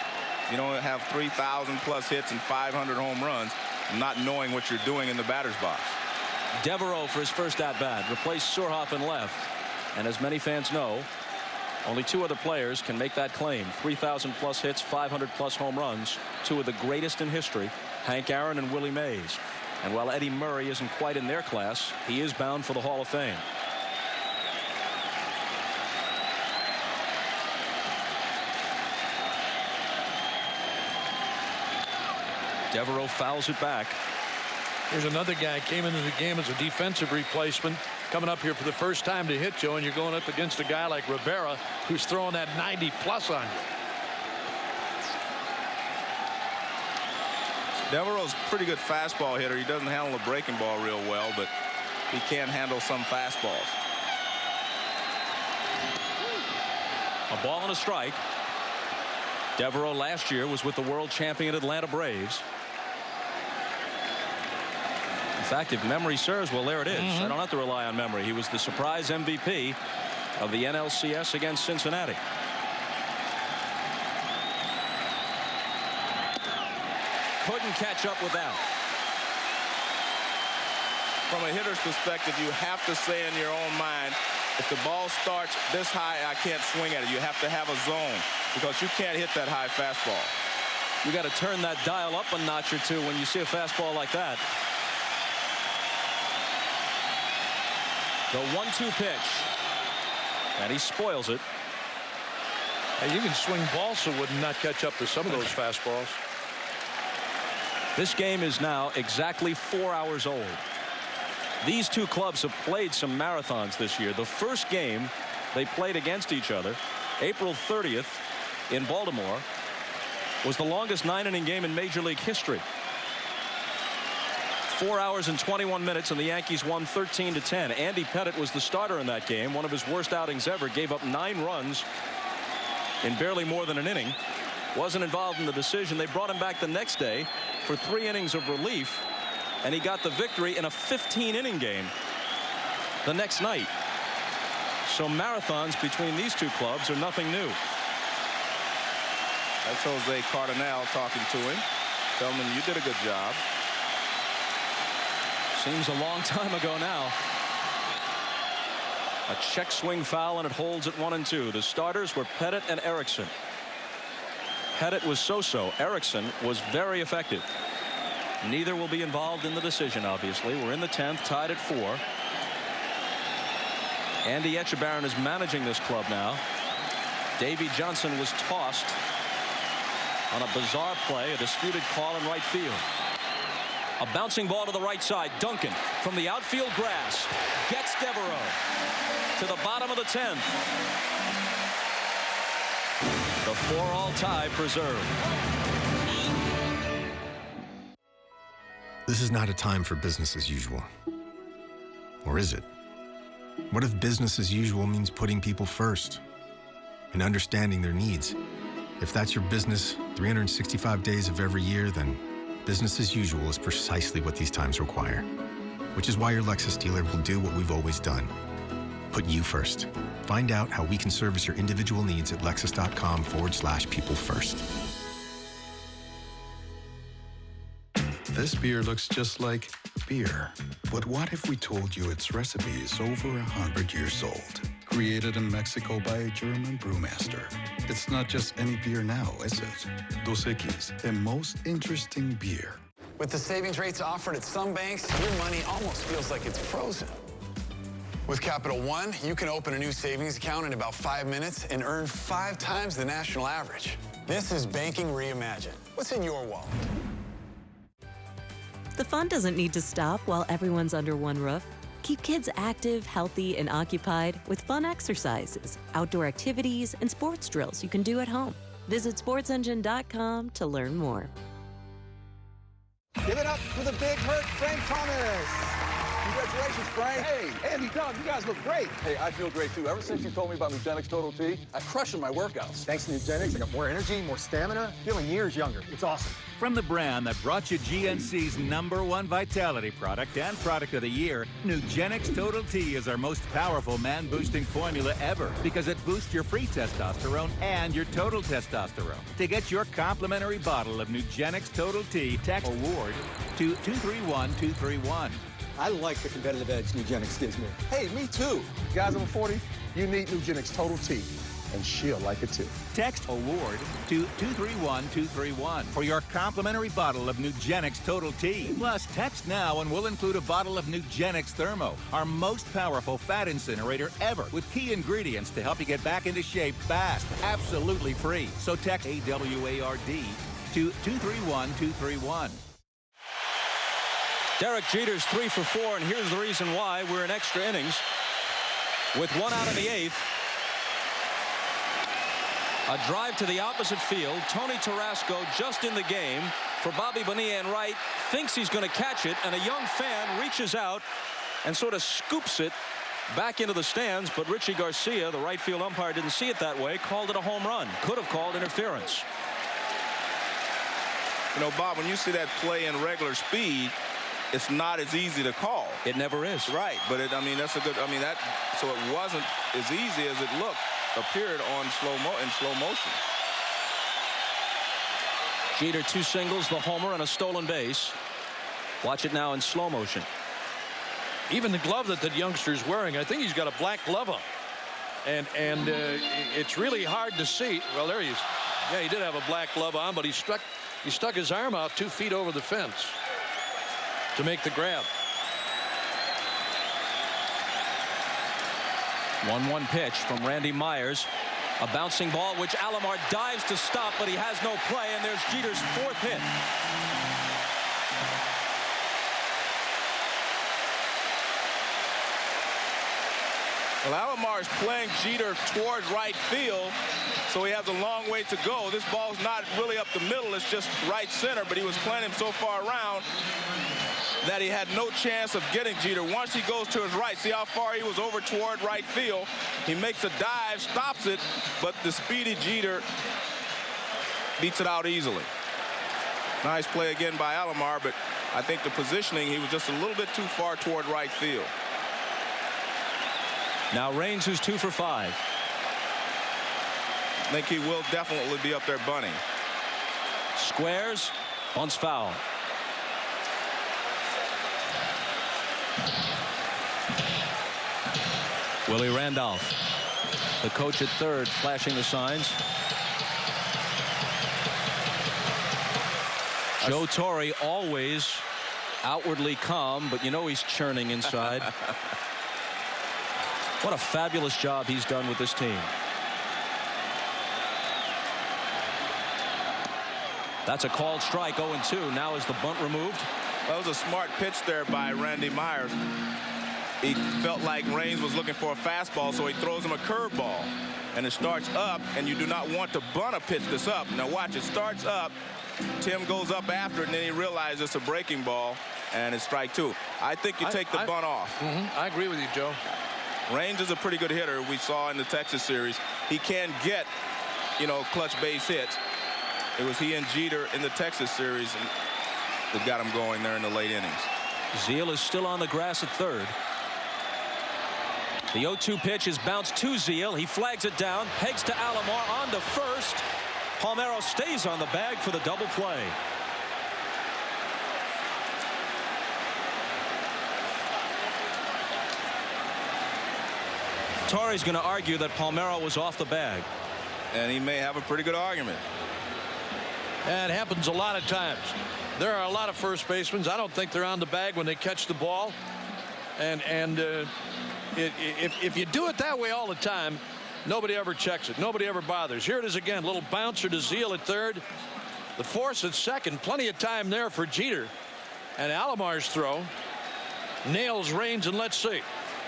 You don't have 3,000+ hits and 500 home runs not knowing what you're doing in the batter's box. Devereaux for his first at-bat replaced Surhoff in left. And as many fans know, only 2 other players can make that claim. 3,000+ hits, 500+ home runs. 2 of the greatest in history, Hank Aaron and Willie Mays. And while Eddie Murray isn't quite in their class, he is bound for the Hall of Fame. Devereaux fouls it back. Here's another guy came into the game as a defensive replacement, coming up here for the first time to hit, Joe, and you're going up against a guy like Rivera who's throwing that 90+ on you. Devereaux's a pretty good fastball hitter. He doesn't handle the breaking ball real well, but he can handle some fastballs. A ball and a strike. Devereaux last year was with the world champion Atlanta Braves. In fact, if memory serves, well, there it is. I don't have to rely on memory. He was the surprise MVP of the NLCS against Cincinnati. Couldn't catch up with that. From a hitter's perspective, you have to say in your own mind, if the ball starts this high, I can't swing at it. You have to have a zone because you can't hit that high fastball. You got to turn that dial up a notch or two when you see a fastball like that. The 1-2 pitch. And he spoils it. Hey, you can swing balsa would not catch up to some of those fastballs. This game is now exactly 4 hours old. These 2 clubs have played some marathons this year. The first game they played against each other, April 30th in Baltimore, was the longest 9-inning game in Major League history. 4 hours and 21 minutes, and the Yankees won 13-10. Andy Pettitte was the starter in that game, one of his worst outings ever. Gave up 9 runs in barely more than an inning. Wasn't involved in the decision. They brought him back the next day for 3 innings of relief, and he got the victory in a 15-inning game the next night. So marathons between these 2 clubs are nothing new. That's Jose Cardinal talking to him. Telling him you did a good job. Seems a long time ago now. A check swing foul, and it holds at 1-2. The starters were Pettit and Erickson. Pettit was so-so. Erickson was very effective. Neither will be involved in the decision, obviously. We're in the 10th, tied at 4. Andy Etchebarren is managing this club now. Davey Johnson was tossed on a bizarre play, a disputed call in right field. A bouncing ball to the right side. Duncan from the outfield grass gets Devereaux to the bottom of the 10th. The 4-all tie preserved. This is not a time for business as usual. Or is it? What if business as usual means putting people first and understanding their needs? If that's your business 365 days of every year, then business as usual is precisely what these times require. Which is why your Lexus dealer will do what we've always done. Put you first. Find out how we can service your individual needs at lexus.com/people first. This beer looks just like beer. But what if we told you its recipe is over 100 years old? Created in Mexico by a German brewmaster. It's not just any beer now, is it? Dos Equis, the most interesting beer. With the savings rates offered at some banks, your money almost feels like it's frozen. With Capital One, you can open a new savings account in about 5 minutes and earn 5 times the national average. This is banking reimagined. What's in your wallet? The fun doesn't need to stop while everyone's under one roof. Keep kids active, healthy, and occupied with fun exercises, outdoor activities, and sports drills you can do at home. Visit sportsengine.com to learn more. Give it up for the big hurt, Frank Thomas. Congratulations, Frank. Hey, Andy, Doug, you guys look great. Hey, I feel great, too. Ever since you told me about Nugenix Total T, I crush in my workouts. Thanks to Nugenix, I got more energy, more stamina, feeling years younger. It's awesome. From the brand that brought you GNC's #1 vitality product and product of the year, Nugenix Total T is our most powerful man-boosting formula ever because it boosts your free testosterone and your total testosterone. To get your complimentary bottle of Nugenix Total T, text AWARD to 231231. I like the competitive edge Nugenix gives me. Hey, me too. Guys over 40, you need Nugenix Total T, and she'll like it too. Text AWARD to 231231 for your complimentary bottle of Nugenix Total T. Plus, text now and we'll include a bottle of Nugenix Thermo, our most powerful fat incinerator ever, with key ingredients to help you get back into shape fast, absolutely free. So text AWARD to 231231. Derek Jeter's 3 for 4, and here's the reason why. We're in extra innings with 1 out in the 8th. A drive to the opposite field. Tony Tarasco just in the game for Bobby Bonilla and right. Thinks he's going to catch it, and a young fan reaches out and sort of scoops it back into the stands. But Richie Garcia, the right field umpire, didn't see it that way. Called it a home run. Could have called interference. You know, Bob, when you see that play in regular speed, it's not as easy to call. It never is. Right, but I mean, that's a good, I mean, that, so it wasn't as easy as it appeared on in slow motion. Jeter 2 singles, the homer, and a stolen base. Watch it now in slow motion. Even the glove that the youngster's wearing, I think he's got a black glove on. And it's really hard to see. Well, there he is. Yeah, he did have a black glove on, but he stuck his arm out 2 feet over the fence to make the grab. 1-1 pitch from Randy Myers. A bouncing ball which Alomar dives to stop, but he has no play, and there's Jeter's 4th hit. Well, Alomar is playing Jeter towards right field, so he has a long way to go. This ball's not really up the middle, it's just right center, but he was playing him so far around that he had no chance of getting Jeter. Once he goes to his right, see how far he was over toward right field. He makes a dive, stops it, but the speedy Jeter beats it out easily. Nice play again by Alomar, but I think the positioning, he was just a little bit too far toward right field. Now Raines, who's 2 for 5. I think he will definitely be up there bunting. Squares. Bunts foul. Willie Randolph, the coach at third, flashing the signs. Joe Torre always outwardly calm, but you know he's churning inside. What a fabulous job he's done with this team. That's a called strike. 0-2. Now is the bunt removed. That was a smart pitch there by Randy Myers. He felt like Raines was looking for a fastball, so he throws him a curveball. And it starts up, and you do not want to bunt a pitch this up. Now watch, it starts up. Tim goes up after it, and then he realizes it's a breaking ball, and it's strike 2. I think you take the bunt off. I agree with you, Joe. Raines is a pretty good hitter. We saw in the Texas series. He can get, clutch base hits. It was he and Jeter in the Texas series that got him going there in the late innings. Zeal is still on the grass at third. The 0-2 pitch is bounced to Zeal. He flags it down, pegs to Alomar on to first. Palmeiro stays on the bag for the double play. Torre's going to argue that Palmeiro was off the bag. And he may have a pretty good argument. And it happens a lot of times. There are a lot of first basemen. I don't think they're on the bag when they catch the ball. If you do it that way all the time, nobody ever checks it. Nobody ever bothers. Here it is again. Little bouncer to Zeal at third. The force at second. Plenty of time there for Jeter. And Alomar's throw nails Raines, and let's see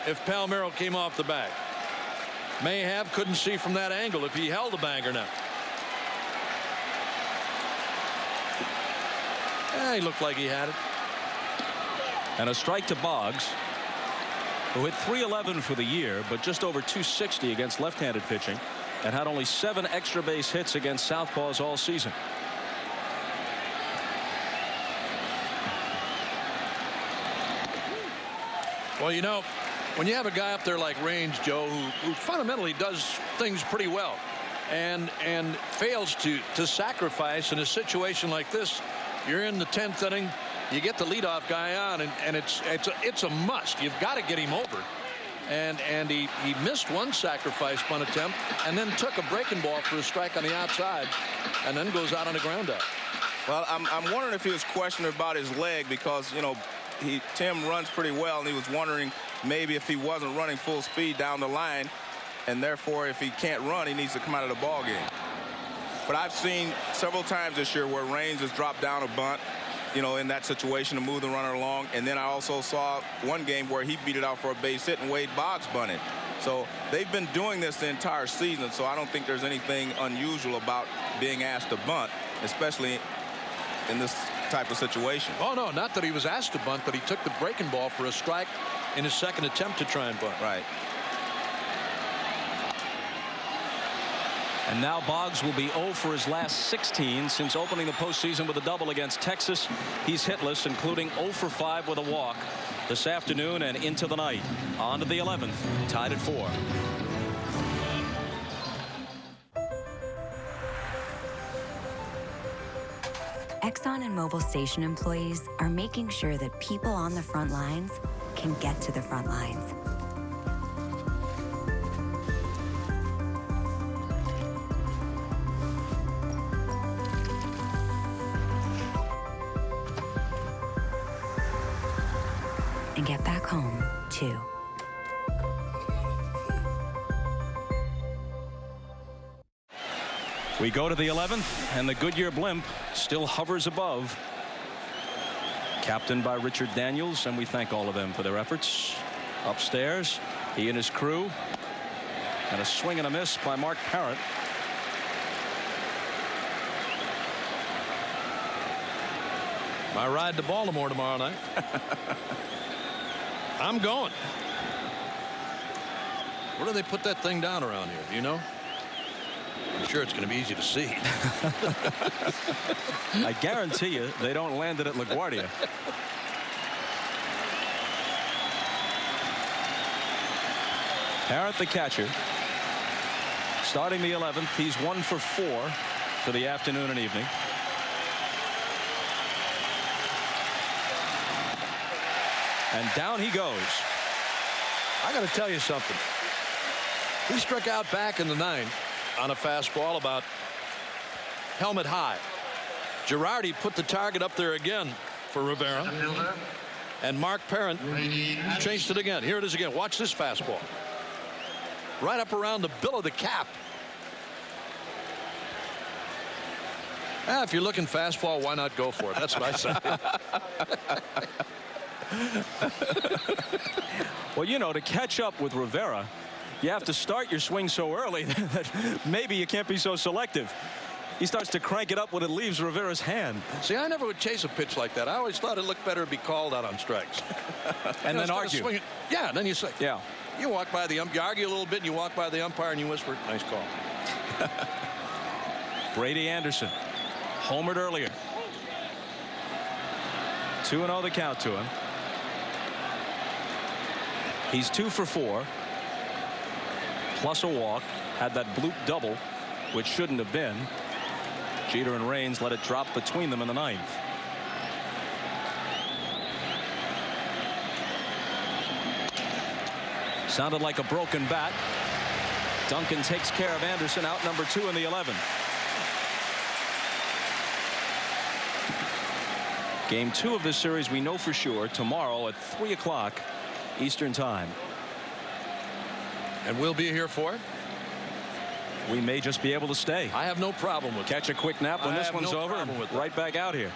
if Palmeiro came off the bag. May have. Couldn't see from that angle if he held the bag or not. He looked like he had it. And a strike to Boggs, who hit .311 for the year, but just over .260 against left-handed pitching, and had only 7 extra base hits against southpaws all season. Well, when you have a guy up there like Raines, Joe, who fundamentally does things pretty well, and fails to sacrifice in a situation like this, you're in the 10th inning. You get the leadoff guy on, and it's a must. You've got to get him over. And he missed one sacrifice bunt attempt, and then took a breaking ball for a strike on the outside, and then goes out on the ground out. Well, I'm wondering if he was questioning about his leg, because Tim runs pretty well, and he was wondering maybe if he wasn't running full speed down the line, and therefore if he can't run, he needs to come out of the ball game. But I've seen several times this year where Raines has dropped down a bunt, in that situation to move the runner along. And then I also saw one game where he beat it out for a base hit and Wade Boggs bunted. So they've been doing this the entire season, so I don't think there's anything unusual about being asked to bunt, especially in this type of situation. Oh, no, not that he was asked to bunt, but he took the breaking ball for a strike in his second attempt to try and bunt. Right. And now Boggs will be 0 for his last 16 since opening the postseason with a double against Texas. He's hitless, including 0 for 5 with a walk this afternoon and into the night. On to the 11th, tied at 4. Exxon and Mobil station employees are making sure that people on the front lines can get to the front lines. And get back home, too. We go to the 11th, and the Goodyear blimp still hovers above. Captained by Richard Daniels, and we thank all of them for their efforts. Upstairs, he and his crew. And a swing and a miss by Mark Parrott. My ride to Baltimore tomorrow night. I'm going. Where do they put that thing down around here? Do you know? I'm sure it's going to be easy to see. I guarantee you they don't land it at LaGuardia. Parrott, the catcher, starting the 11th. He's 1 for 4 for the afternoon and evening. And down he goes. I got to tell you something. He struck out back in the ninth on a fastball about helmet high. Girardi put the target up there again for Rivera. And Mark Parent chased it again. Here it is again. Watch this fastball. Right up around the bill of the cap. If you're looking fastball, why not go for it? That's what I say. Well, you know, to catch up with Rivera, you have to start your swing so early that maybe you can't be so selective. He starts to crank it up when it leaves Rivera's hand. See, I never would chase a pitch like that. I always thought it looked better to be called out on strikes. And then argue. Yeah, then you say, yeah. You walk by the umpire, you argue a little bit, and you walk by the umpire and you whisper, nice call. Brady Anderson, homered earlier. 2-0 the count to him. He's 2 for 4. Plus a walk. Had that bloop double, which shouldn't have been. Jeter and Raines let it drop between them in the ninth. Sounded like a broken bat. Duncan takes care of Anderson, out number 2 in the 11th. Game 2 of this series, we know for sure, tomorrow at 3 o'clock Eastern time. And we'll be here for it. We may just be able to stay. I have no problem with catch a quick nap when this one's over and right back out here.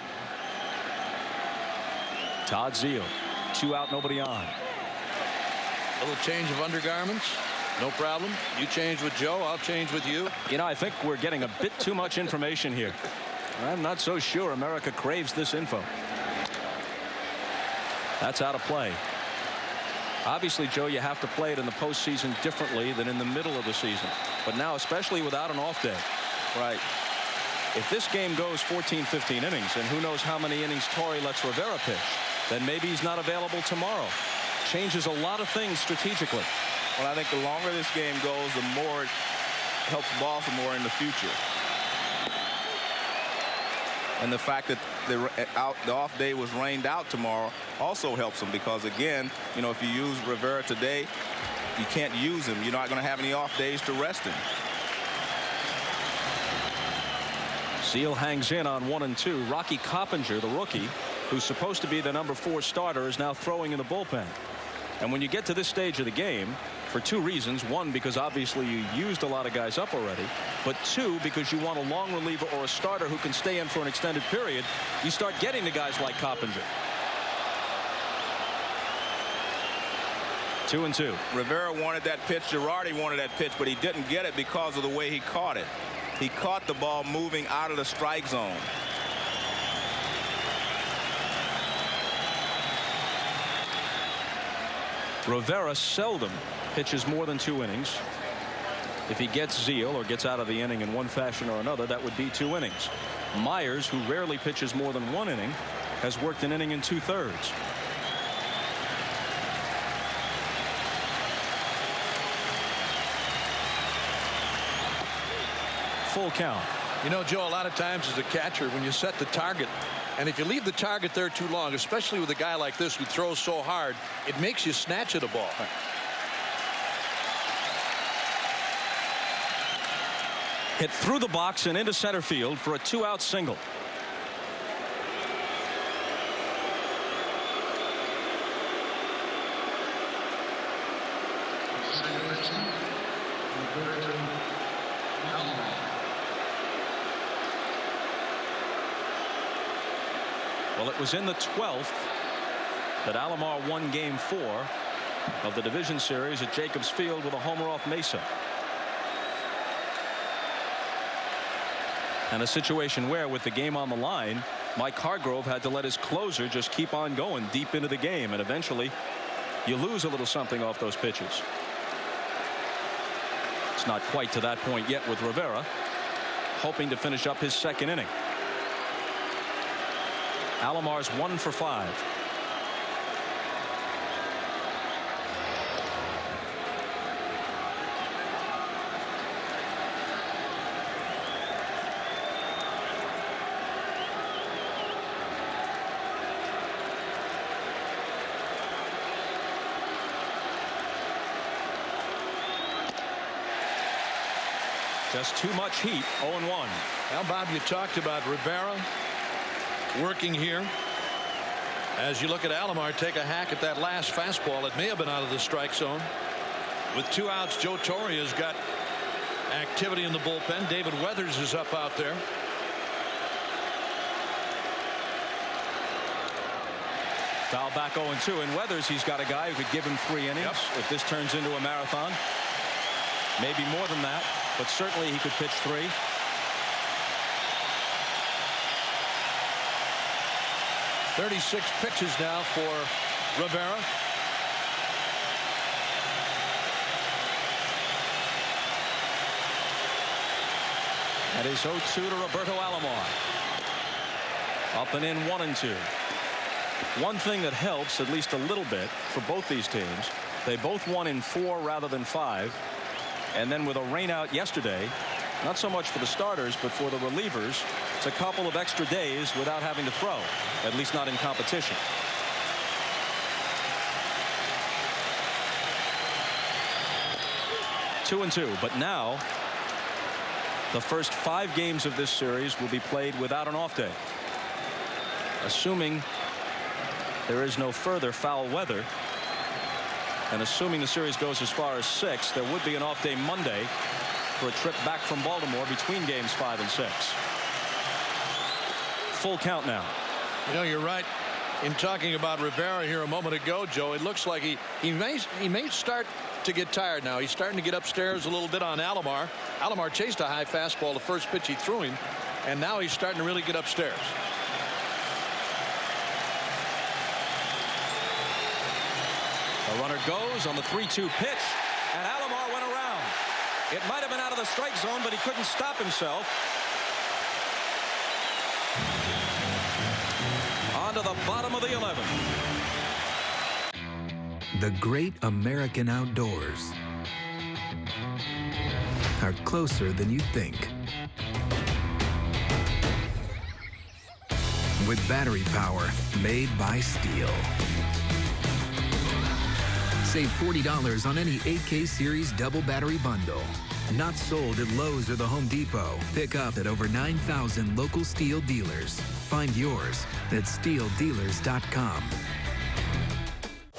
Todd Zeile, 2 out, nobody on. Little change of undergarments, no problem. You change with Joe, I'll change with you. You know, I think we're getting a bit too much information here. I'm not so sure America craves this info. That's out of play. Obviously, Joe, you have to play it in the postseason differently than in the middle of the season. But now, especially without an off day. Right. If this game goes 14, 15 innings, and who knows how many innings Torrey lets Rivera pitch, then maybe he's not available tomorrow. Changes a lot of things strategically. Well, I think the longer this game goes, the more it helps Baltimore in the future. And the fact that the off day was rained out tomorrow also helps them, because, again, you know, if you use Rivera today, you can't use him. You're not going to have any off days to rest him. Zeile hangs in on 1 and 2. Rocky Coppinger, the rookie, who's supposed to be the number 4 starter, is now throwing in the bullpen. And when you get to this stage of the game, for 2 reasons. 1, because obviously you used a lot of guys up already, but 2, because you want a long reliever or a starter who can stay in for an extended period. You start getting the guys like Coppinger. 2 and 2. Rivera wanted that pitch. Girardi wanted that pitch, but he didn't get it because of the way he caught it. He caught the ball moving out of the strike zone. Rivera seldom pitches more than 2 innings. If he gets Zeile or gets out of the inning in one fashion or another, that would be 2 innings. Myers, who rarely pitches more than 1 inning, has worked an inning in 2/3. Full count. You know, Joe, a lot of times as a catcher, when you set the target, and if you leave the target there too long, especially with a guy like this who throws so hard, it makes you snatch at a ball. Hit through the box and into center field for a 2-out single. Well, it was in the 12th that Alomar won Game 4 of the division series at Jacobs Field with a homer off Mesa. And a situation where, with the game on the line, Mike Hargrove had to let his closer just keep on going deep into the game, and eventually you lose a little something off those pitches. It's not quite to that point yet with Rivera, hoping to finish up his 2nd inning. Alomar's 1 for 5. Just too much heat. 0-1. Now, Bob, you talked about Rivera working here. As you look at Alomar take a hack at that last fastball, it may have been out of the strike zone. With 2 outs, Joe Torre has got activity in the bullpen. David Weathers is up out there. Foul back 0-2. And Weathers, he's got a guy who could give him 3 innings if this turns into a marathon. Maybe more than that, but certainly he could pitch 3. .36 pitches now for Rivera. That is 0-2 to Roberto Alomar. Up and in 1-2. One thing that helps at least a little bit for both these teams, they both won in 4 rather than 5. And then with a rain out yesterday, not so much for the starters, but for the relievers, it's a couple of extra days without having to throw, at least not in competition. Two and 2, but now the first 5 games of this series will be played without an off day. Assuming there is no further foul weather, and assuming the series goes as far as 6, there would be an off day Monday for a trip back from Baltimore between games 5 and 6. Full count now. You know, you're right in talking about Rivera here a moment ago, Joe. It looks like he may start to get tired now. He's starting to get upstairs a little bit on Alomar. Alomar chased a high fastball the first pitch he threw him, and now he's starting to really get upstairs. The runner goes on the 3-2 pitch, and Alomar went around. It might have been out of the strike zone, but he couldn't stop himself. On to the bottom of the 11th. The great American outdoors are closer than you think. With battery power made by Steel. Save $40 on any 8K series double battery bundle. Not sold at Lowe's or the Home Depot. Pick up at over 9,000 local Steel dealers. Find yours at steeldealers.com.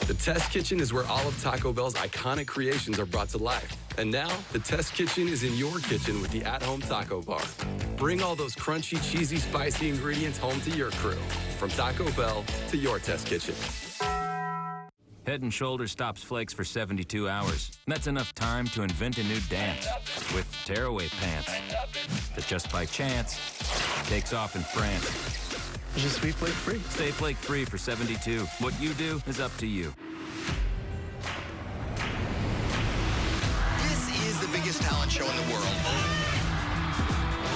The Test Kitchen is where all of Taco Bell's iconic creations are brought to life. And now, the Test Kitchen is in your kitchen with the at-home taco bar. Bring all those crunchy, cheesy, spicy ingredients home to your crew. From Taco Bell to your Test Kitchen. Head & Shoulders stops flakes for 72 hours. That's enough time to invent a new dance with tearaway pants that just by chance takes off in France. Je suis flake free. Stay flake free for 72. What you do is up to you. This is the biggest talent show in the world.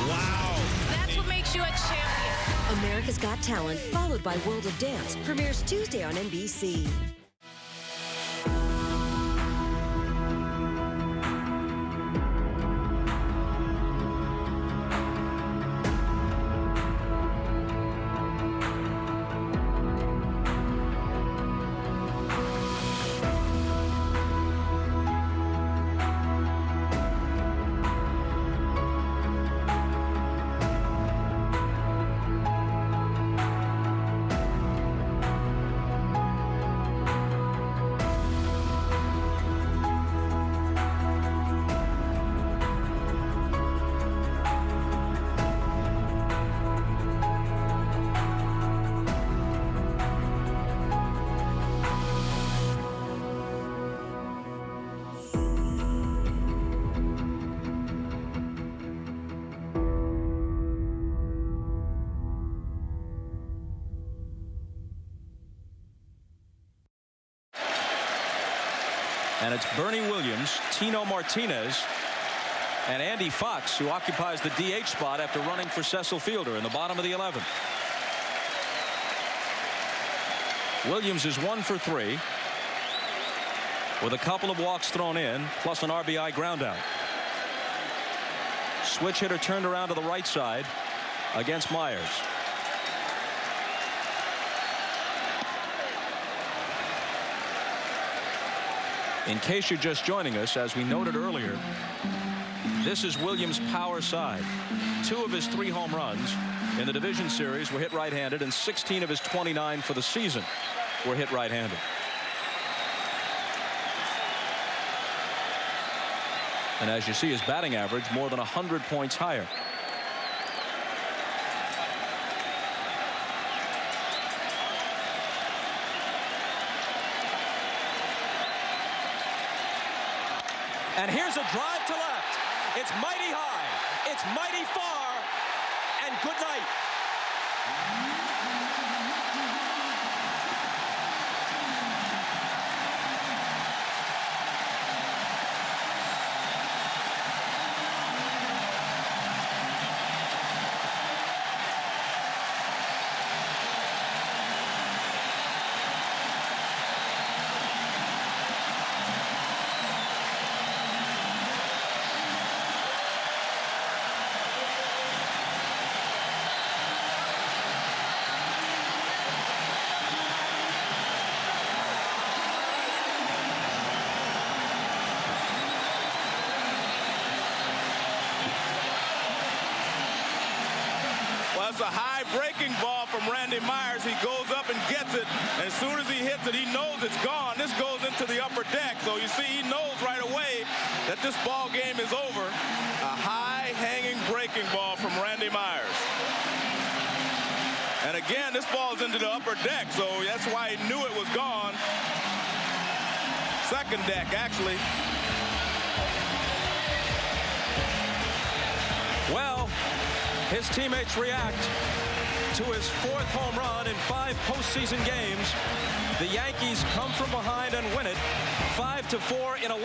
Wow. That's what makes you a champion. America's Got Talent, followed by World of Dance, premieres Tuesday on NBC. And it's Bernie Williams, Tino Martinez, and Andy Fox, who occupies the DH spot after running for Cecil Fielder in the bottom of the 11th. Williams is 1 for 3 with a couple of walks thrown in, plus an RBI ground out. Switch hitter turned around to the right side against Myers. In case you're just joining us, as we noted earlier, This is Williams' power side. 2 of his 3 home runs in the division series were hit right-handed, and 16 of his 29 for the season were hit right-handed. And as you see, his batting average more than 100 points higher. And here's a drive to left. It's mighty high. It's mighty far. And good night. That's a high breaking ball from Randy Myers. He goes up and gets it. And as soon as he hits it, he knows it's gone. This goes into the upper deck. So you see, he knows right away that this ball game is over. A high hanging breaking ball from Randy Myers. And again, this ball is into the upper deck. So that's why he knew it was gone. Second deck, actually. Well, his teammates react to his 4th home run in 5 postseason games. The Yankees come from behind and win it 5-4 in a